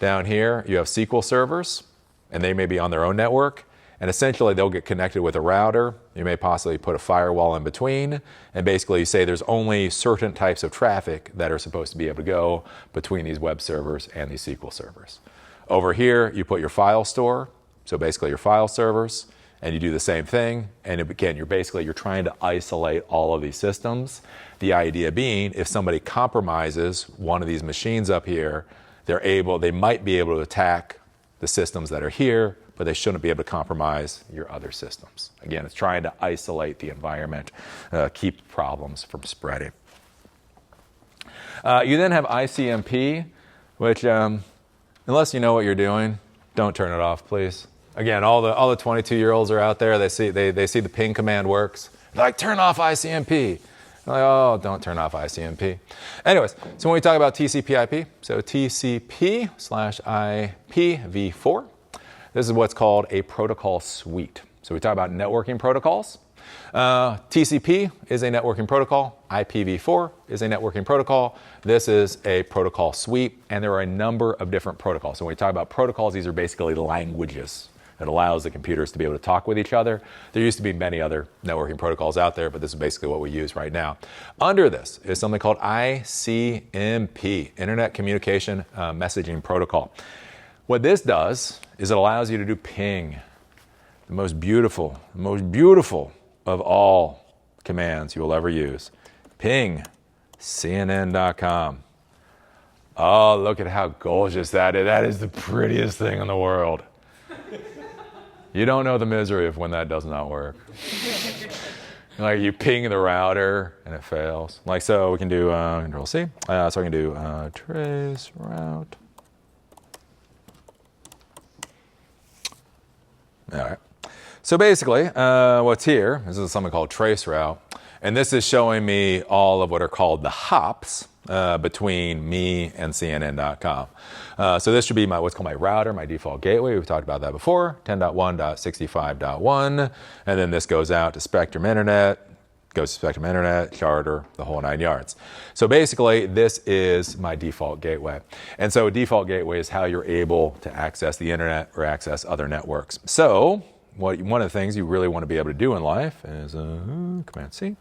Down here, you have SQL servers, and they may be on their own network. And essentially, they'll get connected with a router. You may possibly put a firewall in between. And basically, you say there's only certain types of traffic that are supposed to be able to go between these web servers and these SQL servers. Over here, you put your file store. So basically, your file servers. And you do the same thing. And again, you're trying to isolate all of these systems. The idea being, if somebody compromises one of these machines up here, they might be able to attack the systems that are here, but they shouldn't be able to compromise your other systems. Again, it's trying to isolate the environment, keep problems from spreading. You then have ICMP, which, unless you know what you're doing, don't turn it off, please. Again, all the 22-year-olds are out there. They see the ping command works. They're like, turn off ICMP. I'm like, oh, don't turn off ICMP. Anyways, so when we talk about TCP/IP, so TCP/IPv4, this is what's called a protocol suite. So we talk about networking protocols. TCP is a networking protocol. IPv4 is a networking protocol. This is a protocol suite, and there are a number of different protocols. So when we talk about protocols, these are basically languages that allows the computers to be able to talk with each other. There used to be many other networking protocols out there, but this is basically what we use right now. Under this is something called ICMP, Internet Communication Messaging Protocol. What this does is it allows you to do ping, the most beautiful of all commands you will ever use. Ping, CNN.com. Oh, look at how gorgeous that is. That is the prettiest thing in the world. You don't know the misery of when that does not work. Like you ping the router and it fails. Like so, we can do Control C. So I can do trace route. All right. So basically, what's here is something called trace route, and this is showing me all of what are called the hops between me and CNN.com. So this should be what's called my router, my default gateway. We've talked about that before, 10.1.65.1, and then this goes out to Spectrum Internet, Charter, the whole 9 yards. So basically, this is my default gateway. And so a default gateway is how you're able to access the internet or access other networks. So one of the things you really want to be able to do in life is Command C,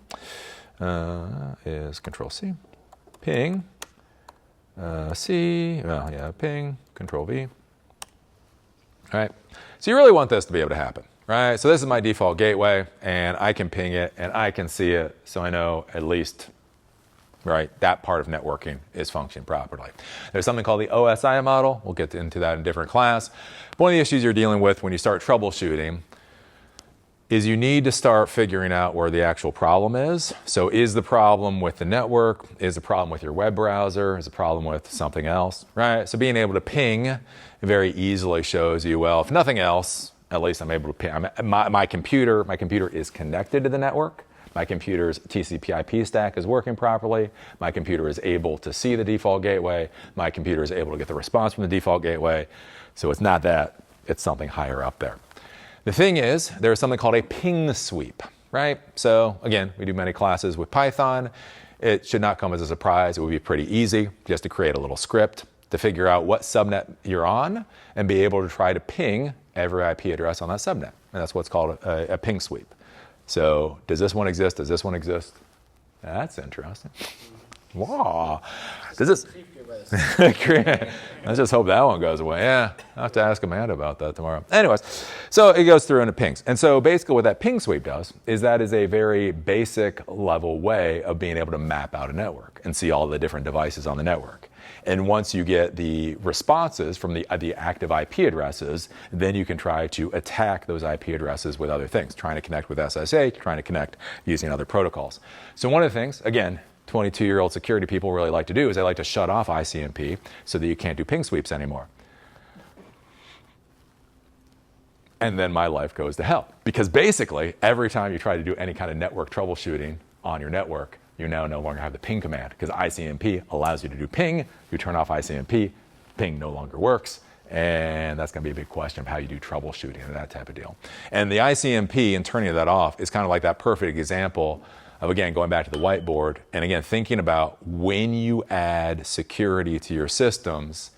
is Control C, ping, ping, Control V. All right. So you really want this to be able to happen. Right, so this is my default gateway, and I can ping it, and I can see it, so I know at least, right, that part of networking is functioning properly. There's something called the OSI model. We'll get into that in a different class. But one of the issues you're dealing with when you start troubleshooting is you need to start figuring out where the actual problem is. So is the problem with the network? Is the problem with your web browser? Is the problem with something else, right? So being able to ping very easily shows you, well, if nothing else, at least I'm able to ping. My computer is connected to the network. My computer's TCP/IP stack is working properly. My computer is able to see the default gateway. My computer is able to get the response from the default gateway. So it's not that, it's something higher up there. The thing is, there's something called a ping sweep, right? So again, we do many classes with Python. It should not come as a surprise. It would be pretty easy just to create a little script to figure out what subnet you're on and be able to try to ping every IP address on that subnet. And that's what's called a ping sweep. So does this one exist? Does this one exist? That's interesting. Wow. Does this? Let's just hope that one goes away. Yeah, I'll have to ask Amanda about that tomorrow. Anyways, so it goes through and it pings. And so basically what that ping sweep does is that is a very basic level way of being able to map out a network and see all the different devices on the network. And once you get the responses from the active IP addresses, then you can try to attack those IP addresses with other things, trying to connect with SSH, trying to connect using other protocols. So one of the things, again, 22-year-old security people really like to do is they like to shut off ICMP so that you can't do ping sweeps anymore. and then my life goes to hell. Because basically, every time you try to do any kind of network troubleshooting on your network, you now no longer have the ping command, because ICMP allows you to do ping. You turn off ICMP, ping no longer works. And that's going to be a big question of how you do troubleshooting and that type of deal. And the ICMP and turning that off is kind of like that perfect example of, again, going back to the whiteboard, and again, thinking about when you add security to your systems,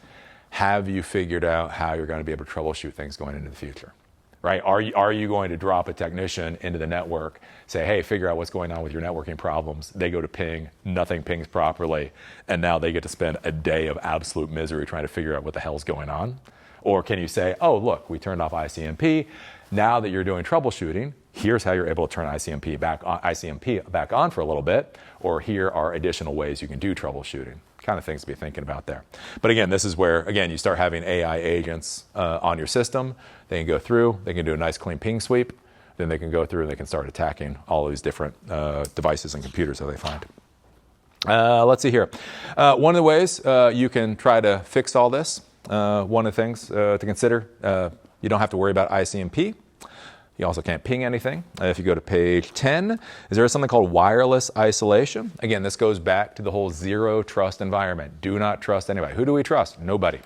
have you figured out how you're going to be able to troubleshoot things going into the future? Right? Are you going to drop a technician into the network, say, hey, figure out what's going on with your networking problems? They go to ping, nothing pings properly, and now they get to spend a day of absolute misery trying to figure out what the hell's going on? Or can you say, oh, look, we turned off ICMP. Now that you're doing troubleshooting, here's how you're able to turn ICMP back on for a little bit, or here are additional ways you can do troubleshooting. Kind of things to be thinking about there. But again, this is where, again, you start having AI agents on your system. They can go through, they can do a nice clean ping sweep, then they can go through and they can start attacking all of these different devices and computers that they find. Let's see here. One of the ways you can try to fix all this, one of the things to consider, you don't have to worry about ICMP. You also can't ping anything. If you go to page 10, is there something called wireless isolation? Again, this goes back to the whole zero trust environment. Do not trust anybody. Who do we trust? Nobody.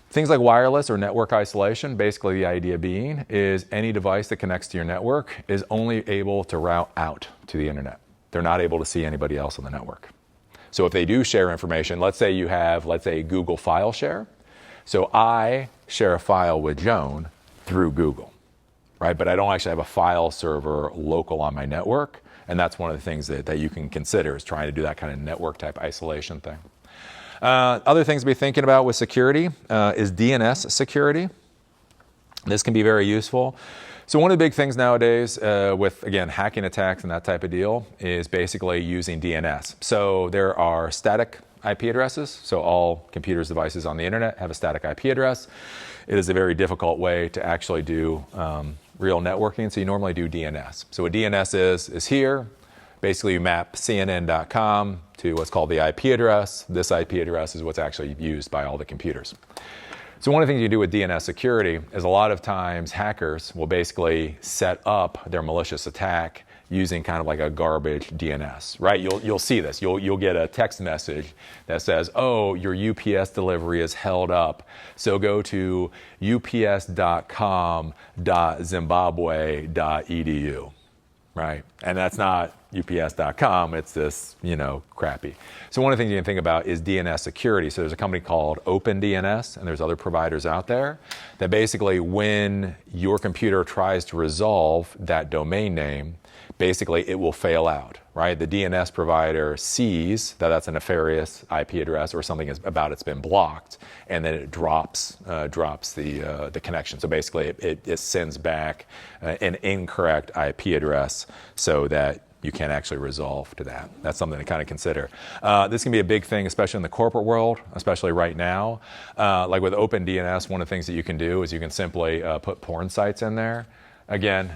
Things like wireless or network isolation, basically the idea being is any device that connects to your network is only able to route out to the internet. They're not able to see anybody else on the network. So if they do share information, let's say you have, Google file share. So I share a file with Joan through Google, right? But I don't actually have a file server local on my network. And that's one of the things that you can consider is trying to do that kind of network type isolation thing. Other things to be thinking about with security is DNS security. This can be very useful. So one of the big things nowadays with, again, hacking attacks and that type of deal is basically using DNS. So there are static IP addresses. So all computers, devices on the internet have a static IP address. It is a very difficult way to actually do real networking. So you normally do DNS. So what DNS is here. Basically, you map CNN.com to what's called the IP address. This IP address is what's actually used by all the computers. So one of the things you do with DNS security is a lot of times hackers will basically set up their malicious attack using kind of like a garbage DNS, right? You'll see this. You'll get a text message that says, oh, your UPS delivery is held up. So go to ups.com.zimbabwe.edu, right? And that's not ups.com, it's this, crappy. So one of the things you can think about is DNS security. So there's a company called OpenDNS, and there's other providers out there that basically when your computer tries to resolve that domain name, basically it will fail out, right? The DNS provider sees that that's a nefarious IP address or something about it's been blocked, and then it drops the connection. So basically it sends back an incorrect IP address so that you can't actually resolve to that. That's something to kind of consider. This can be a big thing, especially in the corporate world, especially right now. Like with OpenDNS, one of the things that you can do is you can simply put porn sites in there. Again,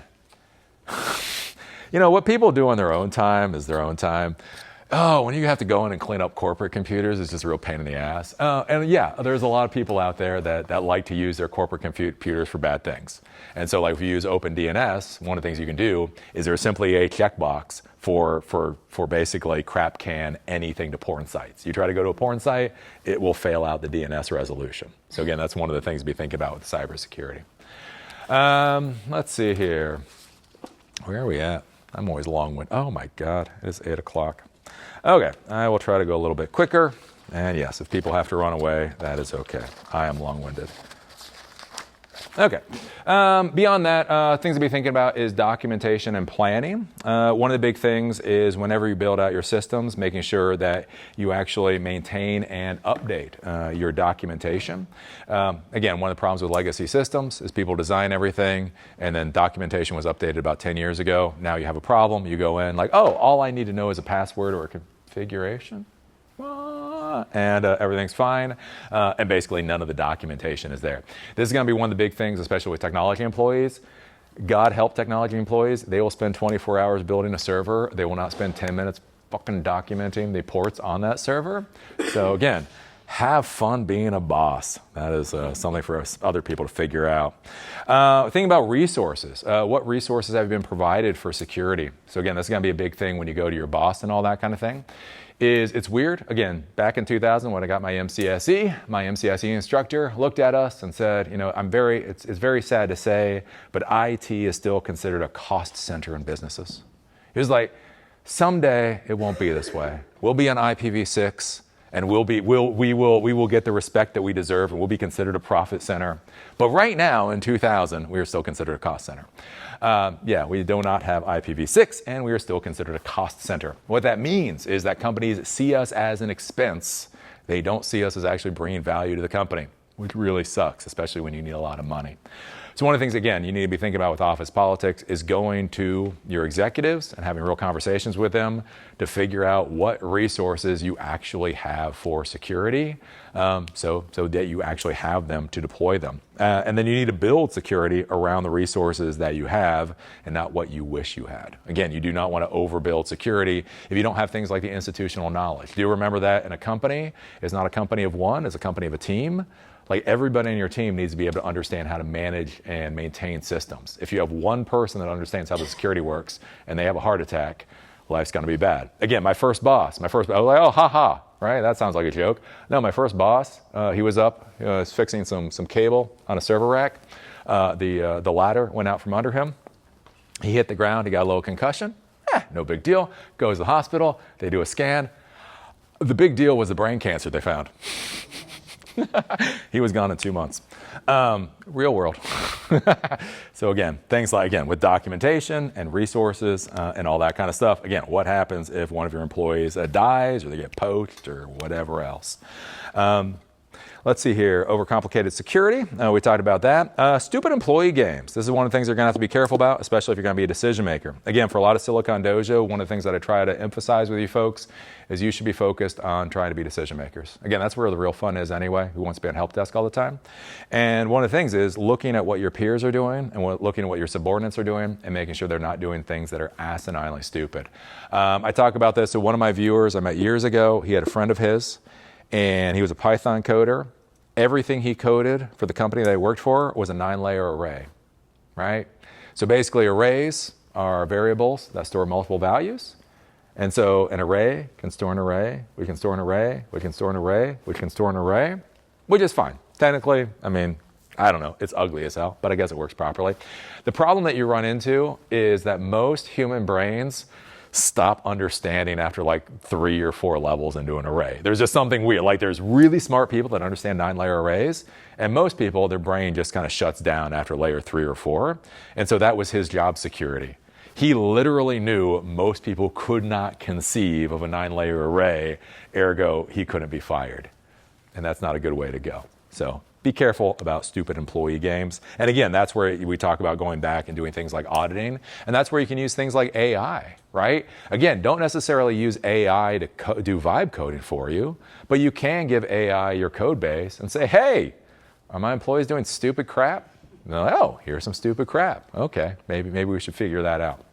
what people do on their own time is their own time. Oh, when you have to go in and clean up corporate computers, it's just a real pain in the ass. And yeah, there's a lot of people out there that like to use their corporate computers for bad things. And so like if you use OpenDNS, one of the things you can do is there's simply a checkbox for basically crap can anything to porn sites. You try to go to a porn site, it will fail out the DNS resolution. So again, that's one of the things to be thinking about with cybersecurity. Let's see here. Where are we at? I'm always long-winded. Oh my God, it is 8 o'clock. Okay, I will try to go a little bit quicker. And yes, if people have to run away, that is okay. I am long-winded. Okay. Beyond that, things to be thinking about is documentation and planning. One of the big things is whenever you build out your systems, making sure that you actually maintain and update your documentation. Again, one of the problems with legacy systems is people design everything and then documentation was updated about 10 years ago. Now you have a problem. You go in like, oh, all I need to know is a password or a configuration. And everything's fine, and basically none of the documentation is there. This is going to be one of the big things, especially with technology employees. God help technology employees. They will spend 24 hours building a server. They will not spend 10 minutes fucking documenting the ports on that server. So again, have fun being a boss. That is something for us, other people to figure out. Think about resources. What resources have been provided for security? So again, that's going to be a big thing when you go to your boss and all that kind of thing. It's weird. Again, back in 2000 when I got my MCSE instructor looked at us and said, it's very sad to say, but IT is still considered a cost center in businesses. He was like, someday it won't be this way. We'll be on IPv6 and we will get the respect that we deserve and we'll be considered a profit center. But right now in 2000, we are still considered a cost center. We do not have IPv6 and we are still considered a cost center. What that means is that companies see us as an expense. They don't see us as actually bringing value to the company, which really sucks, especially when you need a lot of money. So one of the things, again, you need to be thinking about with office politics is going to your executives and having real conversations with them to figure out what resources you actually have for security, so that you actually have them to deploy them. And then you need to build security around the resources that you have and not what you wish you had. Again, you do not want to overbuild security if you don't have things like the institutional knowledge. Do you remember that in a company? It's not a company of one, it's a company of a team. Like everybody in your team needs to be able to understand how to manage and maintain systems. If you have one person that understands how the security works and they have a heart attack, life's going to be bad. Again, my first boss, I was like, oh, haha, right? That sounds like a joke. No, my first boss, he was up, he was fixing some cable on a server rack. The ladder went out from under him. He hit the ground, he got a little concussion. No big deal. Goes to the hospital, they do a scan. The big deal was the brain cancer they found. He was gone in 2 months. Real world. So again, things like, with documentation and resources and all that kind of stuff. Again, what happens if one of your employees dies or they get poached or whatever else? Let's see here, overcomplicated security. We talked about that. Stupid employee games. This is one of the things you're going to have to be careful about, especially if you're going to be a decision maker. Again, for a lot of Silicon Dojo, one of the things that I try to emphasize with you folks is you should be focused on trying to be decision makers. Again, that's where the real fun is anyway. Who wants to be on help desk all the time? And one of the things is looking at what your peers are doing and looking at what your subordinates are doing and making sure they're not doing things that are asininely stupid. I talk about this to one of my viewers I met years ago. He had a friend of his, and he was a Python coder. Everything he coded for the company that he worked for was a 9-layer array, right? So basically arrays are variables that store multiple values. And so an array can store an array, we can store an array, we can store an array, we can store an array, which is fine. Technically, I don't know, it's ugly as hell, but I guess it works properly. The problem that you run into is that most human brains stop understanding after like 3 or 4 levels into an array. There's just something weird. Like there's really smart people that understand 9-layer arrays, and most people, their brain just kind of shuts down after layer 3 or 4. And so that was his job security. He literally knew most people could not conceive of a 9-layer array, ergo he couldn't be fired. And that's not a good way to go. So be careful about stupid employee games. And again, that's where we talk about going back and doing things like auditing. And that's where you can use things like AI, right? Again, don't necessarily use AI to do vibe coding for you, but you can give AI your code base and say, hey, are my employees doing stupid crap? And they're like, oh, here's some stupid crap. Okay, maybe we should figure that out.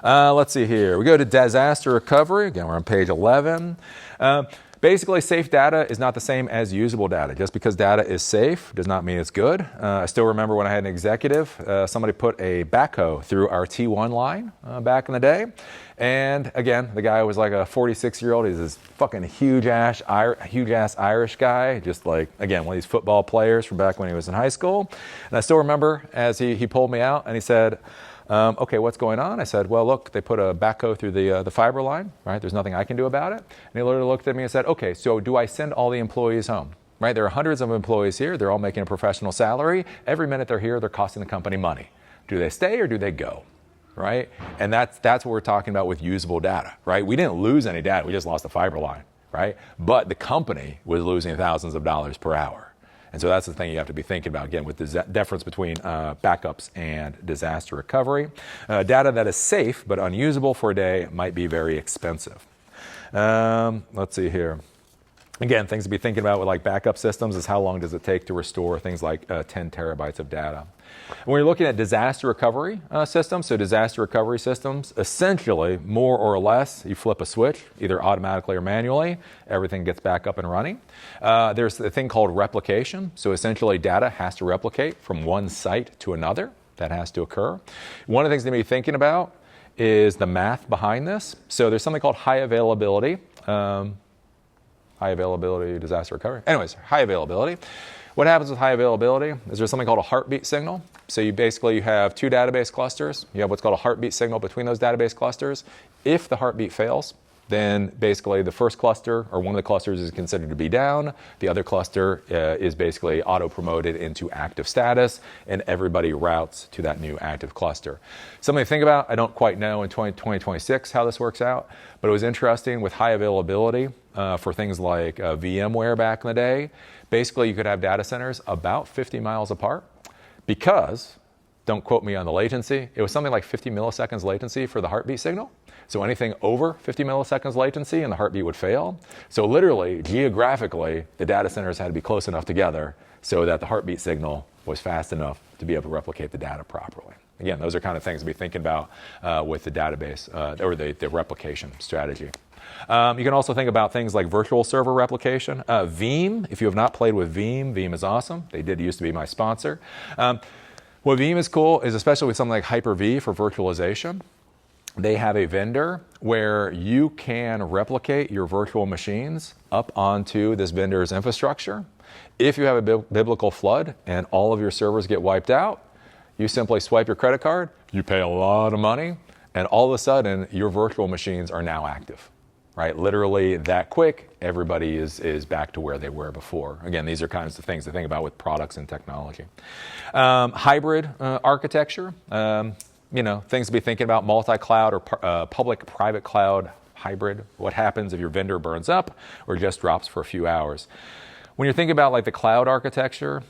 Let's see here. We go to disaster recovery. Again, we're on page 11. Basically, safe data is not the same as usable data. Just because data is safe does not mean it's good. I still remember when I had an executive, somebody put a backhoe through our T1 line back in the day. And again, the guy was like a 46-year-old. He's this fucking huge-ass Irish guy, just like, again, one of these football players from back when he was in high school. And I still remember as he pulled me out and he said, okay, what's going on? I said, well, look, they put a backhoe through the fiber line, right? There's nothing I can do about it. And he literally looked at me and said, okay, so do I send all the employees home? Right? There are hundreds of employees here. They're all making a professional salary. Every minute they're here, they're costing the company money. Do they stay or do they go? Right? And that's what we're talking about with usable data, right? We didn't lose any data. We just lost the fiber line, right? But the company was losing thousands of dollars per hour. And so that's the thing you have to be thinking about, again, with the difference between backups and disaster recovery. Data that is safe but unusable for a day might be very expensive. Let's see here. Again, things to be thinking about with like backup systems is how long does it take to restore things like 10 terabytes of data. When you're looking at disaster recovery systems, so disaster recovery systems, essentially, more or less, you flip a switch, either automatically or manually, everything gets back up and running. There's a thing called replication, so essentially data has to replicate from one site to another. That has to occur. One of the things to be thinking about is the math behind this. So there's something called high availability disaster recovery. Anyways, high availability. What happens with high availability is there's something called a heartbeat signal. So you have two database clusters. You have what's called a heartbeat signal between those database clusters. If the heartbeat fails, then basically the first cluster or one of the clusters is considered to be down. The other cluster is basically auto-promoted into active status, and everybody routes to that new active cluster. Something to think about. I don't quite know in 2026 how this works out, but it was interesting with high availability for things like VMware back in the day. Basically, you could have data centers about 50 miles apart because, don't quote me on the latency, it was something like 50 milliseconds latency for the heartbeat signal. So anything over 50 milliseconds latency and the heartbeat would fail. So literally, geographically, the data centers had to be close enough together so that the heartbeat signal was fast enough to be able to replicate the data properly. Again, those are kind of things to be thinking about with the database or the replication strategy. You can also think about things like virtual server replication. Veeam, if you have not played with Veeam, Veeam is awesome. They did used to be my sponsor. What Veeam is cool is especially with something like Hyper-V for virtualization. They have a vendor where you can replicate your virtual machines up onto this vendor's infrastructure. If you have a biblical flood and all of your servers get wiped out, you simply swipe your credit card, you pay a lot of money, and all of a sudden your virtual machines are now active. Right? Literally that quick, everybody is back to where they were before. Again, these are kinds of things to think about with products and technology. Hybrid architecture. Things to be thinking about, multi-cloud or public-private cloud hybrid. What happens if your vendor burns up or just drops for a few hours? When you're thinking about like the cloud architecture,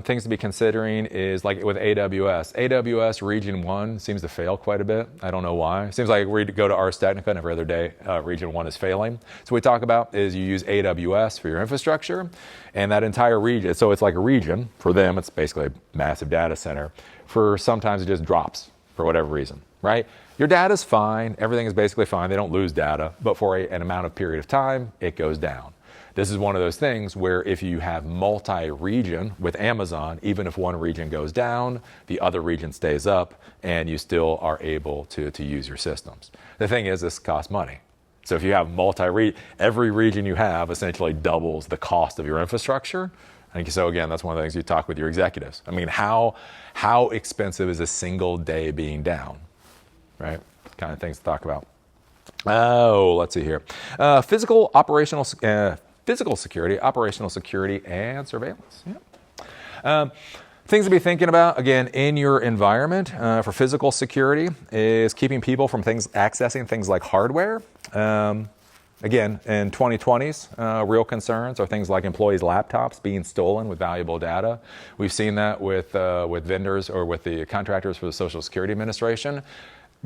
things to be considering is like with AWS. AWS Region 1 seems to fail quite a bit. I don't know why. It seems like we go to Ars Technica and every other day, Region 1 is failing. So what we talk about is you use AWS for your infrastructure and that entire region. So it's like a region. For them, it's basically a massive data center. For sometimes it just drops for whatever reason, right? Your data's fine. Everything is basically fine. They don't lose data. But for an amount of period of time, it goes down. This is one of those things where if you have multi-region with Amazon, even if one region goes down, the other region stays up, and you still are able to use your systems. The thing is, this costs money. So if you have every region you have essentially doubles the cost of your infrastructure. And so again, that's one of the things you talk with your executives. I mean, how expensive is a single day being down, right? Kind of things to talk about. Oh, let's see here. Physical security, operational security, and surveillance. Yeah. Things to be thinking about, again, in your environment for physical security is keeping people from accessing things like hardware. Again, in 2020s, real concerns are things like employees' laptops being stolen with valuable data. We've seen that with vendors or with the contractors for the Social Security Administration.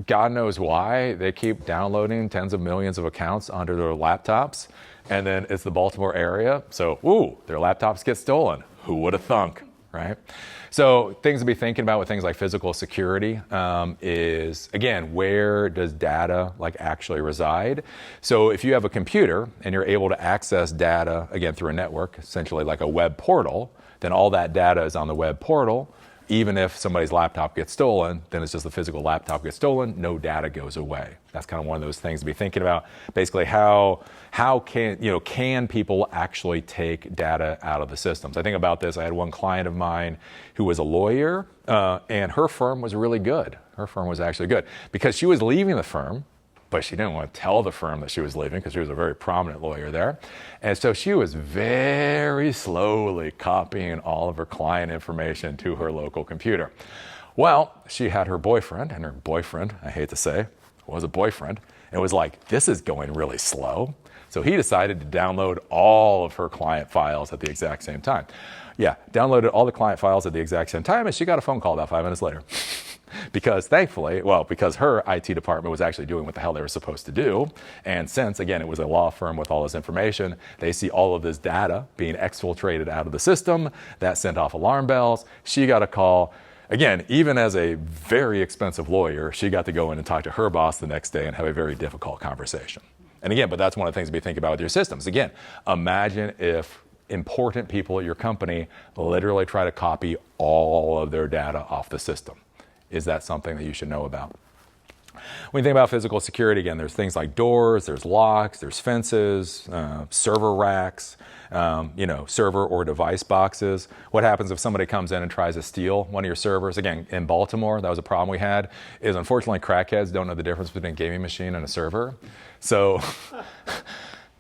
God knows why. They keep downloading tens of millions of accounts onto their laptops, and then it's the Baltimore area. So, their laptops get stolen. Who would have thunk, right? So things to be thinking about with things like physical security is, again, where does data actually reside? So if you have a computer and you're able to access data, again, through a network, essentially like a web portal, then all that data is on the web portal. Even if somebody's laptop gets stolen, then it's just the physical laptop gets stolen, no data goes away. That's kind of one of those things to be thinking about. Basically, how can people actually take data out of the systems? I think about this. I had one client of mine who was a lawyer, and her firm was really good. Her firm was actually good because she was leaving the firm, but she didn't want to tell the firm that she was leaving because she was a very prominent lawyer there. And so she was very slowly copying all of her client information to her local computer. Well, she had her boyfriend, and her boyfriend, I hate to say, was a boyfriend, and was like, this is going really slow. So he decided to download all of her client files at the exact same time. Yeah, downloaded all the client files at the exact same time, and she got a phone call about 5 minutes later. because thankfully, well, because her IT department was actually doing what the hell they were supposed to do. And since, again, it was a law firm with all this information, they see all of this data being exfiltrated out of the system. That sent off alarm bells. She got a call. Again, even as a very expensive lawyer, she got to go in and talk to her boss the next day and have a very difficult conversation. And again, but that's one of the things to be thinking about with your systems. Again, imagine if important people at your company literally try to copy all of their data off the system. Is that something that you should know about? When you think about physical security, again, there's things like doors, there's locks, there's fences, server racks, server or device boxes. What happens if somebody comes in and tries to steal one of your servers? Again, in Baltimore, that was a problem we had, is unfortunately crackheads don't know the difference between a gaming machine and a server. So,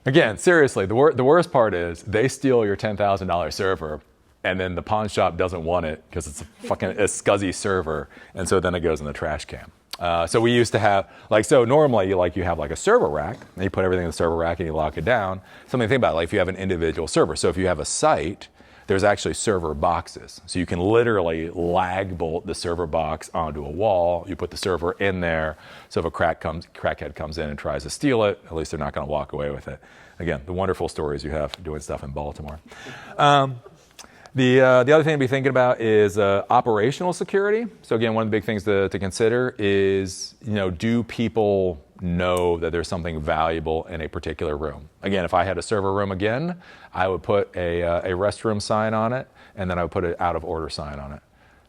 again, seriously, the worst part is they steal your $10,000 server, and then the pawn shop doesn't want it because it's a scuzzy server, and so then it goes in the trash can. So we used to have, normally you have like a server rack, and you put everything in the server rack and you lock it down. Something to think about, like if you have an individual server. So if you have a site, there's actually server boxes. So you can literally lag bolt the server box onto a wall. You put the server in there, so if a crackhead comes in and tries to steal it, at least they're not going to walk away with it. Again, the wonderful stories you have doing stuff in Baltimore. The other thing to be thinking about is operational security. So again, one of the big things to consider is, do people know that there's something valuable in a particular room? Again, if I had a server room again, I would put a restroom sign on it, and then I would put an out of order sign on it.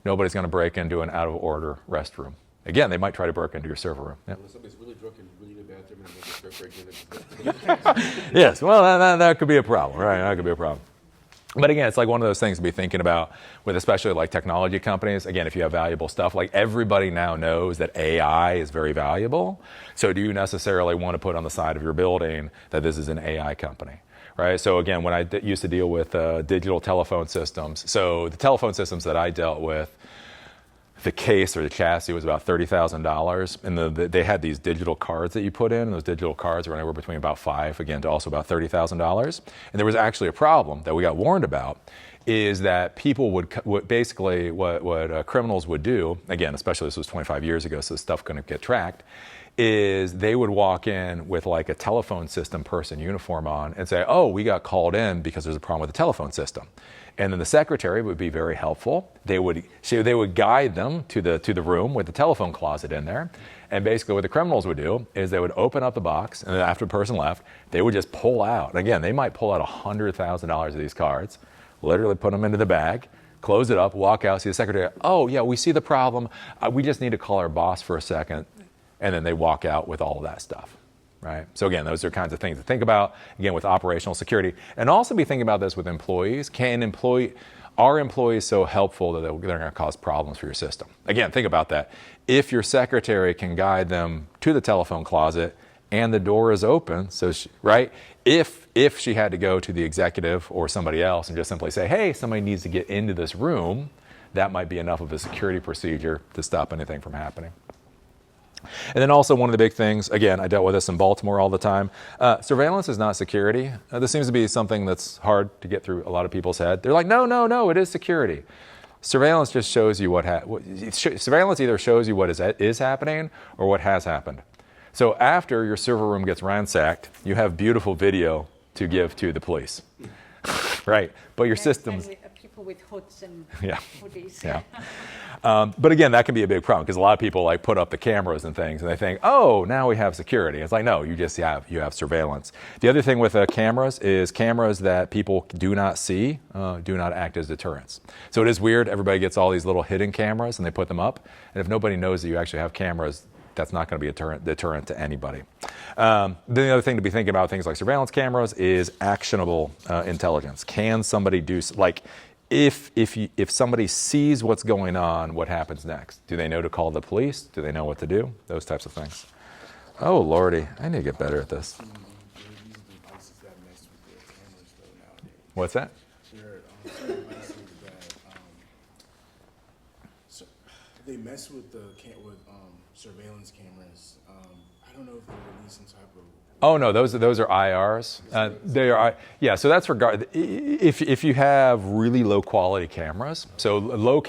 Nobody's going to break into an out of order restroom. Again, they might try to break into your server room. Yep. When somebody's really drunk and really in the bathroom and they break in, Yes, well, that could be a problem, right? That could be a problem. But again, it's like one of those things to be thinking about with especially like technology companies. Again, if you have valuable stuff, like everybody now knows that AI is very valuable. So do you necessarily want to put on the side of your building that this is an AI company? Right? So again, when I used to deal with digital telephone systems, so the telephone systems that I dealt with, the case or the chassis was about $30,000, and they had these digital cards that you put in, and those digital cards were anywhere between about $5,000 again to also about $30,000. And there was actually a problem that we got warned about, is that people would basically what criminals would do, again, especially this was 25 years ago, so this stuff couldn't get tracked, is they would walk in with like a telephone system person uniform on and say, oh, we got called in because there's a problem with the telephone system. And then the secretary would be very helpful. They would guide them to the room with the telephone closet in there. And basically what the criminals would do is they would open up the box, and then after the person left, they would just pull out. And again, they might pull out $100,000 of these cards, literally put them into the bag, close it up, walk out, see the secretary. Oh, yeah, we see the problem. We just need to call our boss for a second. And then they walk out with all of that stuff. Right? So again, those are kinds of things to think about, again, with operational security. And also be thinking about this with employees. Are employees so helpful that they're going to cause problems for your system? Again, think about that. If your secretary can guide them to the telephone closet and the door is open, so right? If she had to go to the executive or somebody else and just simply say, hey, somebody needs to get into this room, that might be enough of a security procedure to stop anything from happening. And then also one of the big things, again, I dealt with this in Baltimore all the time, surveillance is not security. This seems to be something that's hard to get through a lot of people's head. They're like, no, it is security. Surveillance just shows you surveillance either shows you what is happening or what has happened. So after your server room gets ransacked, you have beautiful video to give to the police, right? But your systems... People with hoods and hoodies. Yeah. But again, that can be a big problem because a lot of people like put up the cameras and things and they think, oh, now we have security. It's like, no, you have surveillance. The other thing with cameras is cameras that people do not see do not act as deterrents. So it is weird. Everybody gets all these little hidden cameras and they put them up. And if nobody knows that you actually have cameras, that's not going to be a deterrent to anybody. Then the other thing to be thinking about things like surveillance cameras is actionable intelligence. Can somebody do, like, if somebody sees what's going on, what happens next? Do they know to call the police? Do they know what to do? Those types of things. Oh, Lordy, I need to get better at this. What's that? They mess with surveillance cameras. I don't know if they release some type of Oh no, those are IRs. They are, yeah. So that's if you have really low quality cameras, so low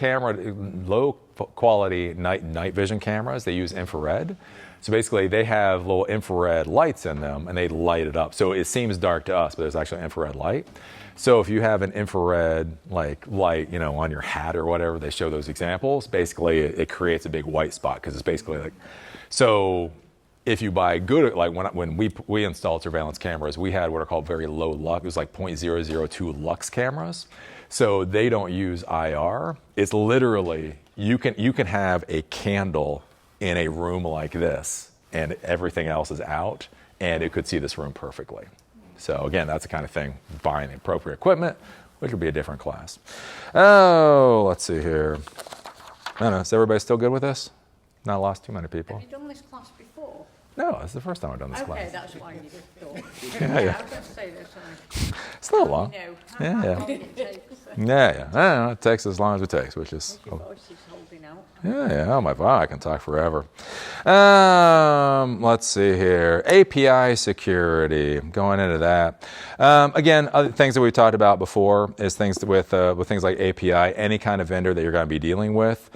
quality night vision cameras, they use infrared. So basically, they have little infrared lights in them, and they light it up. So it seems dark to us, but there's actually infrared light. So if you have an infrared light, on your hat or whatever, they show those examples. Basically, it creates a big white spot because it's basically like so. If you buy good, like when we installed surveillance cameras, we had what are called very low lux. It was like 0.002 lux cameras. So they don't use IR. It's literally, you can have a candle in a room like this and everything else is out and it could see this room perfectly. So again, that's the kind of thing, buying the appropriate equipment, which would be a different class. Oh, let's see here. I don't know, is everybody still good with this? Not lost too many people. Have you done this class before? No, it's the first time I've done this class. Okay, that's why you did thought. Yeah. I was going to say this. It's a little long. How Yeah. long it takes. Yeah. I don't know, it takes as long as it takes, which is. Your voice is holding out. Yeah. Oh my God, I can talk forever. Let's see here. API security. Going into that. Again, other things that we talked about before is things with things like API. Any kind of vendor that you're going to be dealing with.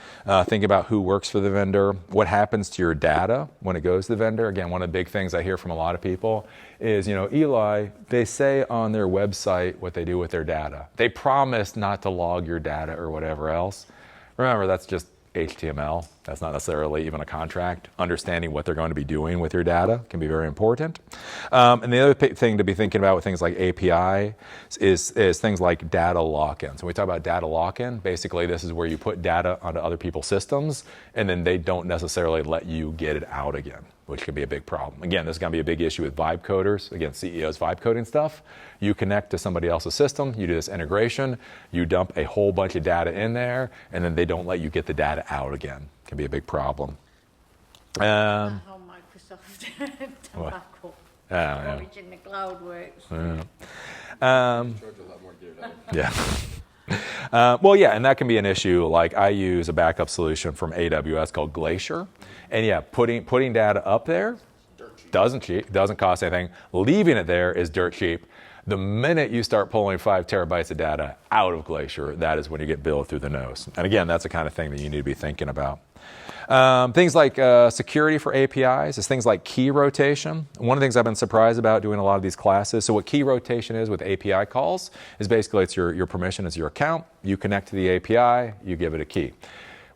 Think about who works for the vendor. What happens to your data when it goes to the vendor. Again, one of the big things I hear from a lot of people is, Eli, they say on their website what they do with their data. They promise not to log your data or whatever else. Remember, that's just HTML. That's not necessarily even a contract. Understanding what they're going to be doing with your data can be very important. And the other thing to be thinking about with things like API is things like data lock-in. So when we talk about data lock-in, basically this is where you put data onto other people's systems and then they don't necessarily let you get it out again, which can be a big problem. Again, this is going to be a big issue with vibe coders. Again, CEOs vibe coding stuff. You connect to somebody else's system, you do this integration, you dump a whole bunch of data in there, and then they don't let you get the data out again. Can be a big problem. How Microsoft tobacco yeah. storage in the cloud works. Yeah. Charge a lot more data. Yeah. Well, yeah, and that can be an issue. Like I use a backup solution from AWS called Glacier, and yeah, putting data up there doesn't cost anything. Leaving it there is dirt cheap. The minute you start pulling 5 terabytes of data out of Glacier, that is when you get billed through the nose. And again, that's the kind of thing that you need to be thinking about. Things like security for APIs is things like key rotation. One of the things I've been surprised about doing a lot of these classes, so what key rotation is with API calls is basically it's your permission, it's your account, you connect to the API, you give it a key.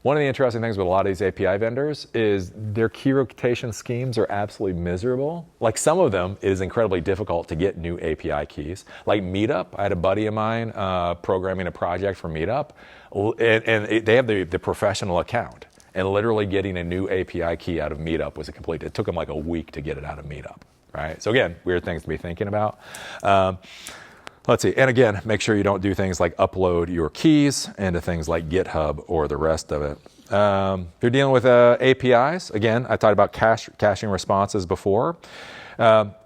One of the interesting things with a lot of these API vendors is their key rotation schemes are absolutely miserable. Like some of them, it is incredibly difficult to get new API keys. Like Meetup, I had a buddy of mine programming a project for Meetup, and they have the professional account. And literally getting a new API key out of Meetup was it took them like a week to get it out of Meetup, right? So again, weird things to be thinking about. Let's see, and again, make sure you don't do things like upload your keys into things like GitHub or the rest of it. If you're dealing with APIs, again, I talked about caching responses before.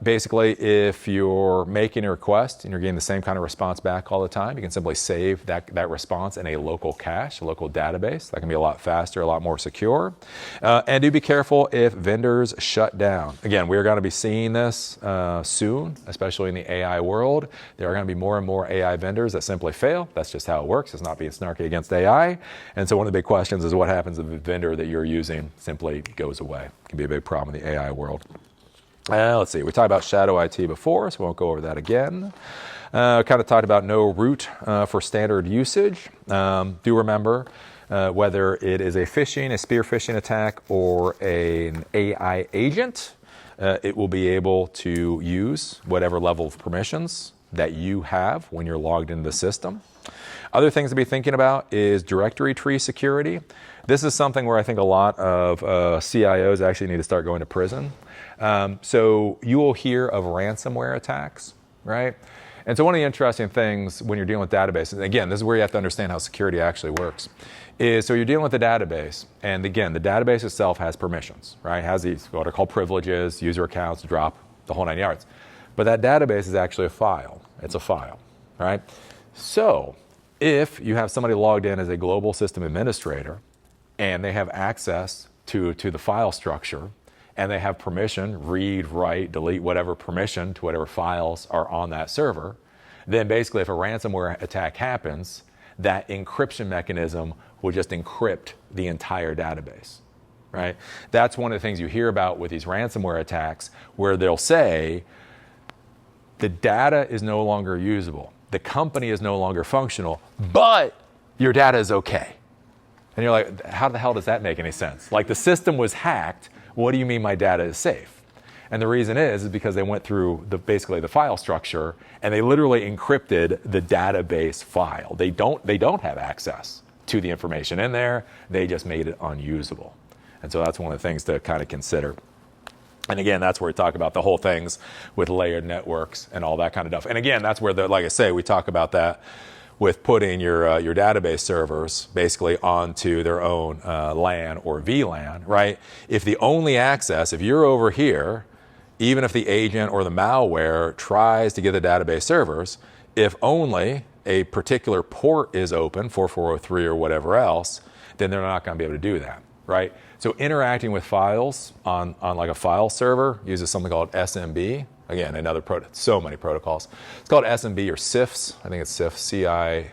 Basically, if you're making a request and you're getting the same kind of response back all the time, you can simply save that response in a local cache, a local database. That can be a lot faster, a lot more secure. And do be careful if vendors shut down. Again, we're going to be seeing this soon, especially in the AI world. There are going to be more and more AI vendors that simply fail. That's just how it works. It's not being snarky against AI. And so one of the big questions is what happens if the vendor that you're using simply goes away. It can be a big problem in the AI world. Let's see, we talked about shadow IT before, so we won't go over that again. Kind of talked about no root for standard usage. Do remember whether it is a spear phishing attack, or an AI agent, it will be able to use whatever level of permissions that you have when you're logged into the system. Other things to be thinking about is directory tree security. This is something where I think a lot of CIOs actually need to start going to prison. So you will hear of ransomware attacks, right? And so one of the interesting things when you're dealing with databases, and again, this is where you have to understand how security actually works, is so you're dealing with a database, and again, the database itself has permissions, right? It has these what are called privileges, user accounts, drop, the whole 9 yards. But that database is actually a file. It's a file, right? So if you have somebody logged in as a global system administrator, and they have access to the file structure, and they have permission, read, write, delete, whatever permission to whatever files are on that server, then basically if a ransomware attack happens, that encryption mechanism will just encrypt the entire database, right? That's one of the things you hear about with these ransomware attacks, where they'll say the data is no longer usable, the company is no longer functional, but your data is okay. And you're like, how the hell does that make any sense? Like, the system was hacked, what do you mean my data is safe? And the reason is because they went through basically the file structure and they literally encrypted the database file. They don't have access to the information in there. They just made it unusable. And so that's one of the things to kind of consider. And again, that's where we talk about the whole things with layered networks and all that kind of stuff. And again, that's where, like I say, we talk about that with putting your database servers basically onto their own LAN or VLAN, right? If the only access, if you're over here, even if the agent or the malware tries to get the database servers, if only a particular port is open, 4403 or whatever else, then they're not going to be able to do that, right? So interacting with files on like a file server uses something called SMB. Again, so many protocols. It's called SMB or CIFS. I think it's CIFS, C-I-F-S,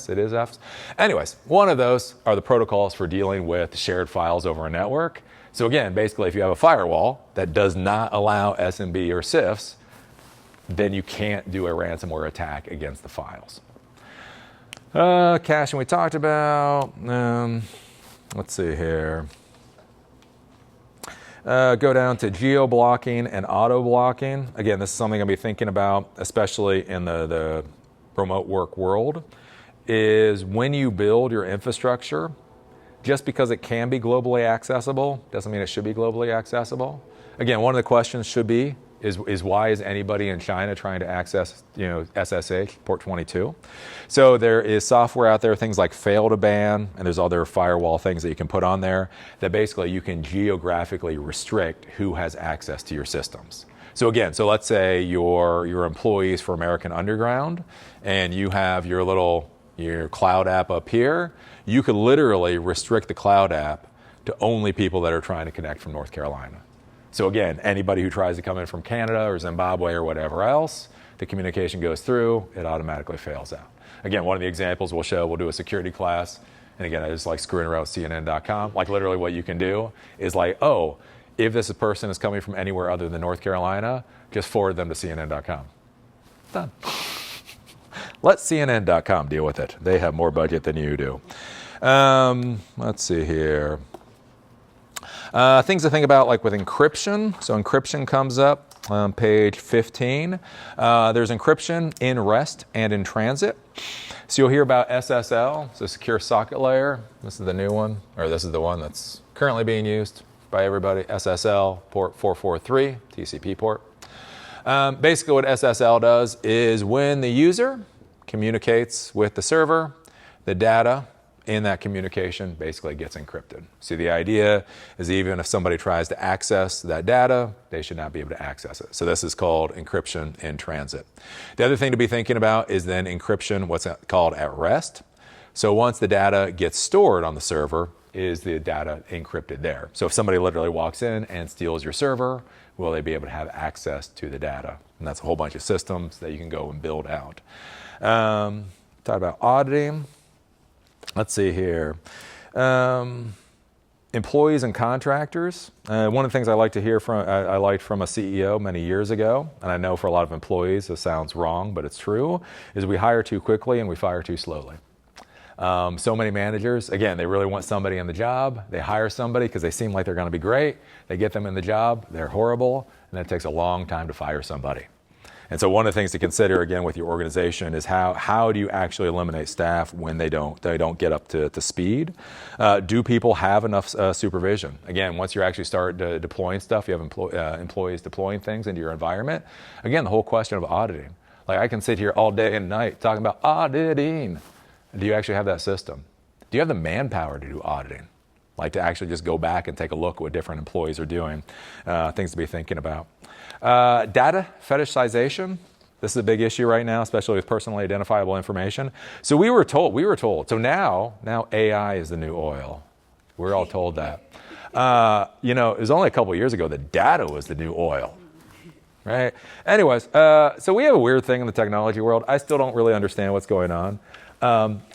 it is Fs. Anyways, one of those are the protocols for dealing with shared files over a network. So again, basically, if you have a firewall that does not allow SMB or CIFS, then you can't do a ransomware attack against the files. Caching we talked about. Let's see here. Go down to geo-blocking and auto-blocking. Again, this is something I'll be thinking about, especially in the remote work world, is when you build your infrastructure, just because it can be globally accessible doesn't mean it should be globally accessible. Again, one of the questions should be, is why is anybody in China trying to access, SSH, port 22? So there is software out there, things like fail2ban, and there's other firewall things that you can put on there that basically you can geographically restrict who has access to your systems. So again, let's say your employees for American Underground, and you have your cloud app up here. You could literally restrict the cloud app to only people that are trying to connect from North Carolina. So again, anybody who tries to come in from Canada or Zimbabwe or whatever else, the communication goes through, it automatically fails out. Again, one of the examples we'll do a security class. And again, I just like screwing around with CNN.com. Like, literally what you can do is like, oh, if this person is coming from anywhere other than North Carolina, just forward them to CNN.com. Done. Let CNN.com deal with it. They have more budget than you do. Let's see here. Things to think about, like with encryption. So encryption comes up on page 15. There's encryption in rest and in transit. So you'll hear about SSL, so secure socket layer. This is the new one, or this is the one that's currently being used by everybody. SSL, port 443, TCP port. Basically what SSL does is when the user communicates with the server, the data in that communication basically gets encrypted. So the idea is even if somebody tries to access that data, they should not be able to access it. So this is called encryption in transit. The other thing to be thinking about is then encryption, what's called at rest. So once the data gets stored on the server, is the data encrypted there? So if somebody literally walks in and steals your server, will they be able to have access to the data? And that's a whole bunch of systems that you can go and build out. Talk about auditing. Let's see here. Employees and contractors. One of the things I like to hear I liked from a CEO many years ago, and I know for a lot of employees this sounds wrong, but it's true, is we hire too quickly and we fire too slowly. So many managers, again, they really want somebody in the job. They hire somebody because they seem like they're going to be great. They get them in the job, they're horrible, and then it takes a long time to fire somebody. And so one of the things to consider, again, with your organization is how do you actually eliminate staff when they don't get up to speed? Do people have enough supervision? Again, once you actually start deploying stuff, you have employees deploying things into your environment. Again, the whole question of auditing. Like, I can sit here all day and night talking about auditing. Do you actually have that system? Do you have the manpower to do auditing? Like, to actually just go back and take a look at what different employees are doing. Things to be thinking about. Data fetishization. This is a big issue right now, especially with personally identifiable information. So we were told. So now AI is the new oil. We're all told that. It was only a couple of years ago that data was the new oil. Right? Anyways, so we have a weird thing in the technology world. I still don't really understand what's going on.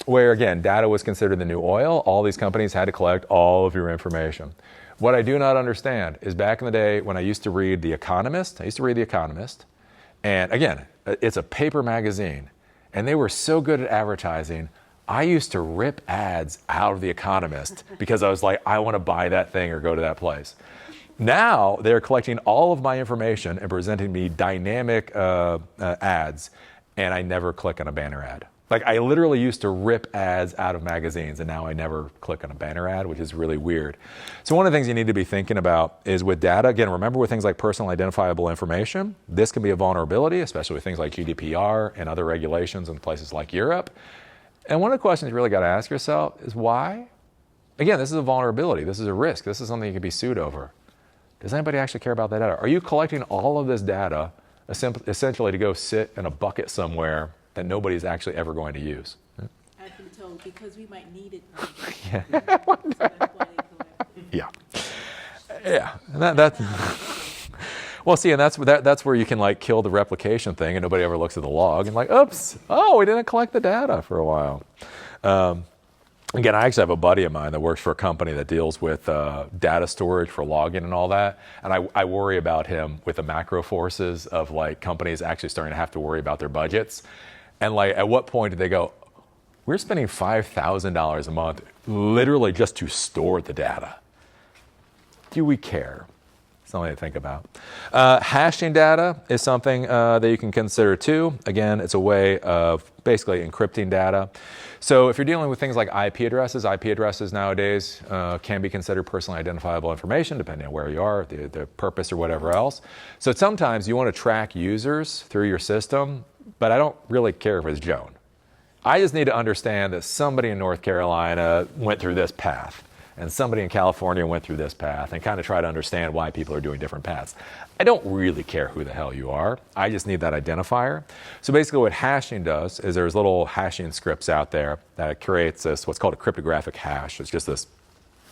Where, again, data was considered the new oil. All these companies had to collect all of your information. What I do not understand is back in the day when I used to read The Economist, and again, it's a paper magazine, and they were so good at advertising, I used to rip ads out of The Economist because I was like, I want to buy that thing or go to that place. Now they're collecting all of my information and presenting me dynamic ads, and I never click on a banner ad. Like, I literally used to rip ads out of magazines, and now I never click on a banner ad, which is really weird. So one of the things you need to be thinking about is with data, again, remember with things like personal identifiable information, this can be a vulnerability, especially with things like GDPR and other regulations in places like Europe. And one of the questions you really got to ask yourself is why? Again, this is a vulnerability. This is a risk. This is something you can be sued over. Does anybody actually care about that data? Are you collecting all of this data essentially to go sit in a bucket somewhere that nobody's actually ever going to use? I've been told because we might need it. Yeah. So that's why they collect it. Yeah. Yeah. And that's well, see, and that's where you can like kill the replication thing, and nobody ever looks at the log and like, oops, we didn't collect the data for a while. Again, I actually have a buddy of mine that works for a company that deals with data storage for login and all that. And I worry about him with the macro forces of like companies actually starting to have to worry about their budgets. And like, at what point do they go, we're spending $5,000 a month literally just to store the data? Do we care? Something to think about. Hashing data is something that you can consider too. Again, it's a way of basically encrypting data. So if you're dealing with things like IP addresses nowadays can be considered personally identifiable information depending on where you are, the purpose or whatever else. So sometimes you want to track users through your system, but I don't really care if it's Joan. I just need to understand that somebody in North Carolina went through this path, and somebody in California went through this path, and kind of try to understand why people are doing different paths. I don't really care who the hell you are. I just need that identifier. So basically what hashing does is there's little hashing scripts out there that creates this, what's called a cryptographic hash. It's just this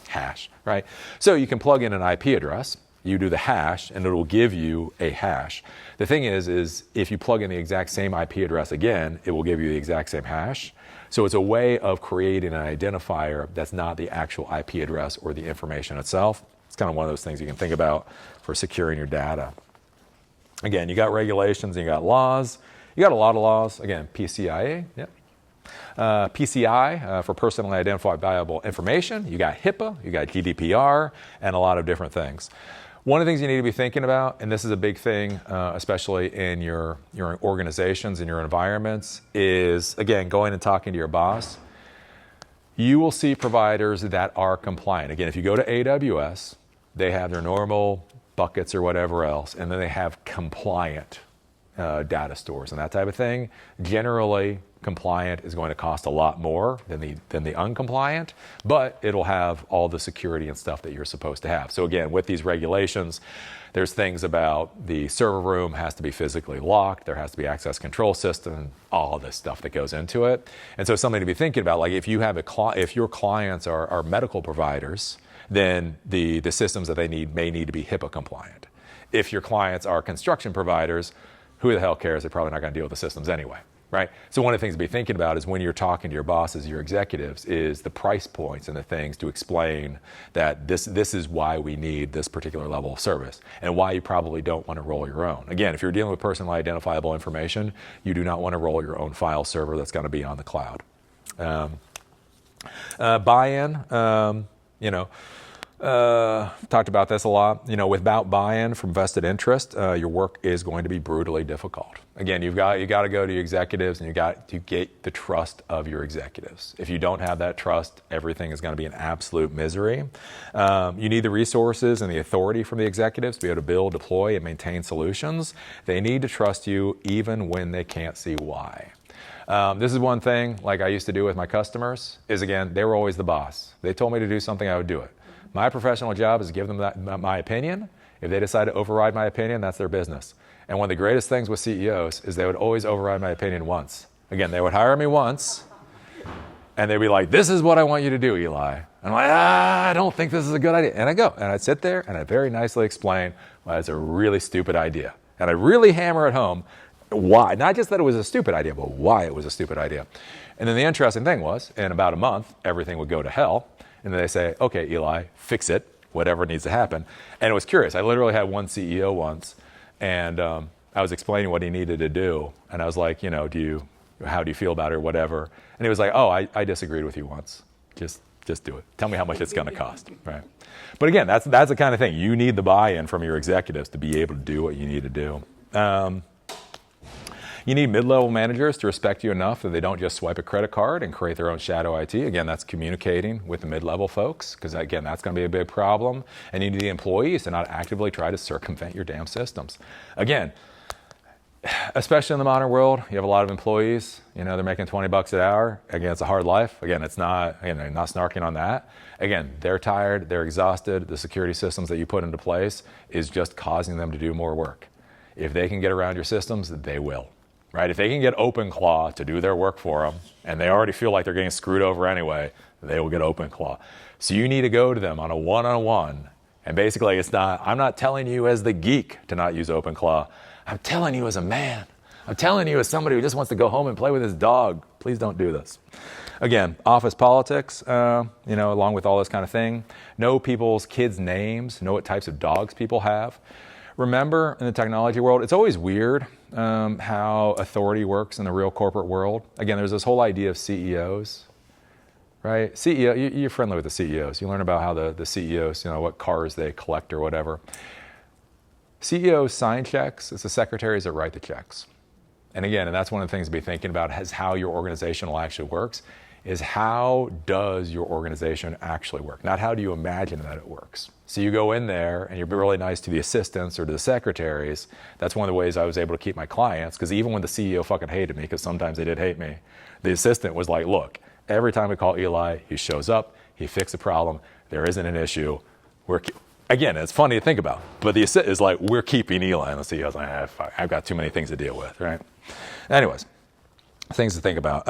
hash, right? So you can plug in an IP address, you do the hash, and it will give you a hash. The thing is if you plug in the exact same IP address again, it will give you the exact same hash. So it's a way of creating an identifier that's not the actual IP address or the information itself. It's kind of one of those things you can think about for securing your data. Again, you got regulations and you got laws. You got a lot of laws. Again, PCI, yep. PCI for personally identifiable information. You got HIPAA, you got GDPR, and a lot of different things. One of the things you need to be thinking about, and this is a big thing, especially in your organizations and your environments, is, again, going and talking to your boss. You will see providers that are compliant. Again, if you go to AWS, they have their normal buckets or whatever else, and then they have compliant data stores and that type of thing. Generally, compliant is going to cost a lot more than the uncompliant, but it'll have all the security and stuff that you're supposed to have. So again, with these regulations, there's things about the server room has to be physically locked, there has to be access control system, all this stuff that goes into it. And so something to be thinking about, like if you have if your clients are medical providers, then the systems that they need may need to be HIPAA compliant. If your clients are construction providers, who the hell cares? They're probably not going to deal with the systems anyway, right? So one of the things to be thinking about is when you're talking to your bosses, your executives, is the price points and the things to explain that this is why we need this particular level of service and why you probably don't want to roll your own. Again, if you're dealing with personally identifiable information, you do not want to roll your own file server that's going to be on the cloud. Buy-in, talked about this a lot. Without buy-in from vested interest, your work is going to be brutally difficult. Again, you got to go to your executives, and you got to get the trust of your executives. If you don't have that trust, everything is going to be an absolute misery. You need the resources and the authority from the executives to be able to build, deploy, and maintain solutions. They need to trust you even when they can't see why. This is one thing, like I used to do with my customers, is again, they were always the boss. They told me to do something, I would do it. My professional job is to give them my opinion. If they decide to override my opinion, that's their business. And one of the greatest things with CEOs is they would always override my opinion once. Again, they would hire me once, And they'd be like, this is what I want you to do, Eli. And I'm like, I don't think this is a good idea. And I go, and I'd sit there, and I'd very nicely explain why it's a really stupid idea. And I'd really hammer at home why. Not just that it was a stupid idea, but why it was a stupid idea. And then the interesting thing was, in about a month, everything would go to hell. And then they say, okay, Eli, fix it, whatever needs to happen. And it was curious. I literally had one CEO once, and I was explaining what he needed to do. And I was like, you know, how do you feel about it or whatever? And he was like, oh, I disagreed with you once. Just do it. Tell me how much it's going to cost, right? But again, that's the kind of thing. You need the buy-in from your executives to be able to do what you need to do. You need mid-level managers to respect you enough that they don't just swipe a credit card and create their own shadow IT. Again, that's communicating with the mid-level folks, because again, that's going to be a big problem. And you need the employees to not actively try to circumvent your damn systems. Again, especially in the modern world, you have a lot of employees, you know, they're making $20 an hour. Again, it's a hard life. Again, they're not snarking on that. Again, they're tired, they're exhausted. The security systems that you put into place is just causing them to do more work. If they can get around your systems, they will, right? If they can get OpenClaw to do their work for them, and they already feel like they're getting screwed over anyway, they will get OpenClaw. So you need to go to them on a one-on-one. And basically, I'm not telling you as the geek to not use OpenClaw. I'm telling you as a man. I'm telling you as somebody who just wants to go home and play with his dog. Please don't do this. Again, office politics, along with all this kind of thing. Know people's kids' names. Know what types of dogs people have. Remember, in the technology world, it's always weird how authority works in the real corporate world. Again, there's this whole idea of CEOs, right? CEO, you're friendly with the CEOs. You learn about how the CEOs, what cars they collect or whatever. CEOs sign checks. It's the secretaries that write the checks. And again, and that's one of the things to be thinking about is how your organizational actually works, is how does your organization actually work? Not how do you imagine that it works. So you go in there and you're really nice to the assistants or to the secretaries. That's one of the ways I was able to keep my clients, because even when the CEO fucking hated me, because sometimes they did hate me, the assistant was like, look, every time we call Eli, he shows up, he fixed the problem, there isn't an issue. Again, it's funny to think about, but the assistant is like, we're keeping Eli. And the CEO's like, I've got too many things to deal with, right? Anyways, things to think about.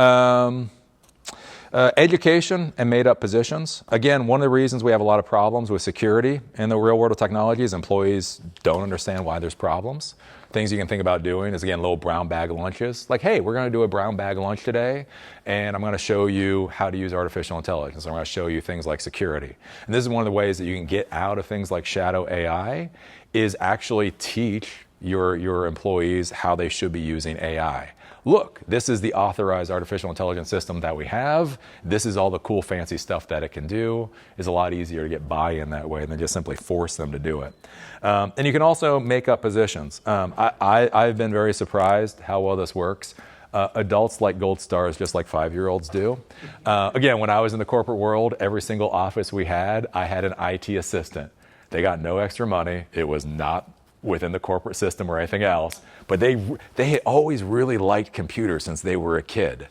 Education and made-up positions. Again, one of the reasons we have a lot of problems with security in the real world of technology is employees don't understand why there's problems. Things you can think about doing is, again, little brown bag lunches. Like, hey, we're going to do a brown bag lunch today, and I'm going to show you how to use artificial intelligence. I'm going to show you things like security. And this is one of the ways that you can get out of things like shadow AI, is actually teach your employees how they should be using AI. Look, this is the authorized artificial intelligence system that we have. This is all the cool, fancy stuff that it can do. It's a lot easier to get buy-in that way than just simply force them to do it. And you can also make up positions. I've been very surprised how well this works. Adults like gold stars just like 5-year-olds do. Again, when I was in the corporate world, every single office we had, I had an IT assistant. They got no extra money. It was not within the corporate system or anything else, but they had always really liked computers since they were a kid.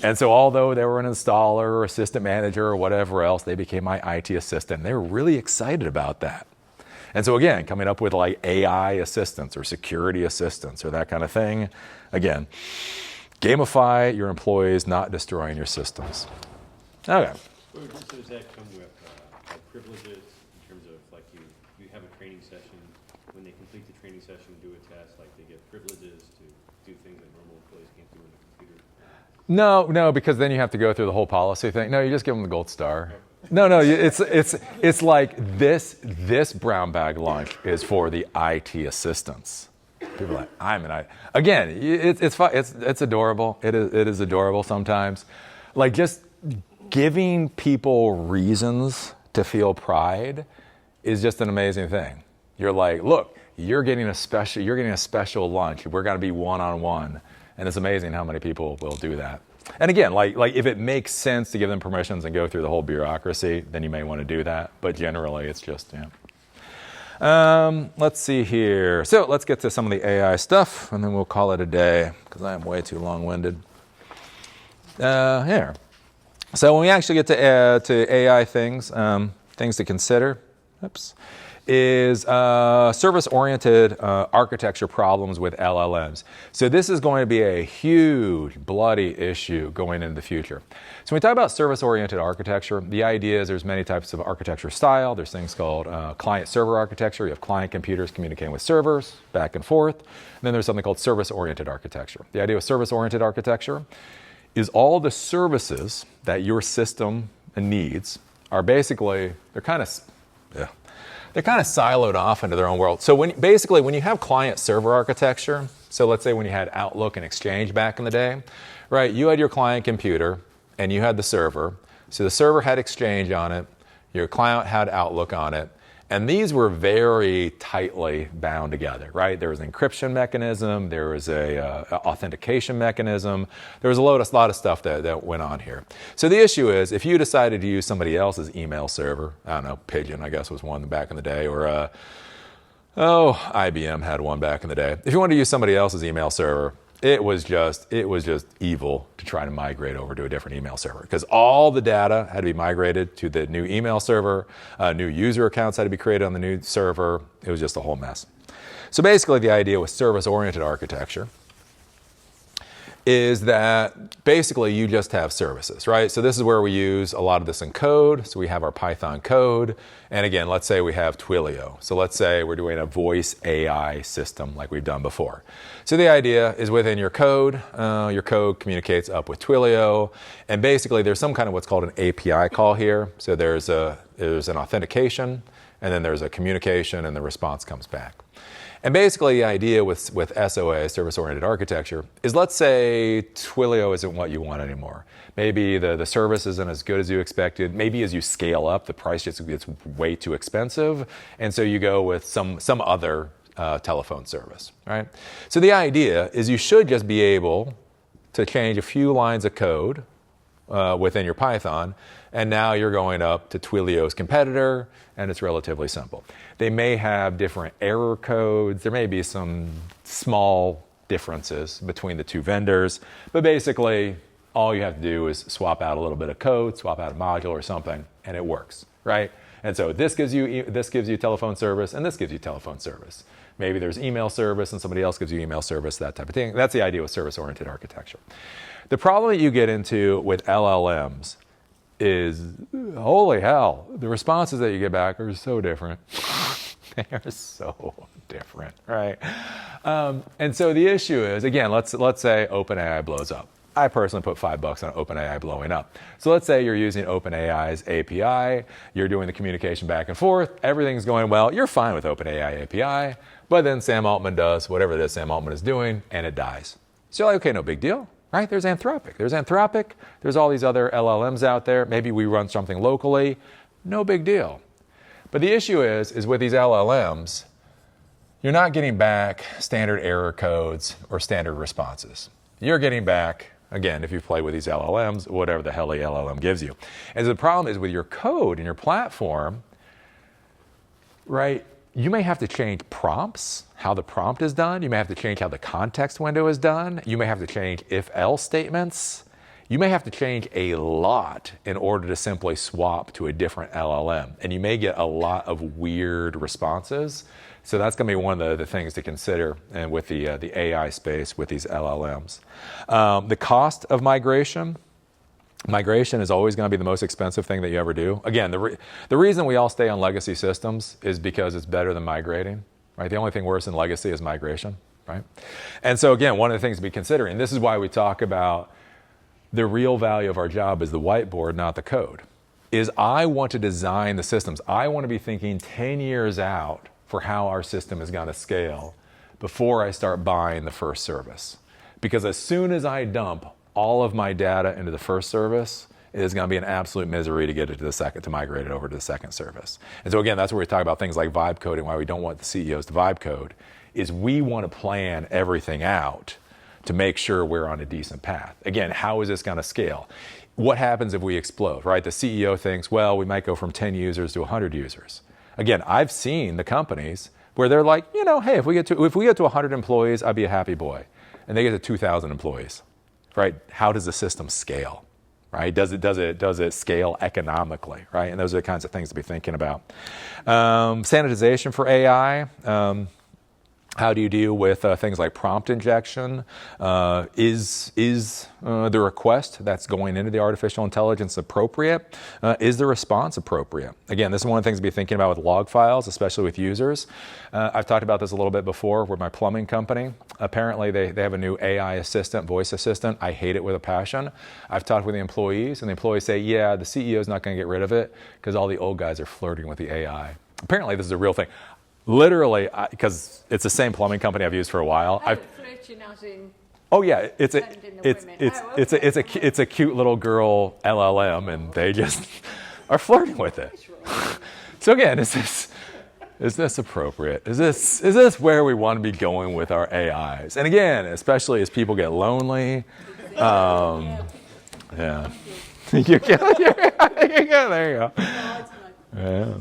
And so although they were an installer or assistant manager or whatever else, they became my IT assistant. They were really excited about that. And so again, coming up with like AI assistants or security assistants or that kind of thing, again, gamify your employees, not destroying your systems. Okay. So does that come with privileges in terms of like you have a training session, when they complete the training session, do a test, like they get privileges to do things that normal employees can't do in the computer? No, because then you have to go through the whole policy thing. No, you just give them the gold star. No, it's like this brown bag lunch is for the IT assistants. People are like, again, it's adorable. It is adorable sometimes. Like just giving people reasons to feel pride is just an amazing thing. You're like, look, you're getting a special lunch. We're going to be one-on-one. And it's amazing how many people will do that. And again, like if it makes sense to give them permissions and go through the whole bureaucracy, then you may want to do that. But generally, it's just, let's see here. So let's get to some of the AI stuff, and then we'll call it a day, because I am way too long-winded. Here. So when we actually get to AI things, things to consider, is service-oriented architecture problems with LLMs. So this is going to be a huge, bloody issue going into the future. So when we talk about service-oriented architecture, the idea is there's many types of architecture style. There's things called client-server architecture. You have client computers communicating with servers back and forth. And then there's something called service-oriented architecture. The idea with service-oriented architecture is all the services that your system needs are basically, they're kind of siloed off into their own world. So when you have client-server architecture, so let's say when you had Outlook and Exchange back in the day, right, you had your client computer and you had the server. So the server had Exchange on it, your client had Outlook on it, and these were very tightly bound together, right? There was an encryption mechanism, there was a authentication mechanism, there was a lot of stuff that went on here. So the issue is, if you decided to use somebody else's email server, I don't know, Pigeon, I guess was one back in the day, or IBM had one back in the day. If you wanted to use somebody else's email server, it was just evil to try to migrate over to a different email server, because all the data had to be migrated to the new email server, new user accounts had to be created on the new server. It was just a whole mess. So basically the idea with service-oriented architecture is that basically you just have services, right? So this is where we use a lot of this in code. So we have our Python code. And again, let's say we have Twilio. So let's say we're doing a voice AI system like we've done before. So the idea is within your code communicates up with Twilio. And basically there's some kind of what's called an API call here. So there's an authentication, and then there's a communication, and the response comes back. And basically the idea with SOA, service-oriented architecture, is let's say Twilio isn't what you want anymore. Maybe the service isn't as good as you expected. Maybe as you scale up, the price just gets way too expensive, and so you go with some other telephone service, right? So the idea is you should just be able to change a few lines of code within your Python, and now you're going up to Twilio's competitor, and it's relatively simple. They may have different error codes. There may be some small differences between the two vendors, but basically all you have to do is swap out a little bit of code, swap out a module or something, and it works, right? And so this gives you telephone service, and this gives you telephone service. Maybe there's email service and somebody else gives you email service, that type of thing. That's the idea with service-oriented architecture. The problem that you get into with LLMs is, holy hell, the responses that you get back are so different. They are so different, right? And so the issue is, again, let's say OpenAI blows up. I personally put $5 on OpenAI blowing up. So let's say you're using OpenAI's API, you're doing the communication back and forth, everything's going well, you're fine with OpenAI API, but then Sam Altman does whatever it is Sam Altman is doing, and it dies. So you're like, okay, no big deal. Right? There's Anthropic. There's all these other LLMs out there. Maybe we run something locally. No big deal. But the issue is with these LLMs, you're not getting back standard error codes or standard responses. You're getting back, again, if you play with these LLMs, whatever the hell the LLM gives you. And so the problem is with your code and your platform, right? You may have to change prompts, how the prompt is done. You may have to change how the context window is done. You may have to change if-else statements. You may have to change a lot in order to simply swap to a different LLM. And you may get a lot of weird responses. So that's going to be one of the things to consider and with the AI space with these LLMs. The cost of migration is always going to be the most expensive thing that you ever do. Again, the reason we all stay on legacy systems is because it's better than migrating, right? The only thing worse than legacy is migration, right? And so again, one of the things to be considering, this is why we talk about the real value of our job is the whiteboard, not the code, is I want to design the systems. I want to be thinking 10 years out for how our system is going to scale before I start buying the first service. Because as soon as I dump all of my data into the first service, it is going to be an absolute misery to get it to the second, to migrate it over to the second service. And so again, that's where we talk about things like vibe coding, why we don't want the CEOs to vibe code, is we want to plan everything out to make sure we're on a decent path. Again, how is this going to scale? What happens if we explode, right? The CEO thinks, well, we might go from 10 users to 100 users. Again, I've seen the companies where they're like, hey, if we get to 100 employees, I'd be a happy boy. And they get to 2,000 employees. Right? How does the system scale? right? Does it scale economically, right? And those are the kinds of things to be thinking about. Sanitization for AI. How do you deal with things like prompt injection? Is the request that's going into the artificial intelligence appropriate? Is the response appropriate? Again, this is one of the things to be thinking about with log files, especially with users. I've talked about this a little bit before with my plumbing company. Apparently, they have a new AI assistant, voice assistant. I hate it with a passion. I've talked with the employees, and the employees say, yeah, the CEO's not going to get rid of it because all the old guys are flirting with the AI. Apparently, this is a real thing. Literally, because it's the same plumbing company I've used for a while. Oh yeah, it's a cute little girl LLM, and they just are flirting with it. So again, is this appropriate? Is this where we want to be going with our AIs? And again, especially as people get lonely, yeah. There you go. Yeah.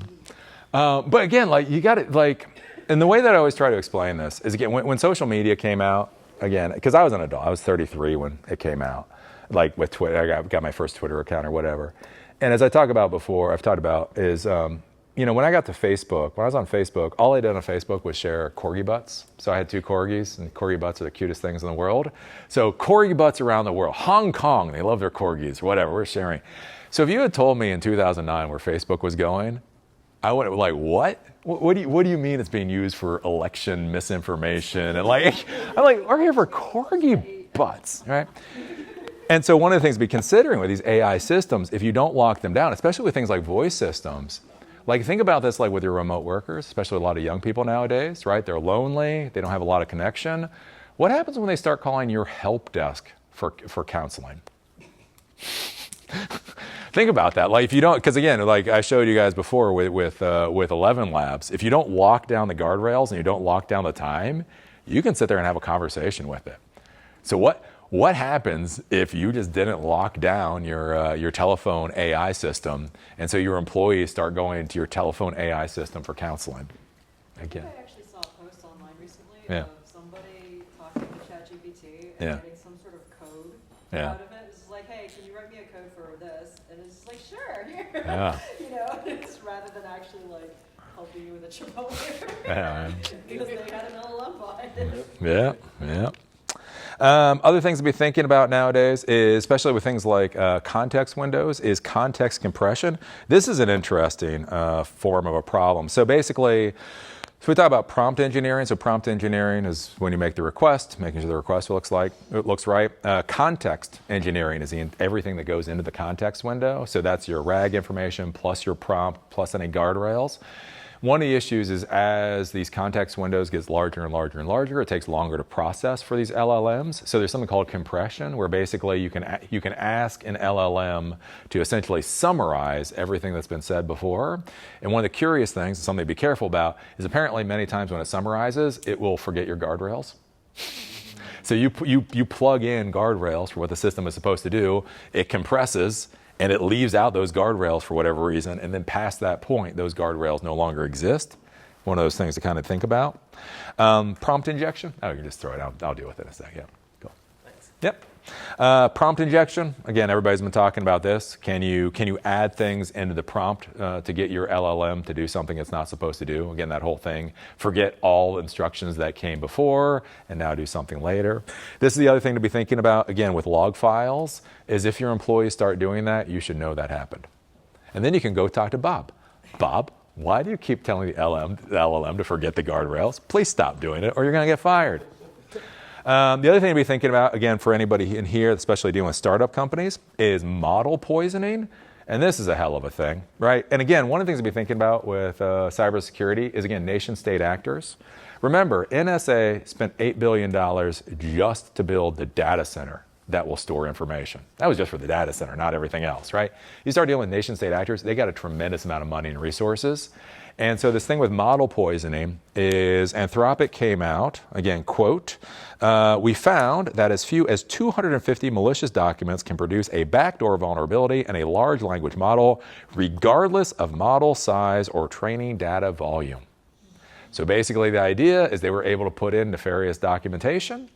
But again, like you got it, like, and the way that I always try to explain this is, again, when social media came out, again, because I was an adult, I was 33 when it came out, like with Twitter, I got my first Twitter account or whatever. And as I talked about before, I've talked about is, when I got to Facebook, when I was on Facebook, all I did on Facebook was share corgi butts. So I had 2 corgis, and corgi butts are the cutest things in the world. So corgi butts around the world, Hong Kong, they love their corgis, or whatever, we're sharing. So if you had told me in 2009 where Facebook was going, I would have like, what? What do you mean it's being used for election misinformation? And like, I'm like, we're here for corgi butts, right? And so one of the things to be considering with these AI systems, if you don't lock them down, especially with things like voice systems, like think about this like with your remote workers, especially with a lot of young people nowadays, right? They're lonely, they don't have a lot of connection. What happens when they start calling your help desk for counseling? Think about that. Like if you don't, because again, like I showed you guys before with 11 Labs, if you don't lock down the guardrails and you don't lock down the time, you can sit there and have a conversation with it. So what happens if you just didn't lock down your telephone AI system, and so your employees start going to your telephone AI system for counseling? Again. I actually saw a post online recently Yeah. of somebody talking to ChatGPT and Yeah. getting some sort of code Yeah. out of it. It's like, hey, can you write me a code for this? And it's just like, sure, here. Yeah. It's rather than actually like helping you with a Chipotle. Yeah. Because they had an LLM behind it. Yeah. Other things to be thinking about nowadays, is, especially with things like context windows, is context compression. This is an interesting form of a problem. So basically, so we talk about prompt engineering. So prompt engineering is when you make the request, making sure the request looks right. Context engineering is everything that goes into the context window. So that's your RAG information plus your prompt plus any guardrails. One of the issues is as these context windows gets larger and larger and larger, it takes longer to process for these LLMs. So there's something called compression, where basically you can ask an LLM to essentially summarize everything that's been said before. And one of the curious things, and something to be careful about, is apparently many times when it summarizes, it will forget your guardrails. So you plug in guardrails for what the system is supposed to do, it compresses, and it leaves out those guardrails for whatever reason, and then past that point, those guardrails no longer exist. One of those things to kind of think about. Prompt injection. Oh, you can just throw it out. I'll deal with it in a second. Yeah, cool. Thanks. Yep. Prompt injection. Again, everybody's been talking about this. Can you add things into the prompt to get your LLM to do something it's not supposed to do? Again, that whole thing. Forget all instructions that came before and now do something later. This is the other thing to be thinking about, again, with log files, is if your employees start doing that, you should know that happened. And then you can go talk to Bob. Bob, why do you keep telling the LLM to forget the guardrails? Please stop doing it or you're going to get fired. The other thing to be thinking about, again, for anybody in here, especially dealing with startup companies, is model poisoning. And this is a hell of a thing, right? And again, one of the things to be thinking about with cybersecurity is, again, nation-state actors. Remember, NSA spent $8 billion just to build the data center that will store information. That was just for the data center, not everything else, right? You start dealing with nation-state actors, they got a tremendous amount of money and resources. And so this thing with model poisoning is Anthropic came out, again, quote, we found that as few as 250 malicious documents can produce a backdoor vulnerability in a large language model, regardless of model size or training data volume. So basically the idea is they were able to put in nefarious documentation.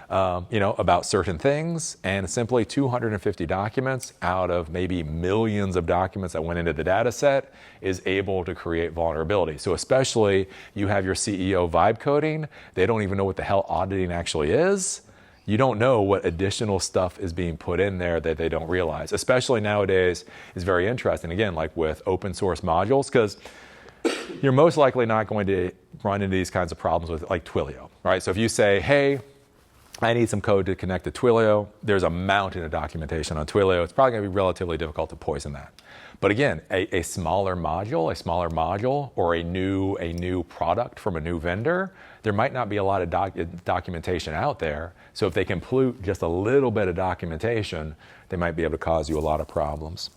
about certain things, and simply 250 documents out of maybe millions of documents that went into the data set is able to create vulnerability. So especially you have your CEO vibe coding, they don't even know what the hell auditing actually is. You don't know what additional stuff is being put in there that they don't realize. Especially nowadays is very interesting, again, like with open source modules, because you're most likely not going to run into these kinds of problems with like Twilio, right? So if you say, hey, I need some code to connect to Twilio, there's a mountain of documentation on Twilio. It's probably going to be relatively difficult to poison that. But again, a smaller module, or a new product from a new vendor, there might not be a lot of documentation out there. So if they can pollute just a little bit of documentation, they might be able to cause you a lot of problems.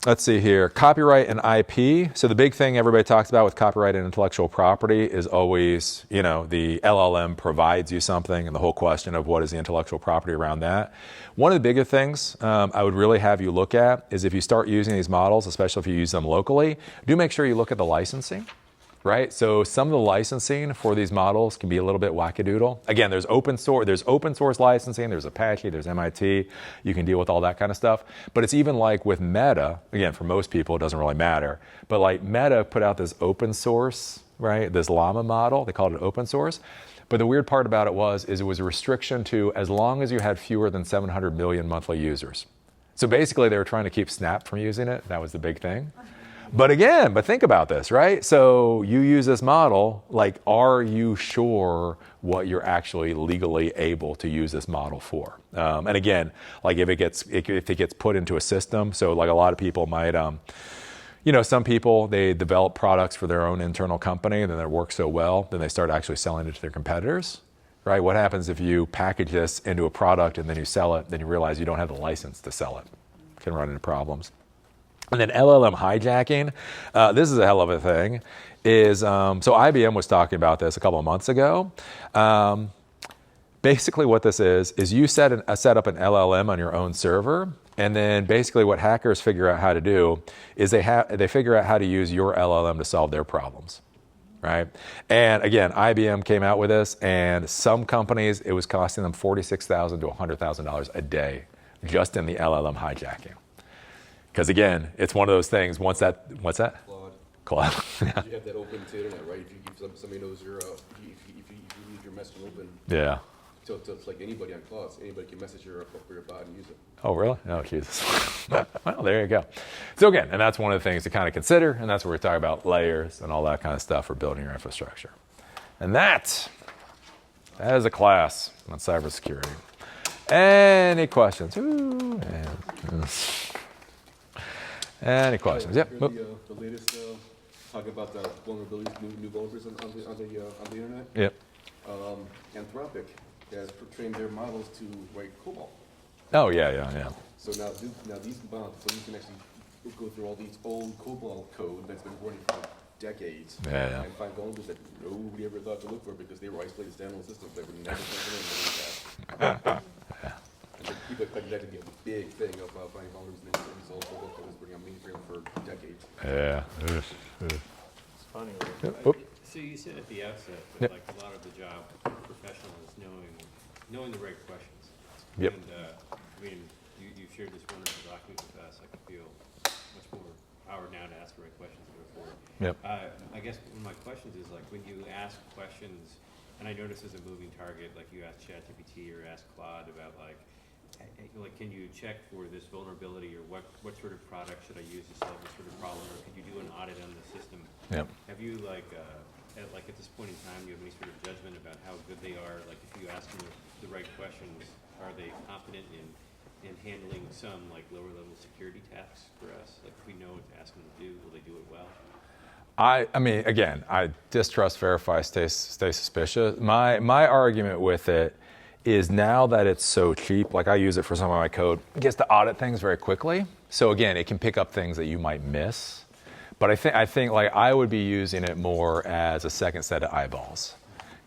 Let's see here, copyright and IP. So the big thing everybody talks about with copyright and intellectual property is always, the LLM provides you something, and the whole question of what is the intellectual property around that. One of the bigger things I would really have you look at is if you start using these models, especially if you use them locally, do make sure you look at the licensing. Right? So some of the licensing for these models can be a little bit wackadoodle. Again, there's open source licensing, there's Apache, there's MIT. You can deal with all that kind of stuff. But it's even like with Meta, again, for most people, it doesn't really matter. But like Meta put out this open source, right? This llama model, they called it open source. But the weird part about it was a restriction to as long as you had fewer than 700 million monthly users. So basically they were trying to keep Snap from using it. That was the big thing. But think about this, right? So you use this model, like, are you sure what you're actually legally able to use this model for? And again, like if it gets put into a system, so like a lot of people might, some people, they develop products for their own internal company, and then it works so well, then they start actually selling it to their competitors, right? What happens if you package this into a product and then you sell it, then you realize you don't have the license to sell it? Can run into problems. And then LLM hijacking, this is a hell of a thing, so IBM was talking about this a couple of months ago. Basically what this is you set up an LLM on your own server, and then basically what hackers figure out how to do is they figure out how to use your LLM to solve their problems, right? And again, IBM came out with this, and some companies, it was costing them $46,000 to $100,000 a day just in the LLM hijacking. Because again, it's one of those things. What's that? Claude. Yeah. You have that open to the internet, right? If somebody knows if you leave your message open. Yeah. So it's like anybody on Claude, anybody can message your bot and use it. Oh, really? Oh, Jesus. Well, there you go. So again, and that's one of the things to kind of consider, and that's where we're talking about layers and all that kind of stuff for building your infrastructure. And that is a class on cybersecurity. Any questions? Any questions? Yep. The latest talking about the vulnerabilities, new vulnerabilities on the internet. Yep. Anthropic has trained their models to write COBOL. Oh yeah. So now these models, so you can actually go through all these old COBOL code that's been running for decades, and find vulnerabilities that nobody ever thought to look for because they were isolated standalone systems that were never taken in. And people expect that to be a big thing of finding vulnerabilities and results of what was bringing on mainframe for decades. Yeah. It's funny. So you said at the outset that like a lot of the job professional is knowing the right questions. Yep. And you shared this wonderful document with us. I can feel much more empowered now to ask the right questions than before. Yep. I guess one of my questions is like when you ask questions, and I notice as a moving target, like you ask ChatGPT or ask Claude about like can you check for this vulnerability, or what sort of product should I use to solve this sort of problem, or could you do an audit on the system? Yep. Have you at this point in time, do you have any sort of judgment about how good they are? Like if you ask them the right questions, are they competent in handling some like lower level security tasks for us? Like if we know what to ask them to do, will they do it well? I mean, again, I distrust, verify, stay suspicious. My argument with it is now that it's so cheap, like I use it for some of my code, it gets to audit things very quickly. So again, it can pick up things that you might miss. But I think like I would be using it more as a second set of eyeballs.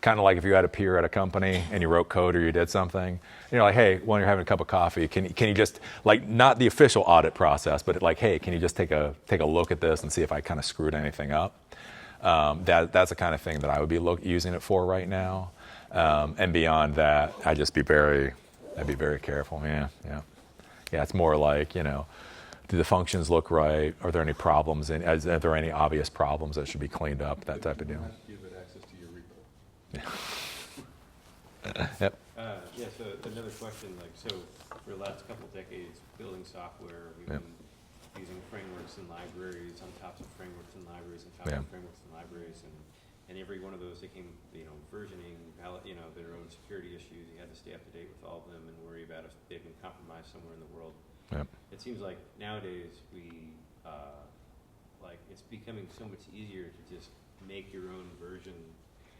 Kind of like if you had a peer at a company and you wrote code or you did something, and you're like, hey, when you're having a cup of coffee, can you just, like, not the official audit process, but like, hey, can you just take a look at this and see if I kind of screwed anything up? That's the kind of thing that I would be using it for right now. And beyond that, I'd be very careful. Yeah. It's more like, do the functions look right? Are there any problems? Are there any obvious problems that should be cleaned up? That type of deal. Give it access to your repo. Yep. So another question, so for the last couple of decades, building software, we've been using frameworks and libraries on top of frameworks and libraries on top of frameworks and libraries, and every one of those became, versioning, their own security issues. You had to stay up to date with all of them and worry about if they've been compromised somewhere in the world. Yep. It seems like nowadays it's becoming so much easier to just make your own version,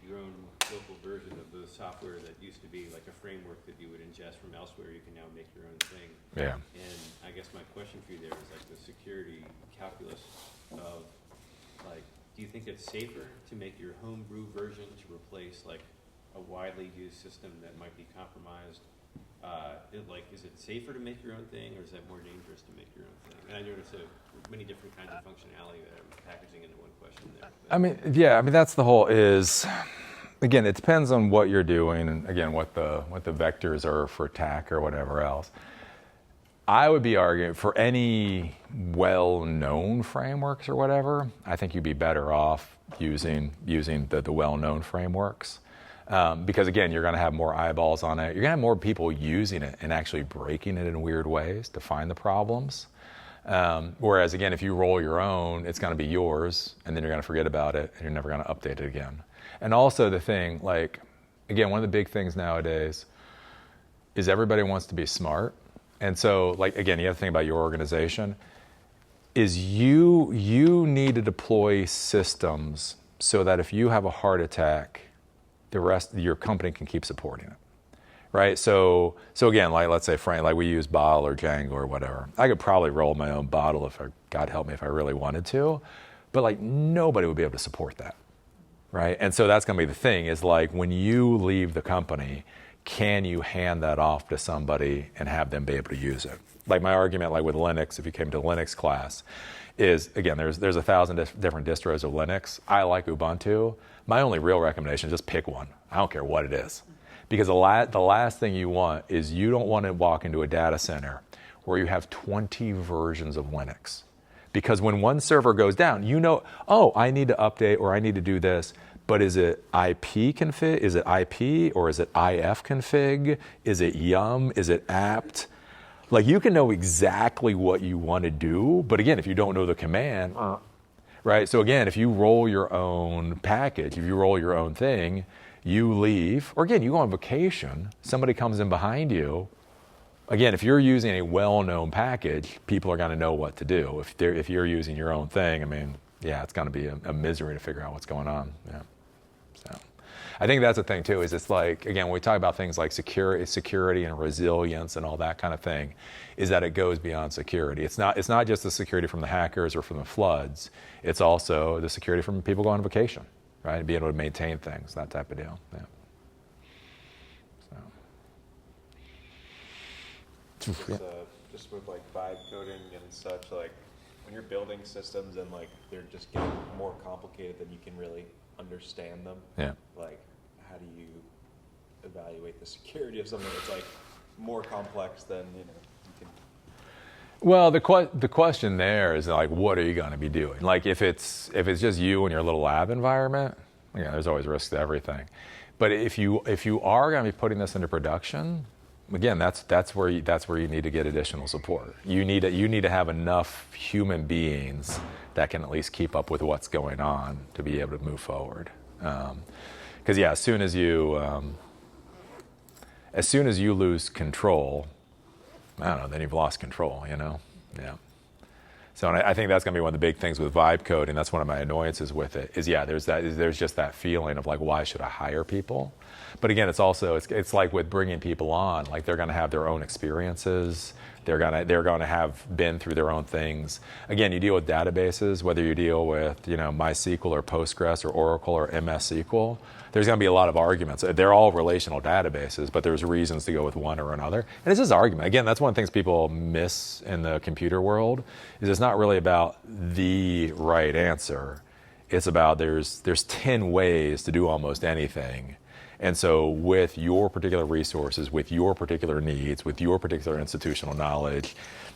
your own local version of the software that used to be like a framework that you would ingest from elsewhere. You can now make your own thing. Yeah. And I guess my question for you there is the security calculus of do you think it's safer to make your homebrew version to replace a widely used system that might be compromised? Is it safer to make your own thing, or is that more dangerous to make your own thing? And I noticed many different kinds of functionality that I'm packaging into one question there. That's the whole again, it depends on what you're doing, and again, what the vectors are for attack or whatever else. I would be arguing for any well-known frameworks or whatever, I think you'd be better off using the well-known frameworks. Because again, you're going to have more eyeballs on it. You're going to have more people using it and actually breaking it in weird ways to find the problems. Whereas again, if you roll your own, it's going to be yours, and then you're going to forget about it, and you're never going to update it again. And also the thing, again, one of the big things nowadays is everybody wants to be smart. And so, again, you have to think about your organization. Is you need to deploy systems so that if you have a heart attack, the rest of your company can keep supporting it, right? So again, let's say Frank, we use Bottle or Django or whatever. I could probably roll my own Bottle God help me, if I really wanted to, but nobody would be able to support that, right? And so that's going to be the thing is when you leave the company, can you hand that off to somebody and have them be able to use it? My argument, with Linux, if you came to Linux class, is again, there's 1,000 different distros of Linux. I like Ubuntu. My only real recommendation is just pick one. I don't care what it is. Because the last thing you want is you don't want to walk into a data center where you have 20 versions of Linux. Because when one server goes down, I need to update or I need to do this. But is it IP config? Is it IP or is it IF config? Is it yum? Is it apt? You can know exactly what you want to do, but again, if you don't know the command, right? So again, if you roll your own package, if you roll your own thing, you leave, or again, you go on vacation, somebody comes in behind you. Again, if you're using a well-known package, people are going to know what to do. If you're using your own thing, it's going to be a misery to figure out what's going on. Yeah. So I think that's the thing too, is it's again, when we talk about things like security and resilience and all that kind of thing, is that it goes beyond security. It's not just the security from the hackers or from the floods. It's also the security from people going on vacation, right? And being able to maintain things, that type of deal. Yeah. So. Just with vibe coding and such, when you're building systems and they're just getting more complicated than you can really understand them. Yeah. How do you evaluate the security of something that's more complex than you can? Well, the question there is what are you going to be doing? If it's just you in your little lab environment, there's always risks to everything. But if you are going to be putting this into production, again, that's where you need to get additional support. You need to have enough human beings that can at least keep up with what's going on to be able to move forward. Because as soon as you lose control, I don't know, then you've lost control. Yeah. So I think that's going to be one of the big things with vibe coding. That's one of my annoyances with it. There's just that feeling of why should I hire people? But again, it's like with bringing people on, they're going to have their own experiences. They're going to have been through their own things. Again, you deal with databases, whether you deal with MySQL or Postgres or Oracle or MS SQL. There's going to be a lot of arguments. They're all relational databases, but there's reasons to go with one or another. And it's just argument. Again, that's one of the things people miss in the computer world, is it's not really about the right answer. It's about there's 10 ways to do almost anything. And so with your particular resources, with your particular needs, with your particular institutional knowledge,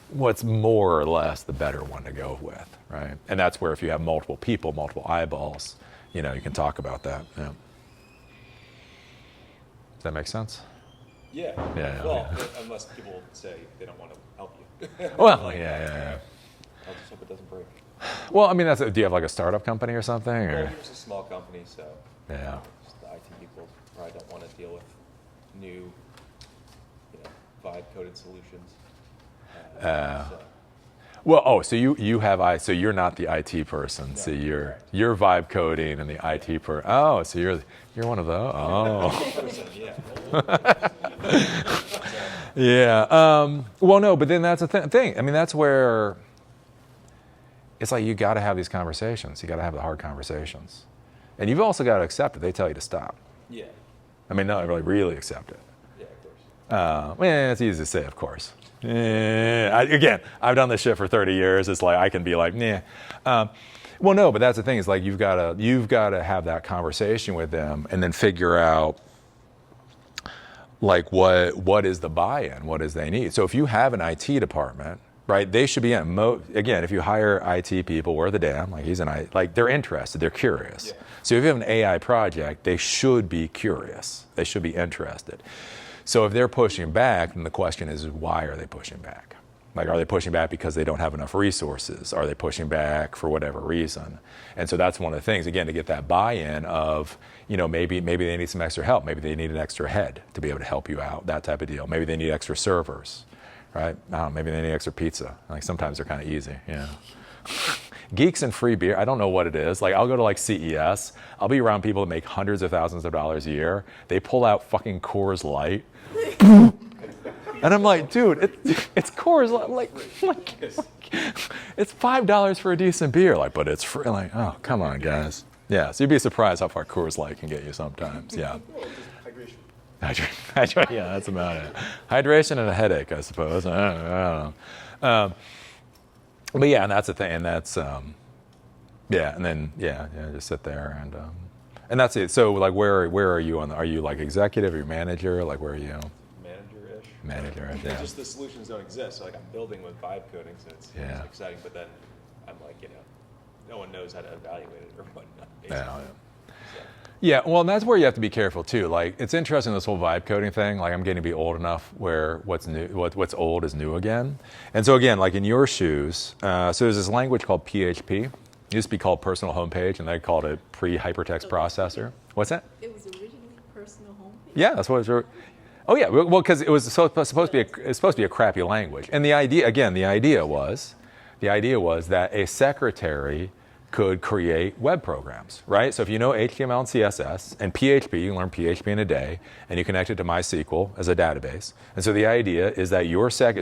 what's more or less the better one to go with, right? And that's where if you have multiple people, multiple eyeballs, you can talk about that. Yeah. Does that make sense? Yeah. Yeah. Well, unless people say they don't want to help you. Well, Like, yeah. I'll just hope it doesn't break. Well, I mean, do you have like a startup company or something? Well, Or? we're just a small company, so Yeah. just the IT people probably don't want to deal with new, vibe-coded solutions. So. Well, so you have so you're not the IT person. No, so you're vibe coding and the IT person. Oh, so you're one of those. Oh. Person, yeah. Yeah. Well, no, but then that's the thing. I mean, that's where it's like you got to have these conversations. You got to have the hard conversations, and you've also got to accept it. They tell you to stop. Yeah. I mean, not really accept it. Yeah, of course. Well, it's easy to say, of course. Again, I've done this shit for 30 years. It's like I can be like, nah. Well, no, but that's the thing. Is like you've got to have that conversation with them, and then figure out like what is the buy-in, what is they need. So if you have an IT department, right, they should be again. If you hire IT people, we're the damn like they're interested, they're curious. Yeah. So if you have an AI project, they should be curious. They should be interested. So if they're pushing back, then the question is, why are they pushing back? Like, are they pushing back because they don't have enough resources? Are they pushing back for whatever reason? And so that's one of the things, again, to get that buy-in of, maybe they need some extra help. Maybe they need an extra head to be able to help you out, that type of deal. Maybe they need extra servers, right? Maybe they need extra pizza. Like, sometimes they're kind of easy, Geeks and free beer, I don't know what it is. Like, I'll go to like CES. I'll be around people that make hundreds of thousands of dollars a year. They pull out fucking Coors Light. And I'm like, dude, it's Coors Light. I'm like, it's $5 for a decent beer. Like, but it's free. Like, oh, come on, guys. Yeah, so you'd be surprised how far Coors Light can get you sometimes. Yeah. Hydration. Yeah, that's about it. Hydration and a headache, I suppose. I don't know. But yeah, and that's the thing, and that's and then just sit there and that's it. So like, where are you on? Are you like executive? Are you manager? Like, where are you? Manager-ish. Yeah. Just the solutions don't exist. So like, I'm building with vibe coding, so it's exciting. But then I'm like, no one knows how to evaluate it or whatnot. Yeah, well, and that's where you have to be careful too. Like, it's interesting, this whole vibe coding thing. Like, I'm getting to be old enough where what's old is new again. And so again, like in your shoes, so there's this language called PHP. It used to be called personal homepage, and they called it pre-hypertext processor. What's that? It was originally personal homepage. Yeah, that's what it was. Oh yeah, well, because it was supposed to be a crappy language. And the idea was that a secretary could create web programs, right? So if you know HTML and CSS and PHP, you can learn PHP in a day, and you connect it to MySQL as a database. And so the idea is that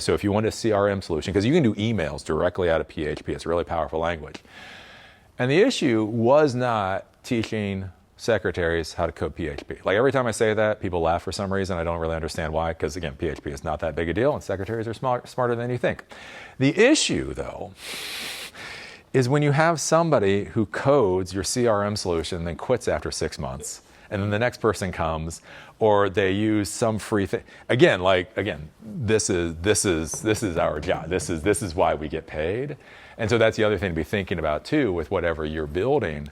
so if you want a CRM solution, because you can do emails directly out of PHP, it's a really powerful language. And the issue was not teaching secretaries how to code PHP. Like, every time I say that, people laugh for some reason. I don't really understand why, because again, PHP is not that big a deal, and secretaries are smarter than you think. The issue, though, is when you have somebody who codes your CRM solution and then quits after 6 months, and then the next person comes, or they use some free thing. Again, this is our job. This is why we get paid. And so that's the other thing to be thinking about too with whatever you're building,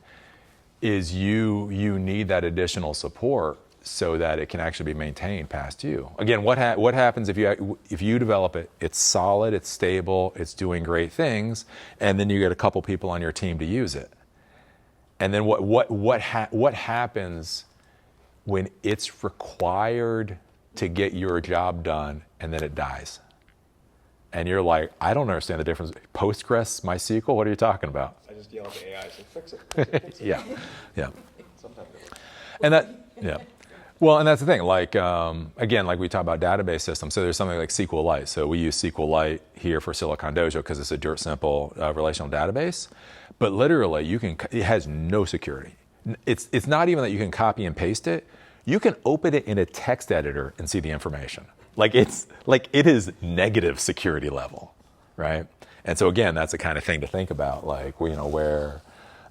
is you need that additional support so that it can actually be maintained past you. Again, what happens if you develop it? It's solid, it's stable, it's doing great things, and then you get a couple people on your team to use it. And then what happens when it's required to get your job done, and then it dies? And you're like, I don't understand the difference. Postgres, MySQL, what are you talking about? I just yell at the AI, say, fix it. Yeah. Sometimes it works. And that. Well, and that's the thing. Like, again, like we talk about database systems. So there's something like SQLite. So we use SQLite here for Silicon Dojo because it's a dirt simple relational database. But literally, it has no security. It's not even that you can copy and paste it. You can open it in a text editor and see the information. It is negative security level, right? And so again, that's the kind of thing to think about. Like, where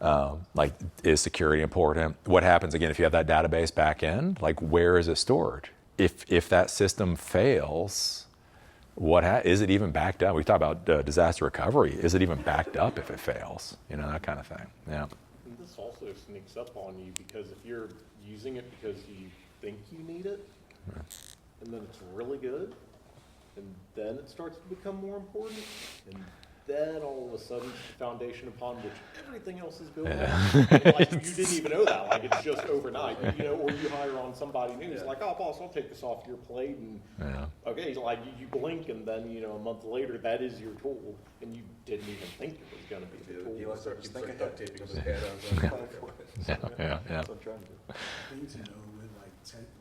Like, is security important? What happens, again, if you have that database back end? Like, where is it stored? If that system fails, is it even backed up? We talk about disaster recovery. Is it even backed up if it fails? You know, that kind of thing. Yeah. And this also sneaks up on you because if you're using it because you think you need it, and then it's really good, and then it starts to become more important, and then all of a sudden it's the foundation upon which everything else is built on. Like, you didn't even know that. Like, it's just overnight. You know, or you hire on somebody new. It's like, oh, boss, I'll take this off your plate. And okay, like you blink, and then, you know, a month later, that is your tool, and you didn't even think it was going to be the tool. You start duct taping his head on for it. Yeah. That's what I'm trying to do. Things to know with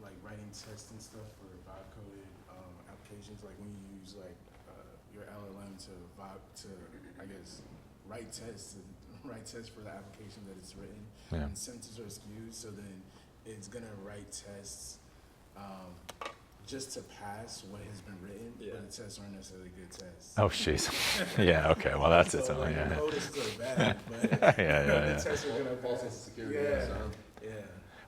like writing tests and stuff for vibe coded applications, like when you use like your LLM to I guess write tests for the application that it's written, and sentences are skewed, so then it's gonna write tests just to pass what has been written, but the tests aren't necessarily good tests. Oh, jeez. Yeah. Okay. Well, that's it. So Yeah. the code is still bad, but the tests are gonna pass. Security. Yeah.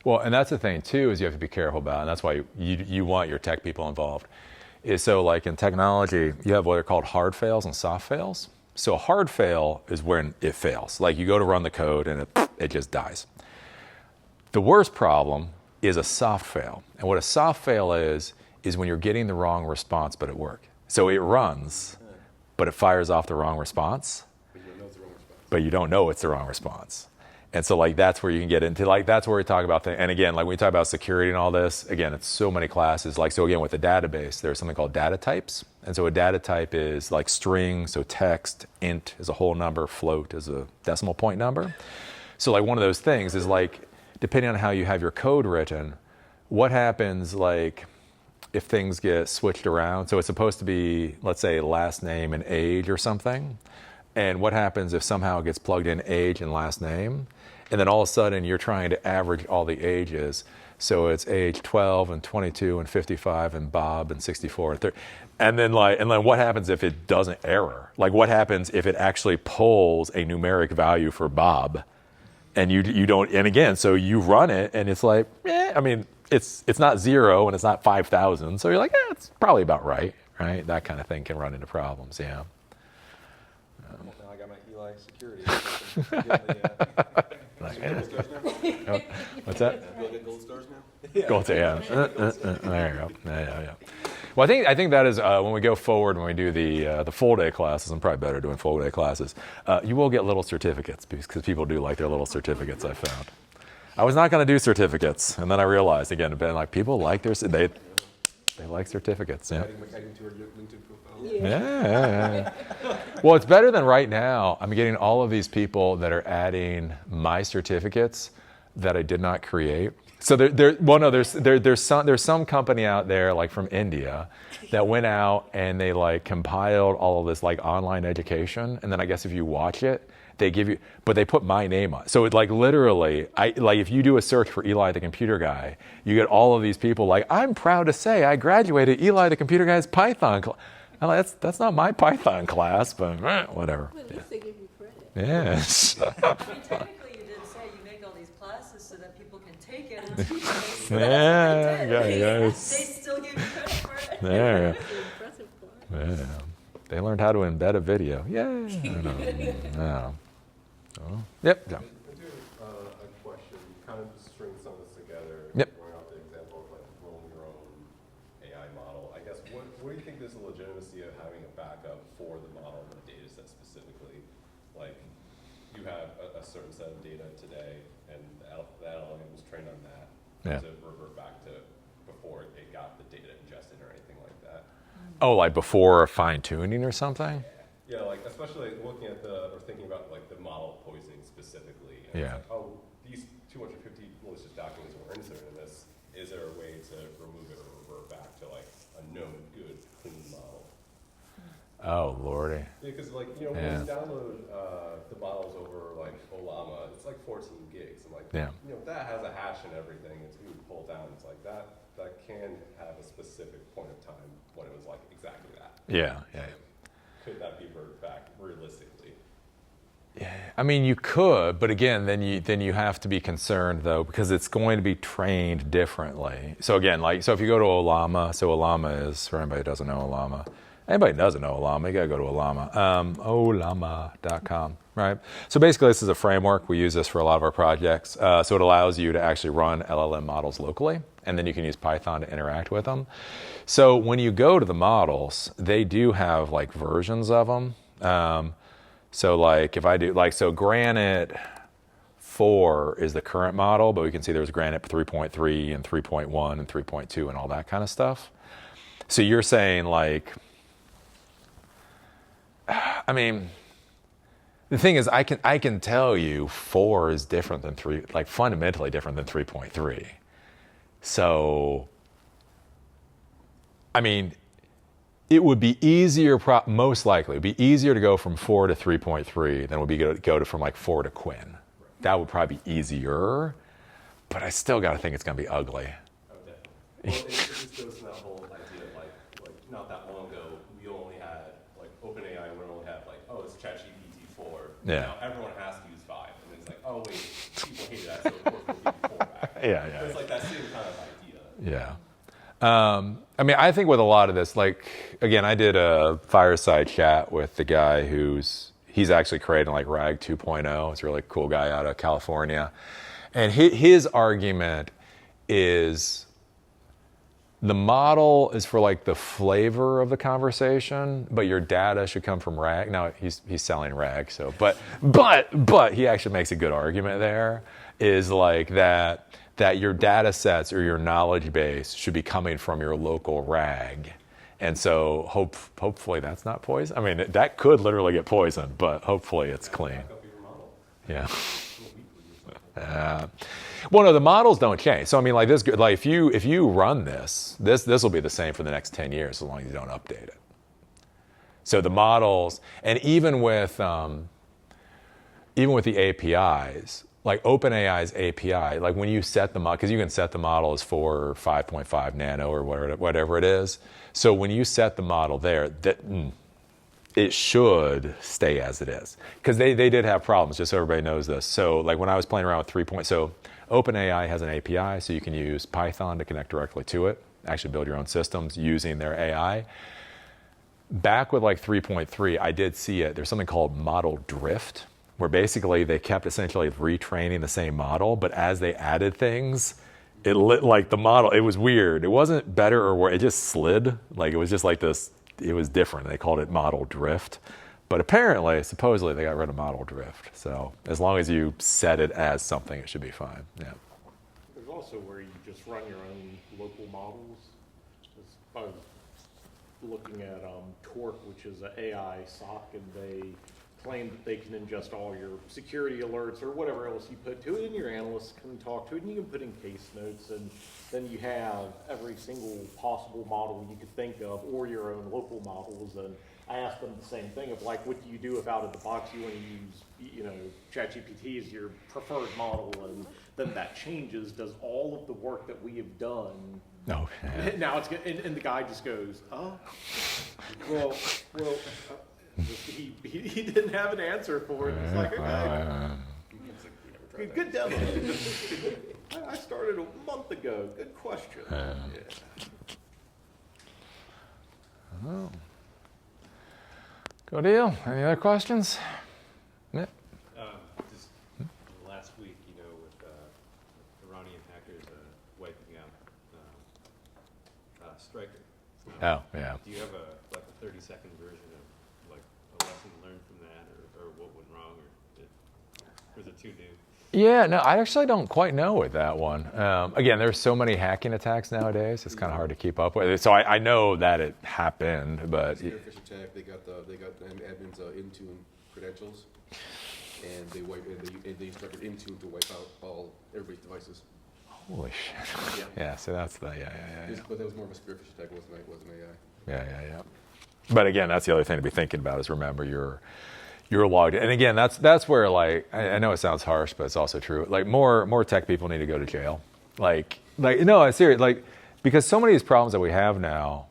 Well, and that's the thing too, is you have to be careful about, and that's why you want your tech people involved. Is so, like in technology, you have what are called hard fails and soft fails. So a hard fail is when it fails. Like, you go to run the code and it just dies. The worst problem is a soft fail. And what a soft fail is when you're getting the wrong response but it works. So it runs, but it fires off the wrong response, but you don't know it's the wrong response. And so, like, that's where you can get into, like, that's where we talk about things. And again, like, when we talk about security and all this, again, it's so many classes. Like, so again, with the database, there's something called data types. And so a data type is like string, so text, int is a whole number, float is a decimal point number. So, like, one of those things is, like, depending on how you have your code written, what happens, like, if things get switched around? So it's supposed to be, let's say, last name and age or something. And what happens if somehow it gets plugged in age and last name? And then all of a sudden you're trying to average all the ages. So it's age 12 and 22 and 55 and Bob and 64 and 30. And then what happens if it doesn't error? Like, what happens if it actually pulls a numeric value for Bob and you don't, and again, so you run it and it's like, I mean, it's not 0 and it's not 5,000. So you're like, it's probably about right? That kind of thing can run into problems, yeah. Well, now I got my Eli security. What's that? You'll get gold stars now? Gold stars, yeah. There you go. Yeah. Well, I think that is when we go forward, when we do the full day classes. I'm probably better doing full day classes. You will get little certificates because people do like their little certificates. I found. I was not going to do certificates, and then I realized again, like, people like they like certificates. Yeah. Adding to your LinkedIn profile. Yeah. Well, it's better than right now. I'm getting all of these people that are adding my certificates that I did not create. So there's some company out there, like from India, that went out and they, like, compiled all of this, like, online education, and then I guess if you watch it, they give you, but they put my name on. So it's like, literally, if you do a search for Eli the Computer Guy, you get all of these people like, I'm proud to say I graduated Eli the Computer Guy's Python class. I'm like, that's not my Python class, but whatever. Well, at least they give you credit. Yes. I mean, technically, you did say you make all these classes so that people can take it and teach it. So Yeah, they still give you credit for it. There. That's an impressive class. Yeah. They learned how to embed a video. Yay. No. Oh. Yep. John. I do have a question, kind of to string some of this together. Yep. Going off the example of, like, rolling your own AI model. I guess, what do you think is the legitimacy of having a backup for the model and the data set specifically? Like, you have a certain set of data today, and the LLM was trained on that. Yeah. To revert back to before it got the data ingested or anything like that. Oh, like before fine tuning or something? Yeah, like, especially looking at or thinking about, like, the model poisoning specifically. And Yeah. it's like, oh, these 250 malicious documents were inserted in this. Is there a way to remove it or revert back to, like, a known, good, clean model? Oh, Lordy. Yeah, because, like, when you download the models over, like, Olama, it's like 14 gigs. And, like, that has a hash and everything. It's being pulled down. It's like that can have a specific point of time when it was, like, exactly that. Yeah. Could that be reverted back realistically? I mean, you could, but again, then you have to be concerned though, because it's going to be trained differently. So again, so if you go to Olama, so Olama is, for anybody who doesn't know Olama, anybody who doesn't know Olama, you gotta go to Olama, olama.com, right? So basically this is a framework. We use this for a lot of our projects. So it allows you to actually run LLM models locally, and then you can use Python to interact with them. So when you go to the models, they do have like versions of them. So like if I do, so Granite 4 is the current model, but we can see there's Granite 3.3 and 3.1 and 3.2 and all that kind of stuff. So you're saying like, I mean, the thing is I can tell you 4 is different than 3, like fundamentally different than 3.3. So, I mean, it would be easier, most likely, it would be easier to go from 4 to 3.3 than it would be to go from like 4 to Quinn. That would probably be easier, but I still got to think it's going to be ugly. Okay. Well, it just goes to that whole idea, like not that long ago, we only had like OpenAI, we only had like, oh, it's ChatGPT 4. Yeah. Now everyone has to use 5, and it's like, oh wait, people hate that, so of course we'll give you 4 back. Yeah. It's like that same kind of idea. Yeah. I mean, I think with a lot of this, like, again, I did a fireside chat with the guy he's actually creating like RAG 2.0. It's a really cool guy out of California. And his argument is the model is for like the flavor of the conversation, but your data should come from RAG. Now he's selling RAG, so, but he actually makes a good argument there, is like that your data sets or your knowledge base should be coming from your local RAG. And so hopefully that's not poison. I mean, that could literally get poisoned, but hopefully it's clean. Yeah. Well, no, the models don't change. So I mean, like this, like if you run this will be the same for the next 10 years as long as you don't update it. So the models, and even with the APIs, like OpenAI's API, like when you set the model, because you can set the model as for 5.5 nano or whatever it is. So when you set the model there, it should stay as it is. Because they did have problems, just so everybody knows this. So like when I was playing around with 3. So OpenAI has an API, so you can use Python to connect directly to it, actually build your own systems using their AI. Back with like 3.3, I did see it. There's something called model drift, where basically they kept essentially retraining the same model, but as they added things, it lit like the model. It was weird. It wasn't better or worse. It just slid. Like it was just like this. It was different. They called it model drift. But apparently, supposedly, they got rid of model drift. So as long as you set it as something, it should be fine. Yeah. There's also where you just run your own local models. I was looking at Torque, which is an AI SOC, and they claim that they can ingest all your security alerts or whatever else you put to it, and your analysts can talk to it, and you can put in case notes, and then you have every single possible model you could think of, or your own local models. And I asked them the same thing of like, what do you do if out of the box you want to use, ChatGPT is your preferred model, and then that changes. Does all of the work that we have done? No. Now it's good, and the guy just goes, oh, well. He didn't have an answer for it. It's like, okay. Good demo. I started a month ago. Good question. Oh. Good deal. Any other questions? Yeah. Just last week, with Iranian hackers wiping out Striker. Oh, yeah. Do you have a 30-second version of like a lesson learned from that, or what went wrong, or is it too new? Yeah, no, I actually don't quite know with that one. Again, there's so many hacking attacks nowadays; it's kind of hard to keep up with. So I know that it happened, but Spearfish attack. They got admins Intune credentials, and they instructed Intune to wipe out everybody's devices. Holy shit! Yeah, so that's the yeah. But that was more of a Spearfish attack, wasn't AI. Yeah. But again, that's the other thing to be thinking about is remember you're logged in. And again, that's where like I know it sounds harsh, but it's also true. Like more tech people need to go to jail. Like no, I'm serious. Like because so many of these problems that we have now,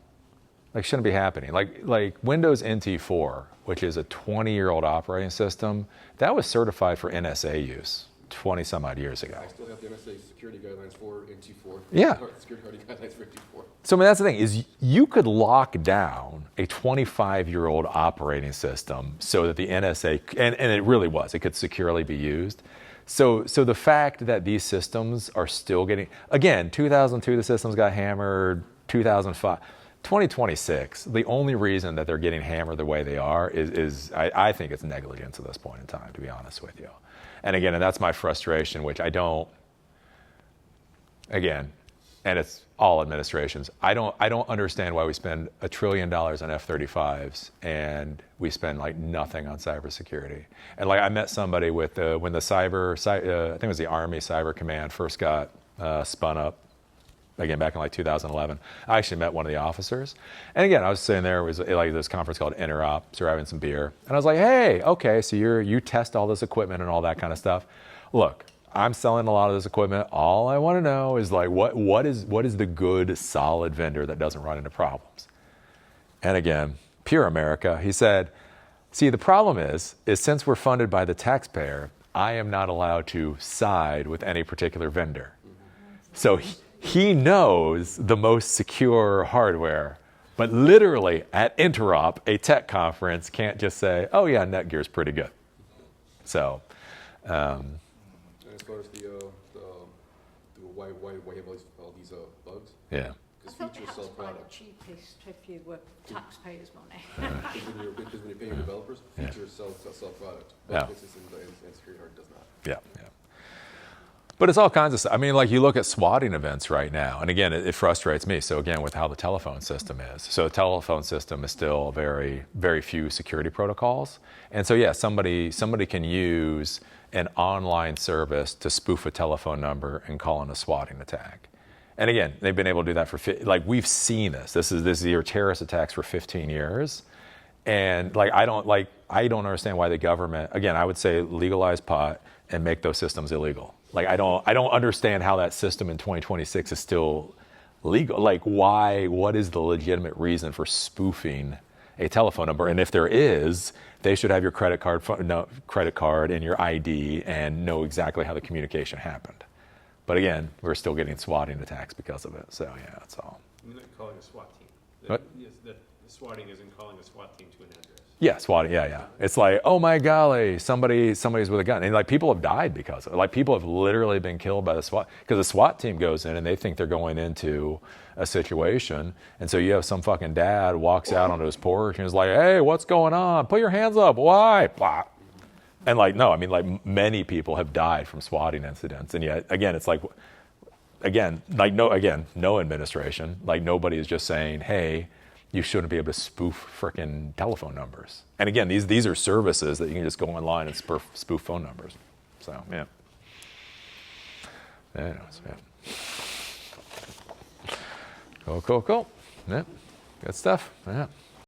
like shouldn't be happening. Like Windows NT4 which is a 20-year-old operating system, that was certified for NSA use 20 some odd years ago. I still have the NSA security guidelines for NT4. Yeah. Security guidelines for NT4. So I mean, that's the thing, is you could lock down a 25-year-old operating system so that the NSA, and it really was, it could securely be used. So the fact that these systems are still getting, again, 2002 the systems got hammered, 2005, 2026, the only reason that they're getting hammered the way they are is I think it's negligence at this point in time, to be honest with you. And again, and that's my frustration, which I don't, again, and it's all administrations. I don't understand why we spend $1 trillion on F-35s and we spend like nothing on cybersecurity. And like I met somebody with when the I think it was the Army Cyber Command first got spun up, again back in like 2011. I actually met one of the officers, and again I was sitting there. It was like this conference called Interop, so we're having some beer, and I was like, hey, okay, so you test all this equipment and all that kind of stuff. Look, I'm selling a lot of this equipment. All I want to know is like what is the good, solid vendor that doesn't run into problems? And again, pure America. He said, see, the problem is since we're funded by the taxpayer, I am not allowed to side with any particular vendor. So he knows the most secure hardware, but literally at Interop, a tech conference, can't just say, oh yeah, Netgear's pretty good. So. As far as the why you have all these bugs? Yeah. I thought perhaps by the cheapest if you were taxpayers' money. Because when you're paying developers, features sell product. Yeah. Bug fixes and security hard does not. Yeah. But it's all kinds of stuff. I mean, like you look at swatting events right now, and again, it frustrates me. So again, with how the telephone system is. So the telephone system is still very, very few security protocols. And so yeah, somebody can use an online service to spoof a telephone number and call in a swatting attack. And again, they've been able to do that for, like we've seen this. This is your terrorist attacks for 15 years. And I don't understand why the government, again, I would say legalize pot and make those systems illegal. Like I don't understand how that system in 2026 is still legal. Like why, what is the legitimate reason for spoofing a telephone number? And if there is, they should have your credit card and your ID and know exactly how the communication happened. But again, we're still getting swatting attacks because of it. So yeah, that's all. I'm not calling a SWAT team. What? Yes, that swatting isn't calling a SWAT team to an address. Yeah, swatting. Yeah. It's like, oh my golly, somebody's with a gun, and like people have died because of it. Like people have literally been killed by the SWAT, because the SWAT team goes in and they think they're going into a situation, and so you have some fucking dad walks out onto his porch and is like, hey, what's going on? Put your hands up. Why? Blah. And like, no, I mean, like many people have died from swatting incidents, and yet again, it's like, no administration, like nobody is just saying, hey, you shouldn't be able to spoof frickin' telephone numbers. And again, these are services that you can just go online and spoof phone numbers. So yeah. Anyways, yeah. Cool. Yeah, good stuff. Yeah.